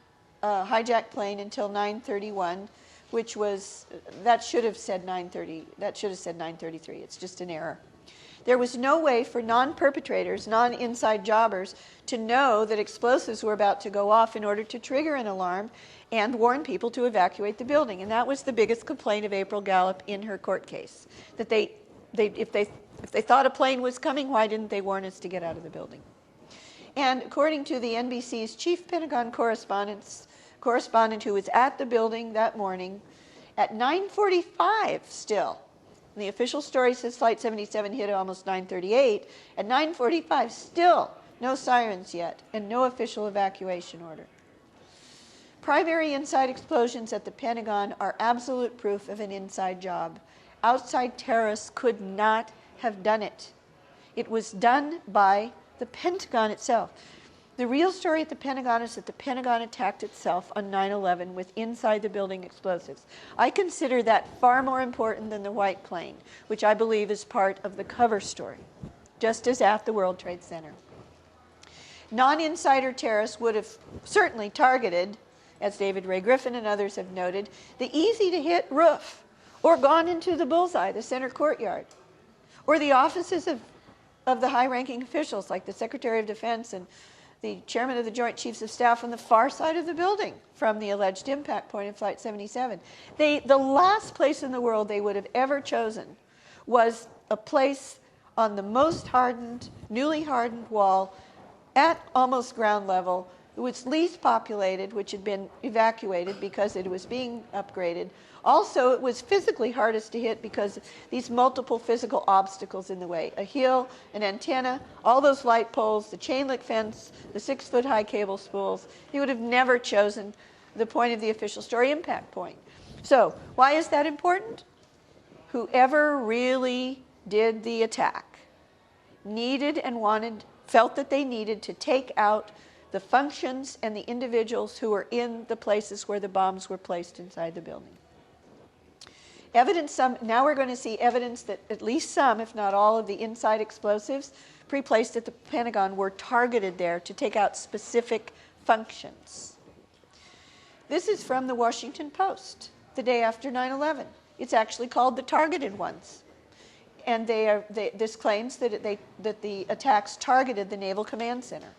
hijacked plane until 9:31, which was, that should have said 9:30, that should have said 9:33. It's just an error. There was no way for non-perpetrators, non-inside jobbers, to know that explosives were about to go off in order to trigger an alarm and warn people to evacuate the building. And that was the biggest complaint of April Gallup in her court case, that if they thought a plane was coming, why didn't they warn us to get out of the building? And according to the NBC's chief Pentagon correspondent who was at the building that morning, at 9:45 still, and the official story says Flight 77 hit at almost 9:38. At 9:45, still no sirens yet, and no official evacuation order. Primary inside explosions at the Pentagon are absolute proof of an inside job. Outside terrorists could not have done it. It was done by the Pentagon itself. The real story at the Pentagon is that the Pentagon attacked itself on 9/11 with inside the building explosives. I consider that far more important than the white plane, which I believe is part of the cover story, just as at the World Trade Center. Non-insider terrorists would have certainly targeted, as David Ray Griffin and others have noted, the easy-to-hit roof, or gone into the bullseye, the center courtyard, or the offices of the high-ranking officials like the Secretary of Defense and the Chairman of the Joint Chiefs of Staff on the far side of the building from the alleged impact point in Flight 77. The last place in the world they would have ever chosen was a place on the most hardened, newly hardened wall at almost ground level. It was least populated, which had been evacuated because it was being upgraded. Also, it was physically hardest to hit because of these multiple physical obstacles in the way. A hill, an antenna, all those light poles, the chain link fence, the 6-foot-high cable spools. He would have never chosen the point of the official story impact point. So, why is that important? Whoever really did the attack needed and felt that they needed to take out the functions and the individuals who were in the places where the bombs were placed inside the building. Now we're going to see evidence that at least some, if not all, of the inside explosives pre-placed at the Pentagon were targeted there to take out specific functions. This is from the Washington Post, the day after 9/11. It's actually called the targeted ones. And this claims that the attacks targeted the Naval Command Center.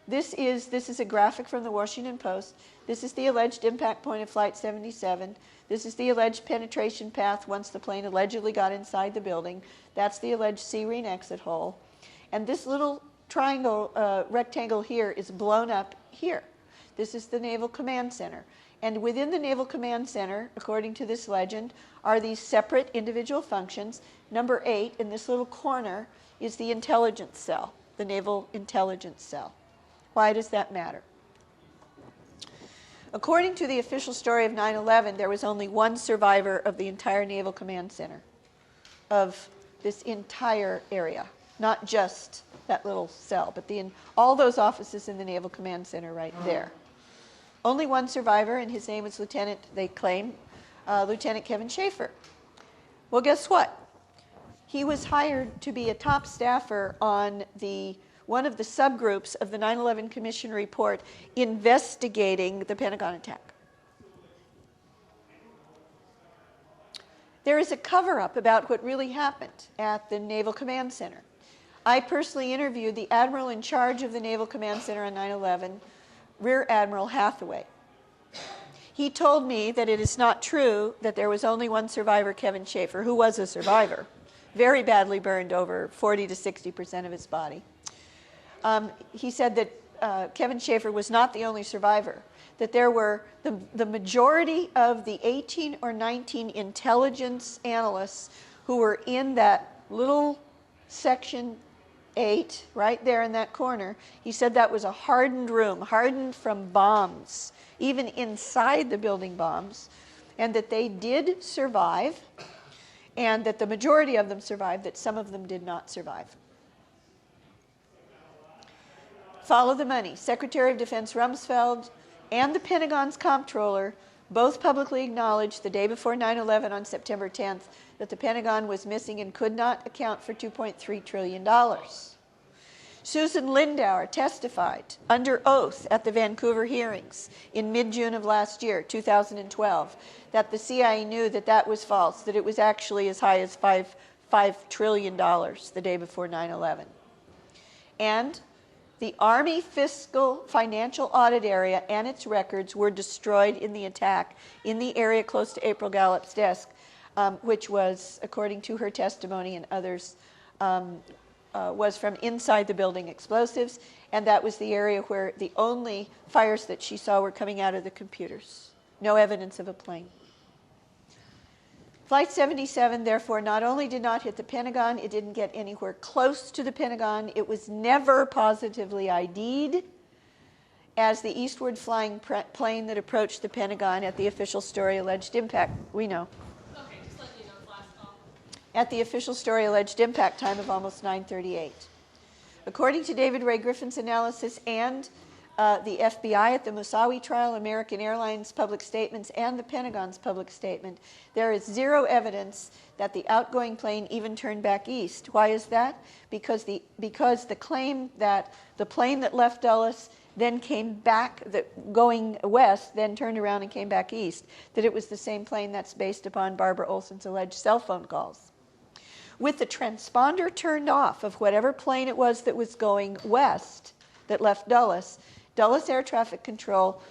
This is a graphic from the Washington Post. This is the alleged impact point of Flight 77. This is the alleged penetration path once the plane allegedly got inside the building. That's the alleged C-ring exit hole. And this little triangle, rectangle here is blown up here. This is the Naval Command Center. And within the Naval Command Center, according to this legend, are these separate individual functions. Number 8 in this little corner is the intelligence cell, the Naval Intelligence Cell. Why does that matter? According to the official story of 9/11, there was only one survivor of the entire Naval Command Center, of this entire area, not just that little cell, but all those offices in the Naval Command Center right there. Only one survivor, and his name is they claim, Lieutenant Kevin Schaefer. Well, guess what? He was hired to be a top staffer on one of the subgroups of the 9/11 Commission report investigating the Pentagon attack. There is a cover-up about what really happened at the Naval Command Center. I personally interviewed the admiral in charge of the Naval Command Center on 9/11, Rear Admiral Hathaway. He told me that it is not true that there was only one survivor, Kevin Schaefer, who was a survivor, very badly burned, over 40 to 60% of his body. He said that Kevin Schaefer was not the only survivor, that there were the majority of the 18 or 19 intelligence analysts who were in that little section 8 right there in that corner. He said that was a hardened room, hardened from bombs, even inside the building bombs, and that they did survive, and that the majority of them survived, that some of them did not survive. Follow the money. Secretary of Defense Rumsfeld and the Pentagon's comptroller both publicly acknowledged the day before 9/11 on September 10th that the Pentagon was missing and could not account for $2.3 trillion. Susan Lindauer testified under oath at the Vancouver hearings in mid-June of last year, 2012, that the CIA knew that that was false, that it was actually as high as $5 trillion the day before 9/11. And the Army Fiscal Financial Audit Area and its records were destroyed in the attack in the area close to April Gallup's desk, which was, according to her testimony and others, was from inside the building explosives, and that was the area where the only fires that she saw were coming out of the computers. No evidence of a plane. Flight 77, therefore, not only did not hit the Pentagon, it didn't get anywhere close to the Pentagon. It was never positively ID'd. as the eastward flying plane that approached the Pentagon at the official story alleged impact. We know. Okay, just let you know, last call. At the official story alleged impact time of almost 9:38. According to David Ray Griffin's analysis and the FBI at the Moussaoui trial, American Airlines public statements, and the Pentagon's public statement, there is zero evidence that the outgoing plane even turned back east. Why is that? Because the claim that the plane that left Dulles then came back, going west, then turned around and came back east, that it was the same plane, that's based upon Barbara Olson's alleged cell phone calls. With the transponder turned off of whatever plane it was that was going west that left Dulles, Dulles Air Traffic Control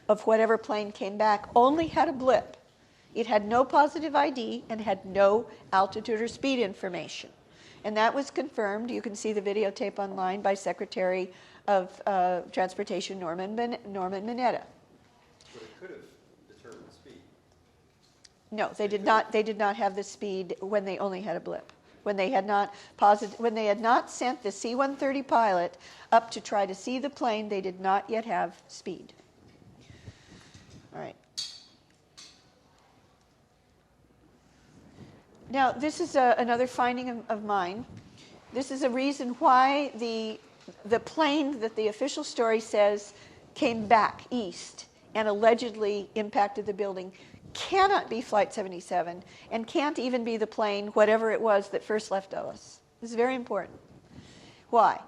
of whatever plane came back only had a blip. It had no positive ID and had no altitude or speed information. And that was confirmed, you can see the videotape online, by Secretary of Transportation Norman Mineta. But it could have determined speed. No, they did not have the speed when they only had a blip. When they had not sent the C-130 pilot up to try to see the plane, they did not yet have speed. All right. Now, this is another finding of mine. This is a reason why the plane that the official story says came back east and allegedly impacted the building cannot be Flight 77 and can't even be the plane, whatever it was, that first left Dulles. This is very important. Why?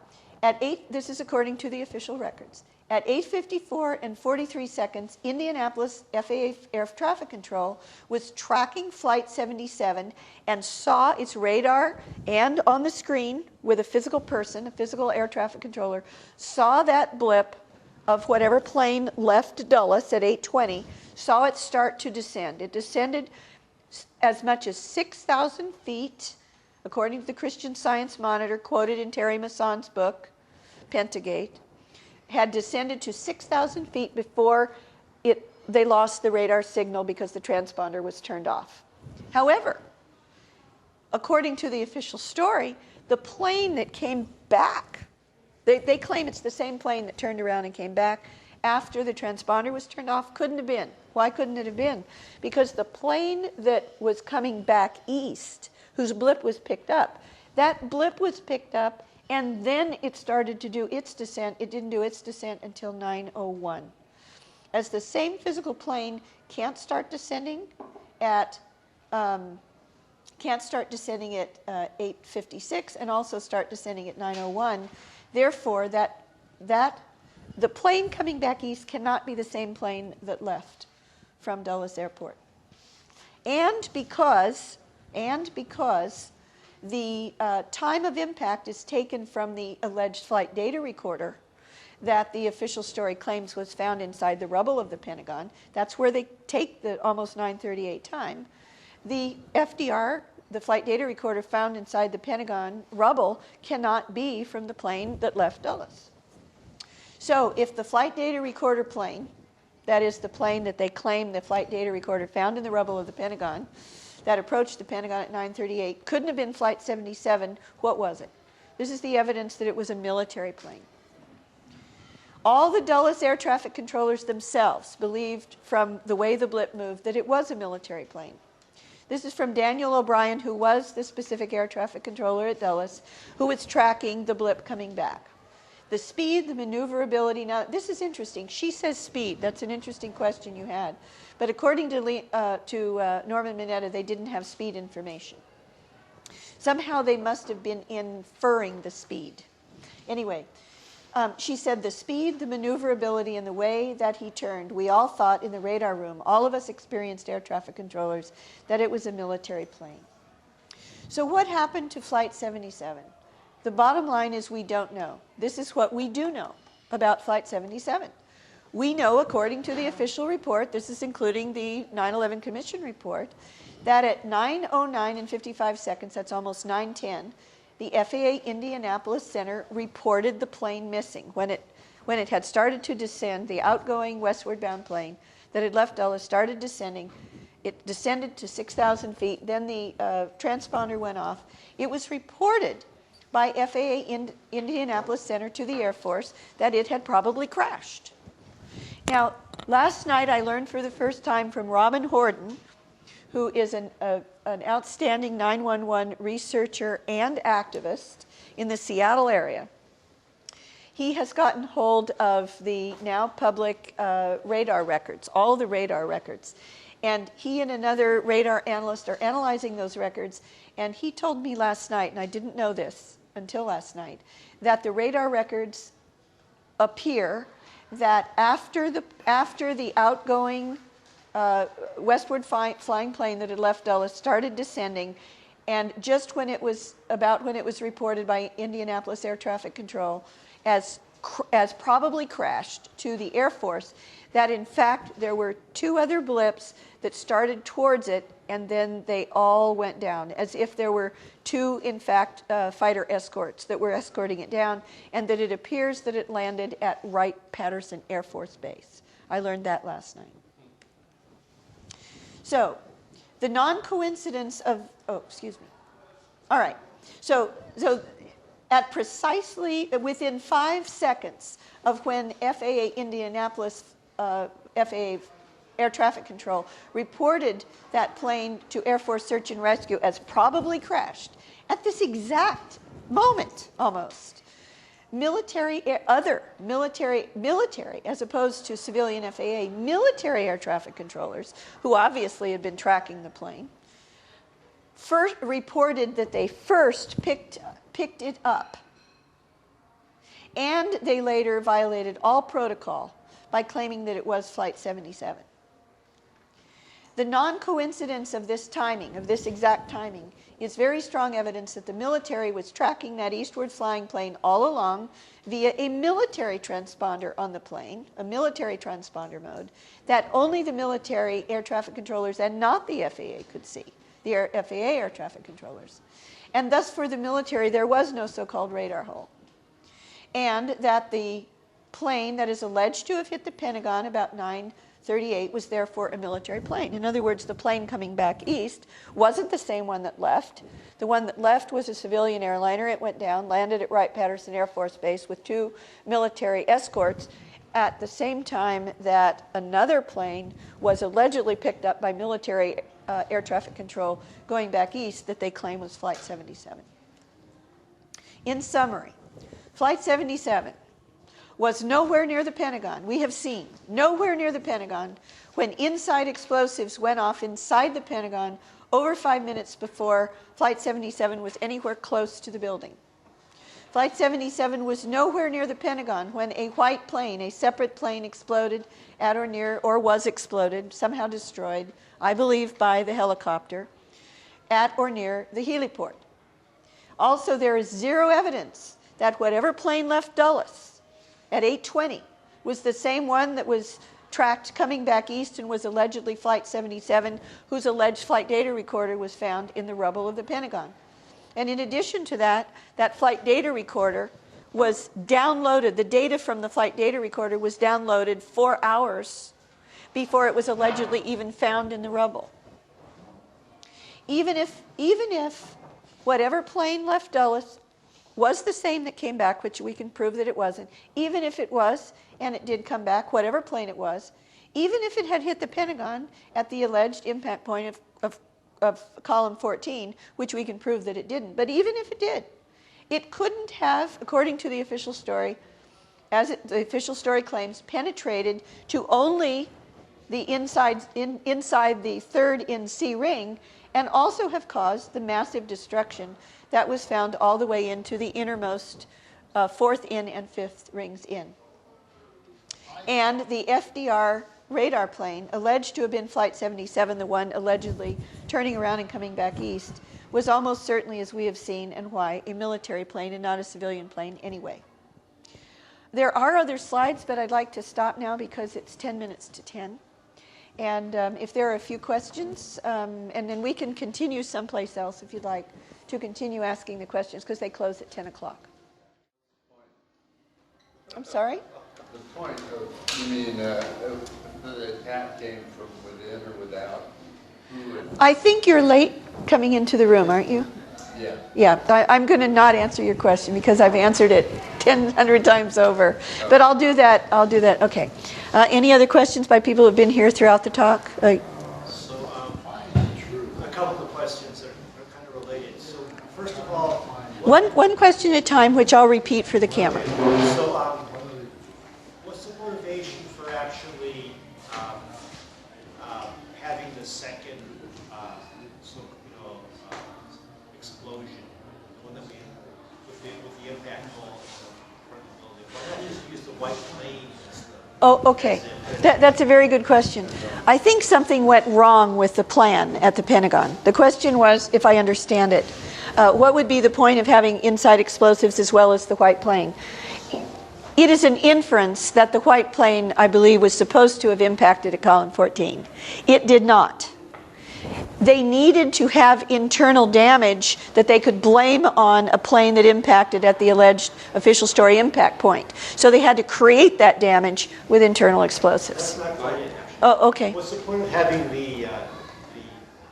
This is according to the official records. At 8:54 and 43 seconds, Indianapolis FAA Air Traffic Control was tracking Flight 77 and saw its radar and on the screen with a physical person, a physical air traffic controller, saw that blip of whatever plane left Dulles at 8:20, saw it start to descend. It descended as much as 6,000 feet, according to the Christian Science Monitor, quoted in Terry Masson's book, Pentagon, had descended to 6,000 feet before they lost the radar signal because the transponder was turned off. However, according to the official story, the plane that came back, they claim it's the same plane that turned around and came back after the transponder was turned off. Couldn't have been. Why couldn't it have been? Because the plane that was coming back east, whose blip was picked up, that blip was picked up and then it started to do its descent. It didn't do its descent until 9:01. As the same physical plane can't start descending at 8:56 and also start descending at 9:01. Therefore, the plane coming back east cannot be the same plane that left from Dulles Airport. And because the time of impact is taken from the alleged flight data recorder that the official story claims was found inside the rubble of the Pentagon. That's where they take the almost 9:38 time. The FDR, the flight data recorder found inside the Pentagon rubble, cannot be from the plane that left Dulles. So if the flight data recorder plane, that is the plane that they claim the flight data recorder found in the rubble of the Pentagon, that approached the Pentagon at 9:38, couldn't have been Flight 77, what was it? This is the evidence that it was a military plane. All the Dulles air traffic controllers themselves believed from the way the blip moved that it was a military plane. This is from Daniel O'Brien, who was the specific air traffic controller at Dulles, who was tracking the blip coming back. The speed, the maneuverability, now this is interesting. She says speed. That's an interesting question you had. But according to Norman Mineta, they didn't have speed information. Somehow they must have been inferring the speed. Anyway, she said the speed, the maneuverability, and the way that he turned, we all thought in the radar room, all of us experienced air traffic controllers, that it was a military plane. So what happened to Flight 77? The bottom line is we don't know. This is what we do know about Flight 77. We know, according to the official report, this is including the 9/11 Commission report, that at 9:09 and 55 seconds, that's almost 9:10, the FAA Indianapolis Center reported the plane missing. When it had started to descend, the outgoing westward bound plane that had left Dulles started descending. It descended to 6,000 feet. Then the transponder went off. It was reported by FAA Indianapolis Center to the Air Force that it had probably crashed. Now, last night I learned for the first time from Robin Horden, who is an outstanding 911 researcher and activist in the Seattle area. He has gotten hold of the now public radar records, all the radar records. And he and another radar analyst are analyzing those records. And he told me last night, and I didn't know this until last night, that the radar records appear that after the outgoing westward flying plane that had left Dulles started descending, and just when it was reported by Indianapolis Air Traffic Control as probably crashed to the Air Force, that in fact there were two other blips that started towards it, and then they all went down, as if there were two, in fact, fighter escorts that were escorting it down, and that it appears that it landed at Wright-Patterson Air Force Base. I learned that last night. So, the non-coincidence of, excuse me. All right, so at precisely within 5 seconds of when FAA Indianapolis, FAA Air Traffic Control reported that plane to Air Force Search and Rescue as probably crashed, at this exact moment almost, military, as opposed to civilian FAA, military air traffic controllers, who obviously had been tracking the plane, first reported that they first picked it up. And they later violated all protocol by claiming that it was Flight 77. The non-coincidence of this timing, of this exact timing, is very strong evidence that the military was tracking that eastward flying plane all along via a military transponder on the plane, a military transponder mode, that only the military air traffic controllers and not the FAA could see, the FAA air traffic controllers. And thus for the military there was no so-called radar hole. And that the plane that is alleged to have hit the Pentagon about 9:38 was therefore a military plane. In other words, the plane coming back east wasn't the same one that left. The one that left was a civilian airliner. It went down, landed at Wright-Patterson Air Force Base with two military escorts at the same time that another plane was allegedly picked up by military air traffic control going back east that they claim was Flight 77. In summary, Flight 77 was nowhere near the Pentagon. We have seen nowhere near the Pentagon when inside explosives went off inside the Pentagon over 5 minutes before Flight 77 was anywhere close to the building. Flight 77 was nowhere near the Pentagon when a white plane, a separate plane, exploded at or near, or was exploded, somehow destroyed, I believe by the helicopter, at or near the heliport. Also, there is zero evidence that whatever plane left Dulles at 8:20 was the same one that was tracked coming back east and was allegedly Flight 77, whose alleged flight data recorder was found in the rubble of the Pentagon. And in addition to that, that flight data recorder was downloaded, the data from the flight data recorder was downloaded 4 hours before it was allegedly even found in the rubble. Even if whatever plane left Dulles was the same that came back, which we can prove that it wasn't, even if it was, and it did come back, whatever plane it was, even if it had hit the Pentagon at the alleged impact point of column 14, which we can prove that it didn't, but even if it did, it couldn't have, according to the official story, the official story claims, penetrated to only the inside the third in C ring, and also have caused the massive destruction that was found all the way into the innermost fourth in and fifth rings in. And the FDR radar plane, alleged to have been Flight 77, the one allegedly turning around and coming back east, was almost certainly, as we have seen, and why, a military plane and not a civilian plane anyway. There are other slides, but I'd like to stop now because it's 10 minutes to 10. And if there are a few questions, and then we can continue someplace else if you'd like to continue asking the questions, because they close at 10 o'clock. I'm sorry? The point of, you mean, if the attack came from within or without? Who would, I think you're late coming into the room, aren't you? Yeah. Yeah, I'm going to not answer your question because I've answered it 100 times over. But I'll do that. Okay. Any other questions by people who have been here throughout the talk? So, a couple of questions that are kind of related. So, first of all, One question at a time, which I'll repeat for the camera. so what's the motivation for actually having the second, explosion, one that we with the impact hole in front of the building? Why not just use the white plane as the? Oh, okay. That's a very good question. I think something went wrong with the plan at the Pentagon. The question was, if I understand it, what would be the point of having inside explosives as well as the white plane? It is an inference that the white plane, I believe, was supposed to have impacted at Column 14. It did not. They needed to have internal damage that they could blame on a plane that impacted at the alleged official story impact point. So they had to create that damage with internal explosives. That's not quite it, actually. Oh, okay. What's the point of having the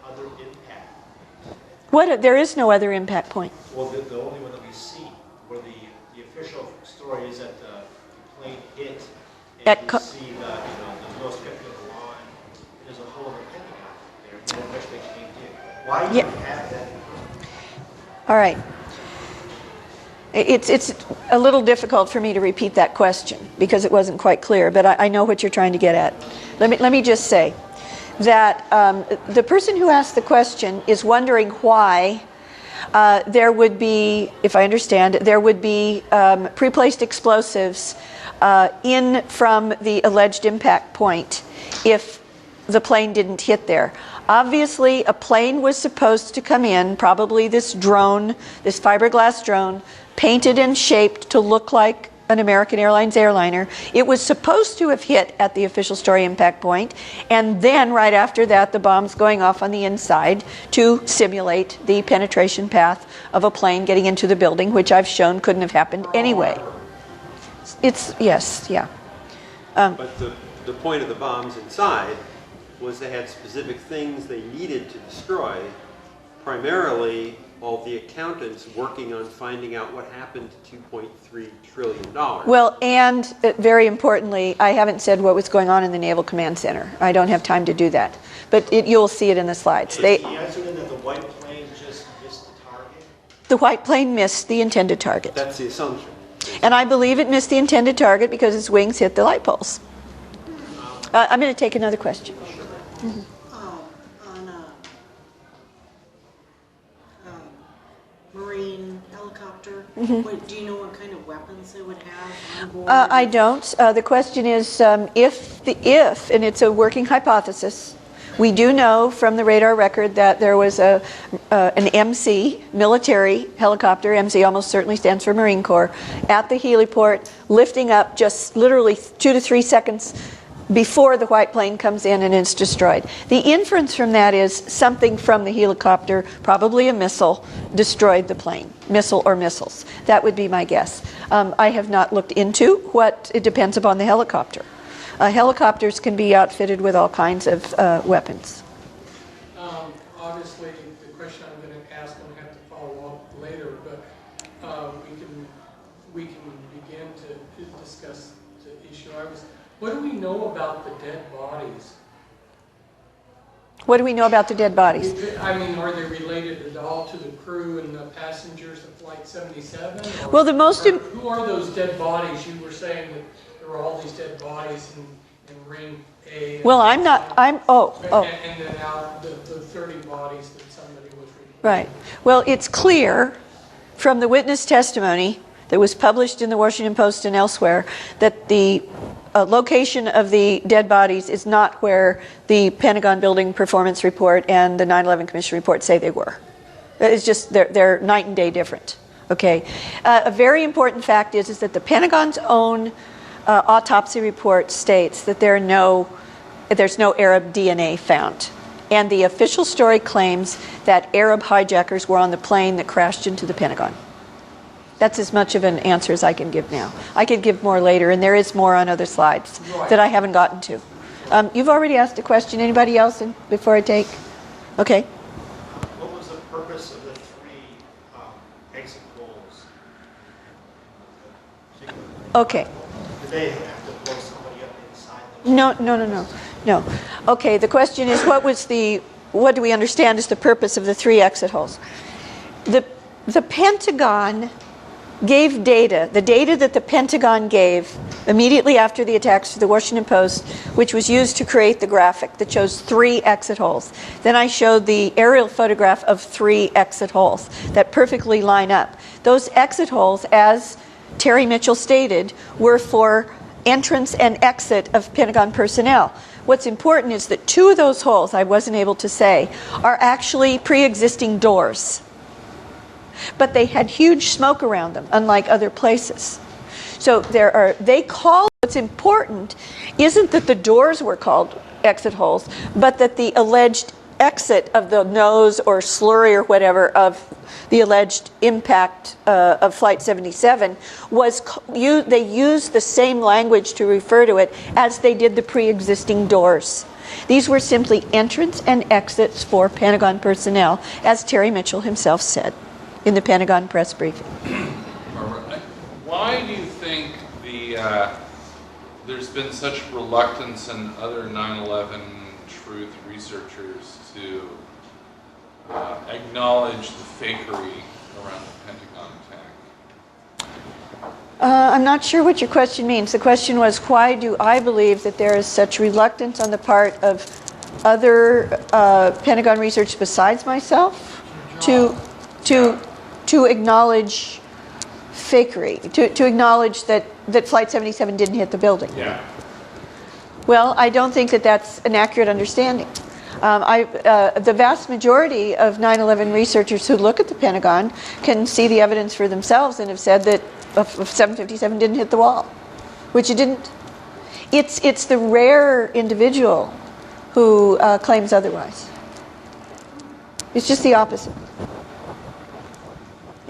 other impact? There is no other impact point. Well, the only one that we see, where the official story is that the plane hit, and you see the nose kept on the line, and there's a hole in the Pentagon there, and which they came in. Why do you have that? All right. It's a little difficult for me to repeat that question because it wasn't quite clear, but I know what you're trying to get at. Let me just say that the person who asked the question is wondering why there would be, if I understand, there would be pre-placed explosives in from the alleged impact point if the plane didn't hit there. Obviously, a plane was supposed to come in, probably this drone, this fiberglass drone, painted and shaped to look like an American Airlines airliner. It was supposed to have hit at the official story impact point, and then right after that, the bombs going off on the inside to simulate the penetration path of a plane getting into the building, which I've shown couldn't have happened anyway. Yes. But the point of the bombs inside was they had specific things they needed to destroy, primarily all the accountants working on finding out what happened to $2.3 trillion. Well, and very importantly, I haven't said what was going on in the Naval Command Center. I don't have time to do that. But you'll see it in the slides. Is the answer then that the white plane just missed the target? The white plane missed the intended target. That's the assumption. And I believe it missed the intended target because its wings hit the light poles. I'm going to take another question. Mm-hmm. On a marine helicopter, do you know what kind of weapons they would have on board? I don't. The question is if, and it's a working hypothesis, we do know from the radar record that there was an MC, military helicopter, MC almost certainly stands for Marine Corps, at the heliport, lifting up just literally 2 to 3 seconds before the white plane comes in and is destroyed. The inference from that is something from the helicopter, probably a missile, destroyed the plane. Missile or missiles. That would be my guess. I have not looked into what, it depends upon the helicopter. Helicopters can be outfitted with all kinds of weapons. Obviously, the question I'm going to ask, I'm going to have to follow up later, but we can begin to discuss the issue. What do we know about the dead bodies? What do we know about the dead bodies? I mean, are they related at all to the crew and the passengers of Flight 77? Well, who are those dead bodies? You were saying that there were all these dead bodies in Ring A. Well, I'm not. And then out the 30 bodies that somebody was reporting. Right. Well, it's clear from the witness testimony that was published in the Washington Post and elsewhere that the location of the dead bodies is not where the Pentagon Building Performance Report and the 9/11 Commission report say they were. It's just they're night and day different. Okay. A very important fact is that the Pentagon's own autopsy report states that there's no Arab DNA found. And the official story claims that Arab hijackers were on the plane that crashed into the Pentagon. That's as much of an answer as I can give now. I could give more later, and there is more on other slides that I haven't gotten to. You've already asked a question. Anybody else before I take? Okay. What was the purpose of the 3 Okay. Do they have to blow somebody up inside? No. Okay, the question is, what do we understand is the purpose of the 3 exit holes? The Pentagon gave data, the data that the Pentagon gave immediately after the attacks to the Washington Post, which was used to create the graphic that shows 3 exit holes. Then I showed the aerial photograph of 3 exit holes that perfectly line up. Those exit holes, as Terry Mitchell stated, were for entrance and exit of Pentagon personnel. What's important is that 2 of those holes, I wasn't able to say, are actually pre-existing doors. But they had huge smoke around them, unlike other places. So what's important isn't that the doors were called exit holes, but that the alleged exit of the nose or slurry or whatever of the alleged impact of Flight 77 they used the same language to refer to it as they did the pre-existing doors. These were simply entrance and exits for Pentagon personnel, as Terry Mitchell himself said in the Pentagon press briefing. Barbara, why do you think there's been such reluctance in other 9/11 truth researchers to acknowledge the fakery around the Pentagon attack? I'm not sure what your question means. The question was, why do I believe that there is such reluctance on the part of other Pentagon research besides myself to acknowledge fakery, to acknowledge that Flight 77 didn't hit the building? Yeah. Well, I don't think that that's an accurate understanding. The vast majority of 9/11 researchers who look at the Pentagon can see the evidence for themselves and have said that 757 didn't hit the wall, which it didn't. It's the rare individual who claims otherwise. It's just the opposite.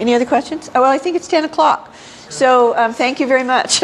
Any other questions? Oh, well, I think it's 10 o'clock. So thank you very much.